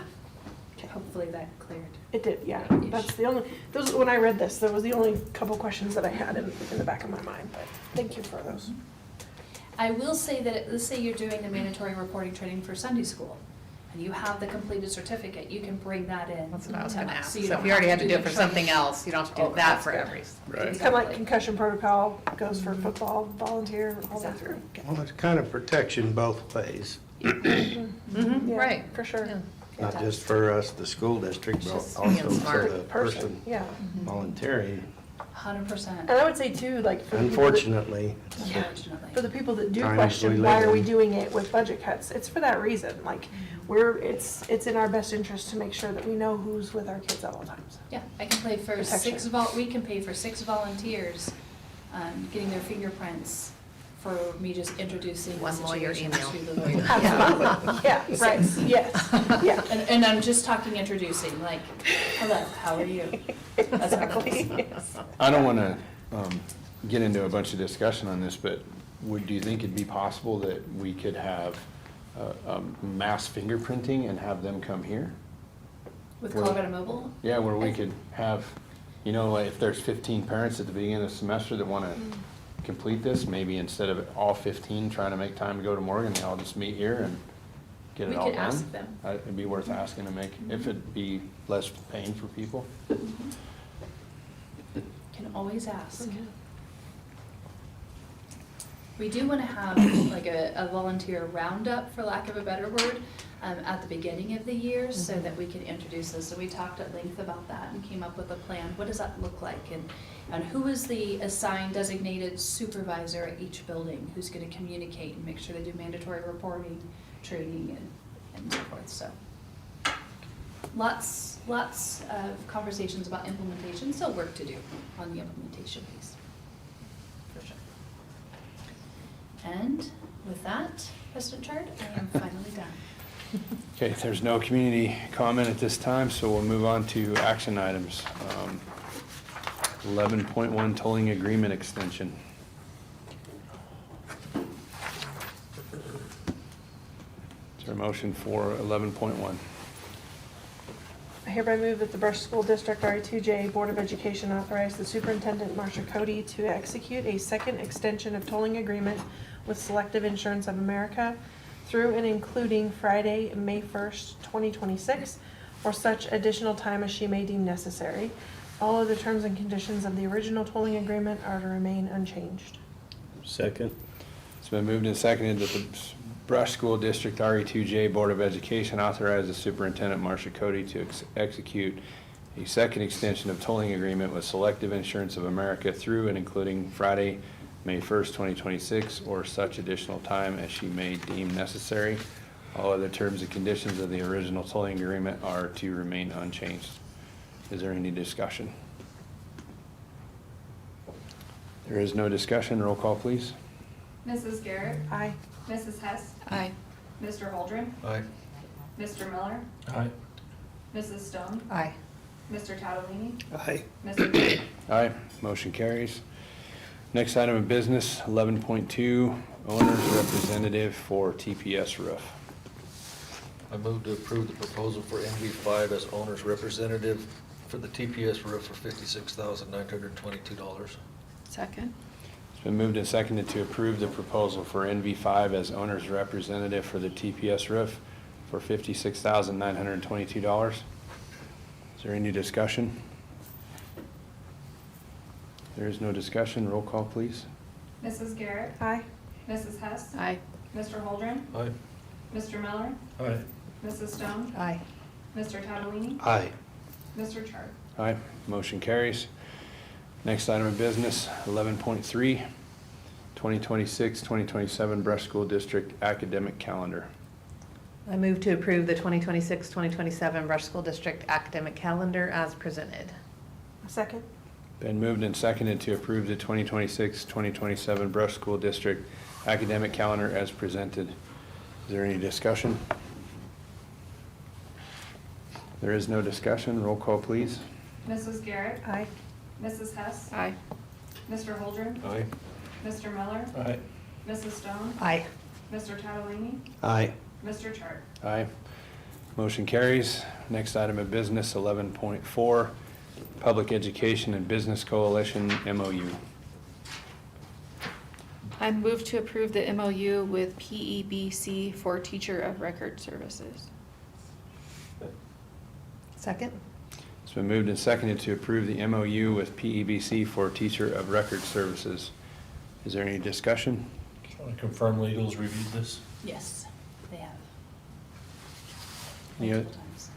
hopefully that cleared. It did, yeah. That's the only, when I read this, that was the only couple questions that I had in the back of my mind, but thank you for those. I will say that, let's say you're doing the mandatory reporting training for Sunday school. and you have the completed certificate, you can bring that in. That's what I was to gonna us. ask. So So don't if you already have to do it the for something training. else, you don't have to Oh, do that that's for good. every. Right. It's kind of like Exactly. concussion protocol goes for football, volunteer, all the way through. Well, it's kind of protection both ways, Mhm, Yeah, right. For sure. Yeah. not just for us, the school district, but Just also being for smart. the Person, person yeah. volunteering. 100%, And I would say too, like, for the people that, Unfortunately, unfortunately. for the people that do Times we question, live why are we in. doing it with budget cuts? It's for that reason, like, it's in our best interest to make sure that we know who's with our kids at all times. Yeah, I can pay for Protection. we can pay for 6 volunteers, getting their fingerprints for me just introducing the One lawyer situation email. to the lawyer. Absolutely, yeah, right, yes, yeah. And I'm just talking introducing, like, hello, how are you? That's how it Exactly, goes. yes. I don't want to get into a bunch of discussion on this, but do you think it'd be possible that we could have mass fingerprinting and have them come here? With Well- Colorado Mobile? Yeah, where we could have, you know, like if there's 15 parents at the beginning of the semester that want to complete this, maybe instead of all 15 trying to make time to go to Morgan, they all just meet here and get We it all could done. ask them. It'd be worth asking to make, if it'd be less pain for people. Can always ask. We do want to have like a volunteer roundup, for lack of a better word, at the beginning of the year so that we can introduce this. So we talked at length about that and came up with a plan. What does that look like? And who is the assigned designated supervisor at each building who's going to communicate and make sure they do mandatory reporting, training, and so forth. So lots of conversations about implementation, still work to do on the implementation piece. For sure. And with that, President Chard, I am finally done. Okay, if there's no community comment at this time, so we'll move on to action items. 11.1 tolling agreement extension. Is there a motion for 11.1? I hereby move that the Brush School District RE2J Board of Education authorize the superintendent, Marcia Cody, to execute a second extension of tolling agreement with Selective Insurance of America through and including Friday, May 1st, 2026, or such additional time as she may deem necessary. All of the terms and conditions of the original tolling agreement are to remain unchanged. second. It's been moved and seconded that the Brush School District RE2J Board of Education authorize the superintendent, Marcia Cody, to execute a second extension of tolling agreement with Selective Insurance of America through and including Friday, May 1st, 2026, or such additional time as she may deem necessary. All other terms and conditions of the original tolling agreement are to remain unchanged. Is there any discussion? There is no discussion. Roll call, please. Mrs. Garrett? Aye. Mrs. Hess? Aye. Mr. Holdren? Aye. Mr. Miller? Aye. Mrs. Stone? Aye. Mr. Tattelini? Aye. Mr. Chard? Aye, motion carries. Next item of business, 11.2, owner's representative for TPS roof. I move to approve the proposal for NV5 as owner's representative for the TPS roof for $56,922. Second. It's been moved and seconded to approve the proposal for NV5 as owner's representative for the TPS roof for $56,922. Is there any discussion? There is no discussion. Roll call, please. Mrs. Garrett? Aye. Mrs. Hess? Aye. Mr. Holdren? Aye. Mr. Miller? Aye. Mrs. Stone? Aye. Mr. Tattelini? Aye. Mr. Chard? Aye, motion carries. Next item of business, 11.3, 2026-2027 Brush School District Academic Calendar. I move to approve the 2026-2027 Brush School District academic calendar as presented. Second. Been moved and seconded to approve the 2026-2027 Brush School District Academic Calendar as presented. Is there any discussion? There is no discussion. Roll call, please. Mrs. Garrett? Aye. Mrs. Hess? Aye. Mr. Holdren? Aye. Mr. Miller? Aye. Mrs. Stone? Aye. Mr. Tattelini? Aye. Mr. Chard? Aye. Motion carries. Next item of business, 11.4, Public Education and Business Coalition MOU. I move to approve the MOU with PEBC for Teacher of Record Services. Second? It's been moved and seconded to approve the MOU with PEBC for Teacher of Record Services. Is there any discussion? I want to confirm legal's reviewed this. Yes, they have. Any Multiple times.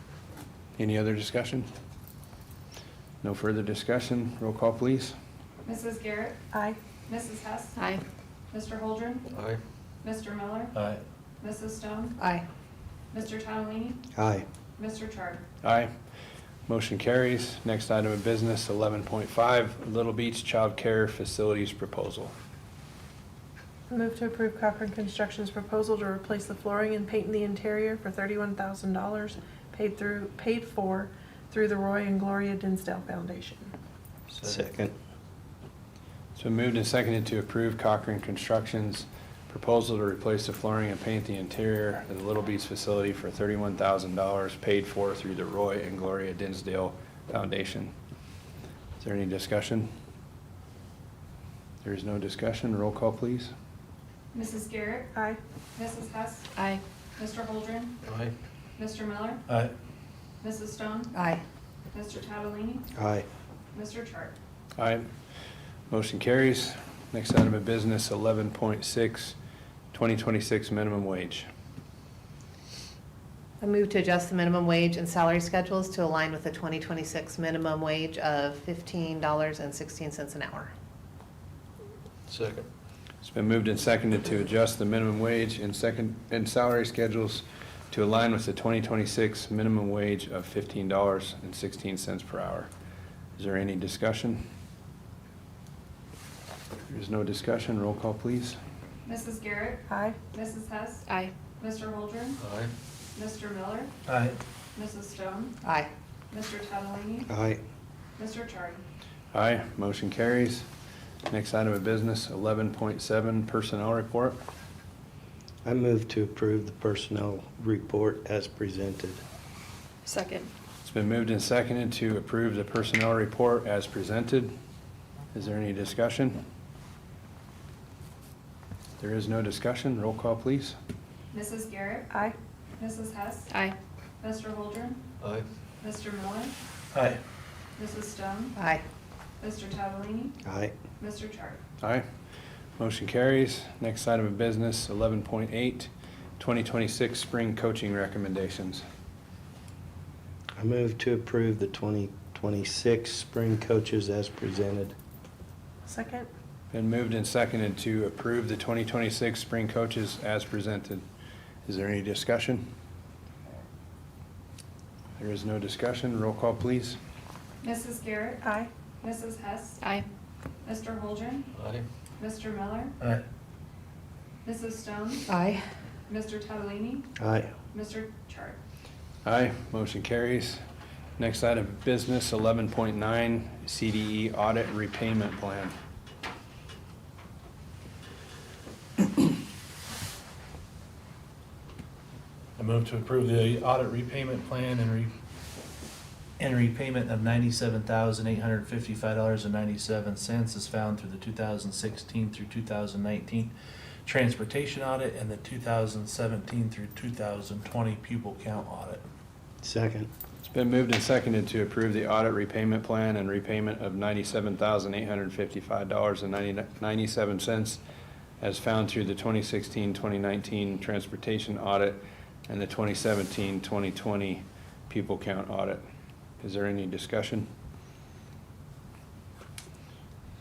Any other discussion? No further discussion. Roll call, please. Mrs. Garrett, Aye. Mrs. Hess, Aye. Mr. Holdren, Aye. Mr. Miller, Aye. Mrs. Stone, Aye. Mr. Tadalini, Aye. Mr. Chart. Aye. Motion carries. Next item of business, 11.5, Little Beach Child Care Facilities Proposal. Move to approve Cochran Construction's proposal to replace the flooring and paint in the interior for $31,000 paid for through the Roy and Gloria Dinsdale Foundation. Second. It's been moved and seconded to approve Cochran Construction's proposal to replace the flooring and paint the interior of the Little Beach facility for $31,000 paid for through the Roy and Gloria Dinsdale Foundation. Is there any discussion? There is no discussion. Roll call, please. Mrs. Garrett, Aye. Mrs. Hess, Aye. Mr. Holdren, Aye. Mr. Miller, Aye. Mrs. Stone, Aye. Mr. Tadalini, Aye. Mr. Chart. Aye. Motion carries. Next item of business, 11.6, 2026 minimum wage. I move to adjust the minimum wage and salary schedules to align with the 2026 minimum wage of $15.16 an hour. Second. It's been moved and seconded to adjust the minimum wage and salary schedules to align with the 2026 minimum wage of $15.16 per hour. Is there any discussion? There is no discussion. Roll call, please. Mrs. Garrett, Aye. Mrs. Hess, Aye. Mr. Holdren, Aye. Mr. Miller, Aye. Mrs. Stone, Aye. Mr. Tadalini, Aye. Mr. Chart. Aye. Motion carries. Next item of business, 11.7, personnel report. I move to approve the personnel report as presented. Second. It's been moved and seconded to approve the personnel report as presented. Is there any discussion? There is no discussion. Roll call, please. Mrs. Garrett, Aye. Mrs. Hess, Aye. Mr. Holdren, Aye. Mr. Miller, Aye. Mrs. Stone, Aye. Mr. Tadalini, Aye. Mr. Chart. Aye. Motion carries. Next item of business, 11.8, 2026 spring coaching recommendations. I move to approve the 2026 spring coaches as presented. Second? Been moved and seconded to approve the 2026 spring coaches as presented. Is there any discussion? There is no discussion. Roll call, please. Mrs. Garrett, Aye. Mrs. Hess, Aye. Mr. Holdren, Aye. Mr. Miller, Aye. Mrs. Stone, Aye. Mr. Tadalini, Aye. Mr. Chart. Aye. Motion carries. Next item of business, 11.9, CDE audit repayment plan. I move to approve the audit repayment plan and repayment of $97,855.97 is found through the 2016 through 2019 transportation audit and the 2017 through 2020 pupil count audit. Second. It's been moved and seconded to approve the audit repayment plan and repayment of $97,855.97 as found through the 2016-2019 transportation audit and the 2017-2020 pupil count audit. Is there any discussion?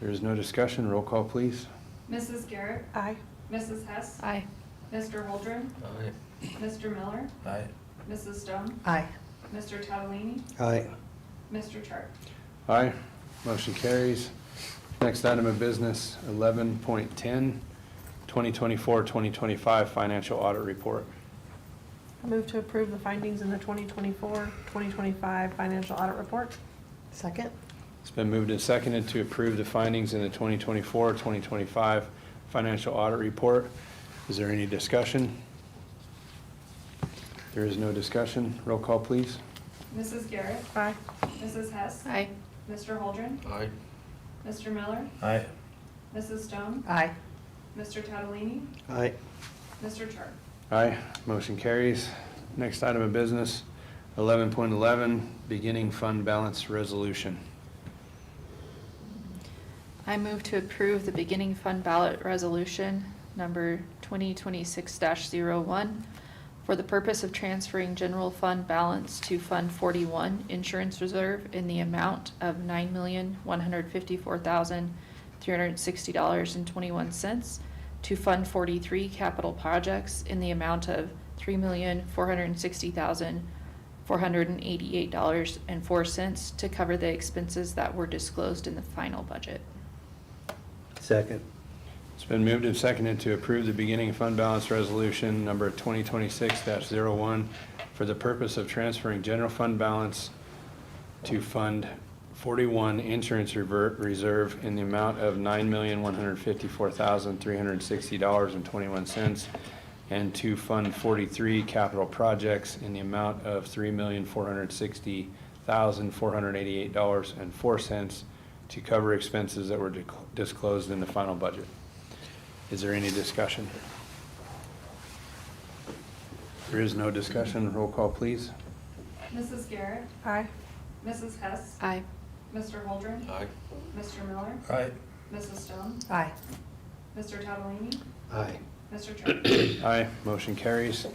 There is no discussion. Roll call, please. Mrs. Garrett, Aye. Mrs. Hess, Aye. Mr. Holdren, Aye. Mr. Miller, Aye. Mrs. Stone, Aye. Mr. Tadalini, Aye. Mr. Chart. Aye. Motion carries. Next item of business, 11.10, 2024-2025 financial audit report. I move to approve the findings in the 2024-2025 financial audit report. Second? It's been moved and seconded to approve the findings in the 2024-2025 financial audit report. Is there any discussion? There is no discussion. Roll call, please. Mrs. Garrett, Aye. Mrs. Hess, Aye. Mr. Holdren, Aye. Mr. Miller, Aye. Mrs. Stone, Aye. Mr. Tadalini, Aye. Mr. Chart. Aye. Motion carries. Next item of business, 11.11, beginning fund balance resolution. I move to approve the beginning fund ballot resolution number 2026-01 for the purpose of transferring general fund balance to Fund 41 Insurance Reserve in the amount of $9,154,360.21 to Fund 43 Capital Projects in the amount of $3,460,488.04 to cover the expenses that were disclosed in the final budget. Second. It's been moved and seconded to approve the beginning fund balance resolution number 2026-01 for the purpose of transferring general fund balance to Fund 41 Insurance Reserve in the amount of $9,154,360.21 and to Fund 43 Capital Projects in the amount of $3,460,488.04 to cover expenses that were disclosed in the final budget. Is there any discussion? There is no discussion. Roll call, please. Mrs. Garrett, Aye. Mrs. Hess, Aye. Mr. Holdren, Aye. Mr. Miller, Aye. Mrs. Stone, Aye. Mr. Tadalini, Aye. Mr. Charter. Aye, motion carries.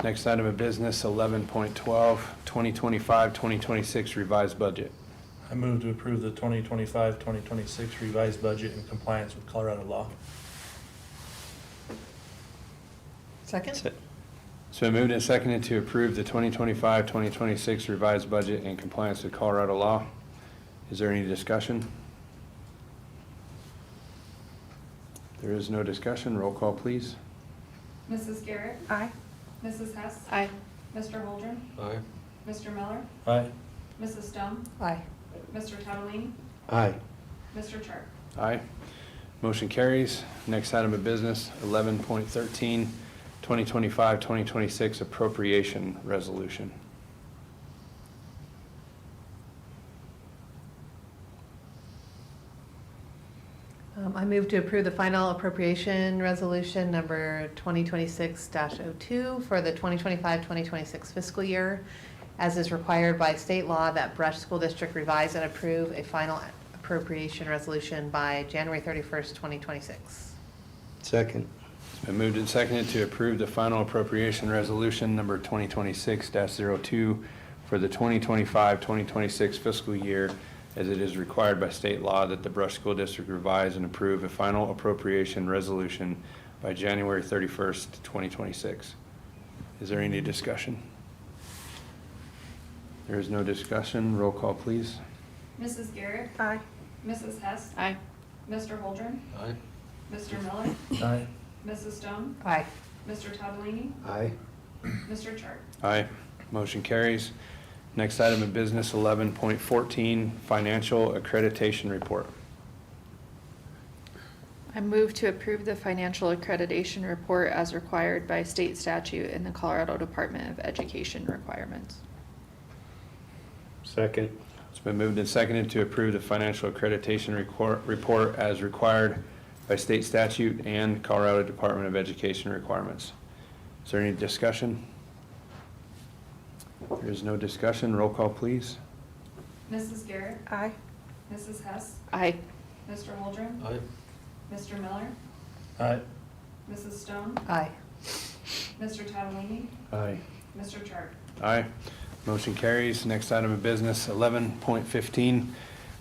Next item of business, 11.12, 2025-2026 revised budget. I move to approve the 2025-2026 revised budget in compliance with Colorado law. Second? It's been moved and seconded to approve the 2025-2026 revised budget in compliance with Colorado law. Is there any discussion? There is no discussion. Roll call, please. Mrs. Garrett, Aye. Mrs. Hess, Aye. Mr. Holdren, Aye. Mr. Miller, Aye. Mrs. Stone, Aye. Mr. Tadalini, Aye. Mr. Charter. Aye. Motion carries. Next item of business, 11.13, 2025-2026 appropriation resolution. I move to approve the final appropriation resolution number 2026-02 for the 2025-2026 fiscal year, as is required by state law that Brush School District revise and approve a final appropriation resolution by January 31st, 2026. Second. It's been moved and seconded to approve the final appropriation resolution number 2026-02 for the 2025-2026 fiscal year, as it is required by state law that the Brush School District revise and approve a final appropriation resolution by January 31st, 2026. Is there any discussion? There is no discussion. Roll call, please. Mrs. Garrett, Aye. Mrs. Hess, Aye. Mr. Holdren, Aye. Mr. Miller, Aye. Mrs. Stone, Aye. Mr. Tadalini, Aye. Mr. Charter. Aye. Motion carries. Next item of business, 11.14, financial accreditation report. I move to approve the financial accreditation report as required by state statute and the Colorado Department of Education requirements. Second. It's been moved and seconded to approve the financial accreditation report as required by state statute and Colorado Department of Education requirements. Is there any discussion? There is no discussion. Roll call, please. Mrs. Garrett, Aye. Mrs. Hess, Aye. Mr. Holdren, Aye. Mr. Miller, Aye. Mrs. Stone, Aye. Mr. Tadalini, Aye. Mr. Charter. Aye. Motion carries. Next item of business, 11.15,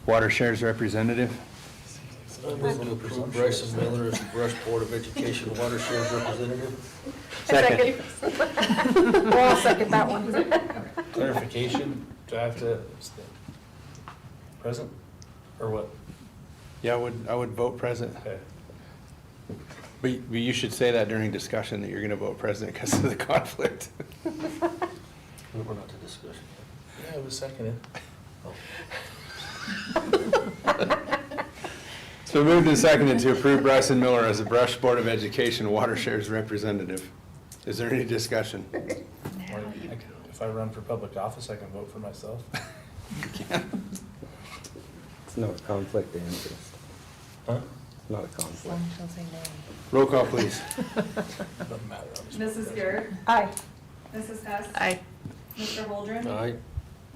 water shares representative. I move to approve Bryson Miller as the Brush Board of Education Watersheds Representative. Second. Well, I'll second that one. Clarification, do I have to stay present, or what? Yeah, I would vote present. Okay. But you should say that during discussion that you're going to vote present because of the conflict. We're not to discussion. Yeah, it was seconded. It's been moved and seconded to approve Bryson Miller as the Brush Board of Education water shares representative. Is there any discussion? Or if I run for public office, I can vote for myself. You can. It's no conflict of interest. Huh? It's not a conflict. Some shall say nay. Roll call, please. Doesn't matter. I'll just vote Mrs. for Garrett, Aye. Mrs. Hess, Aye. Mr. Holdren. Aye.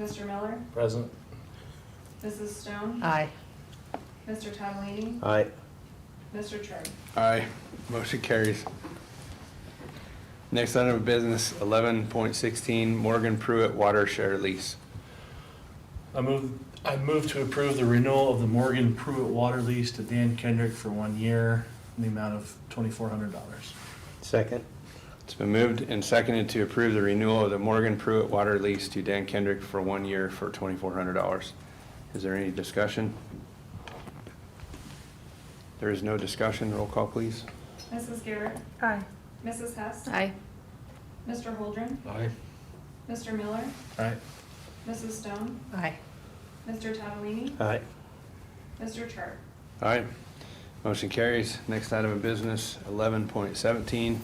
Mr. Miller, Present. Mrs. Stone, Aye. Mr. Tadalini, Aye. Mr. Charter. Aye. Motion carries. Next item of business, 11.16, Morgan Pruitt Water Share Lease. I move to approve the renewal of the Morgan Pruitt water lease to Dan Kendrick for 1 year in the amount of $2,400. Second. It's been moved and seconded to approve the renewal of the Morgan Pruitt Water Lease to Dan Kendrick for 1 year for $2,400. Is there any discussion? There is no discussion. Roll call, please. Mrs. Garrett, Aye. Mrs. Hess, Aye. Mr. Holdren, Aye. Mr. Miller, Aye. Mrs. Stone, Aye. Mr. Tadalini, Aye. Mr. Charter. Aye. Motion carries. Next item of business, 11.17,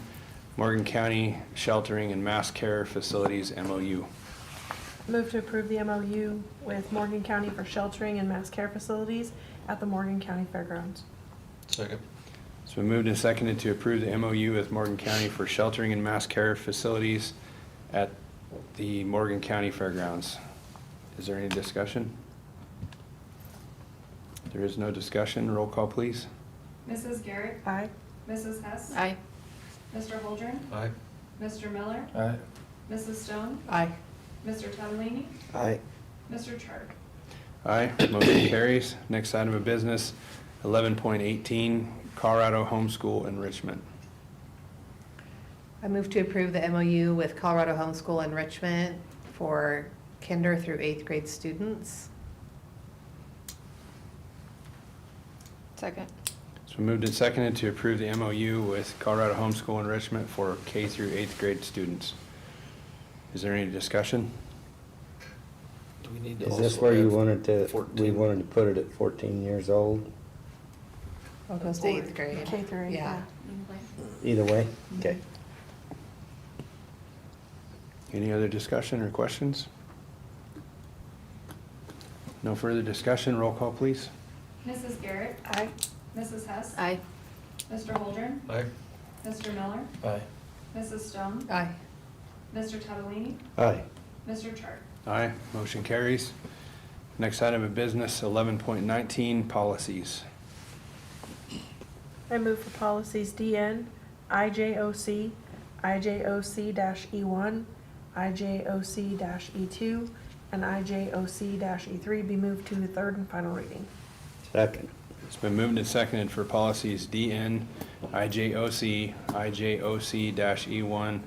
Morgan County Sheltering and Mass Care Facilities MOU. Move to approve the MOU with Morgan County for sheltering and mass care facilities at the Morgan County Fairgrounds. Second. It's been moved and seconded to approve the MOU with Morgan County for sheltering and mass care facilities at the Morgan County Fairgrounds. Is there any discussion? There is no discussion. Roll call, please. Mrs. Garrett, Aye. Mrs. Hess, Aye. Mr. Holdren, Aye. Mr. Miller, Aye. Mrs. Stone, Aye. Mr. Tadalini, Aye. Mr. Charter. Aye. Motion carries. Next item of business, 11.18, Colorado Homeschool Enrichment. I move to approve the MOU with Colorado Homeschool Enrichment for kinder through 8th grade students. Second. It's been moved and seconded to approve the MOU with Colorado Homeschool Enrichment for K through 8th grade students. Is there any discussion? Do we need to Is this also where you add wanted to, we 14? wanted to put it at 14 years old? It goes to 8th grade. K through 8, yeah. Either way? Okay. Any other discussion or questions? No further discussion. Roll call, please. Mrs. Garrett, Aye. Mrs. Hess, Aye. Mr. Holdren, Aye. Mr. Miller, Aye. Mrs. Stone, Aye. Mr. Tadalini, Aye. Mr. Charter. Aye. Motion carries. Next item of business, 11.19, policies. I move for policies DN, IJOC, IJOC-E1, IJOC-E2, and IJOC-E3 be moved to the third and final reading. Second. It's been moved and seconded for policies DN, IJOC, IJOC-E1,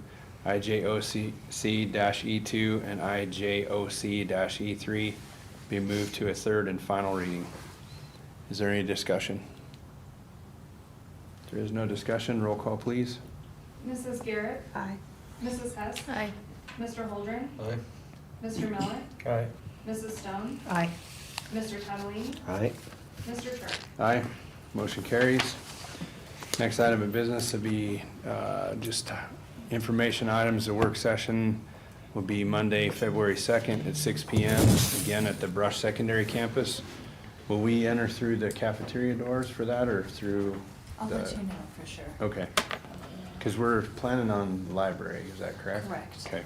IJOC-E2, and IJOC-E3 be moved to a third and final reading. Is there any discussion? If there is no discussion, roll call, please. Mrs. Garrett, Aye. Mrs. Hess, Aye. Mr. Holdren, Aye. Mr. Miller, Aye. Mrs. Stone, Aye. Mr. Tadalini, Aye. Mr. Charter. Aye. Motion carries. Next item of business will be just information items. The work session will be Monday, February 2nd at 6 p.m., again at the Brush Secondary Campus. Will we enter through the cafeteria doors for that or through I'll the? let you know for sure. Okay. Because we're planning on the library, is that correct? Correct. Okay.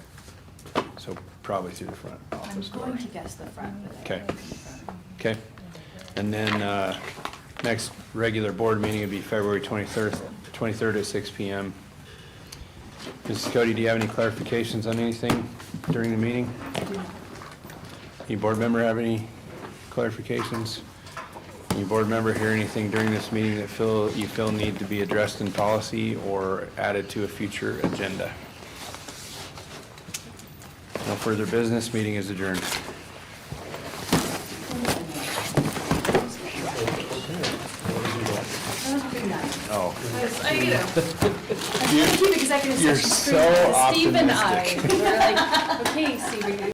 So probably through the front I'm office door. going to guess the front, but I Okay. don't think the front. Okay. And then next regular board meeting would be February 23rd at 6 p.m. Mrs. Cody, do you have any clarifications on anything during the meeting? Any board member have any clarifications? Any board member hear anything during this meeting that you feel need to be addressed in policy or added to a future agenda? No further business. Meeting is adjourned. Oh. I keep executive You're session so screwed up. Steve and I, optimistic. we're like, okay, see,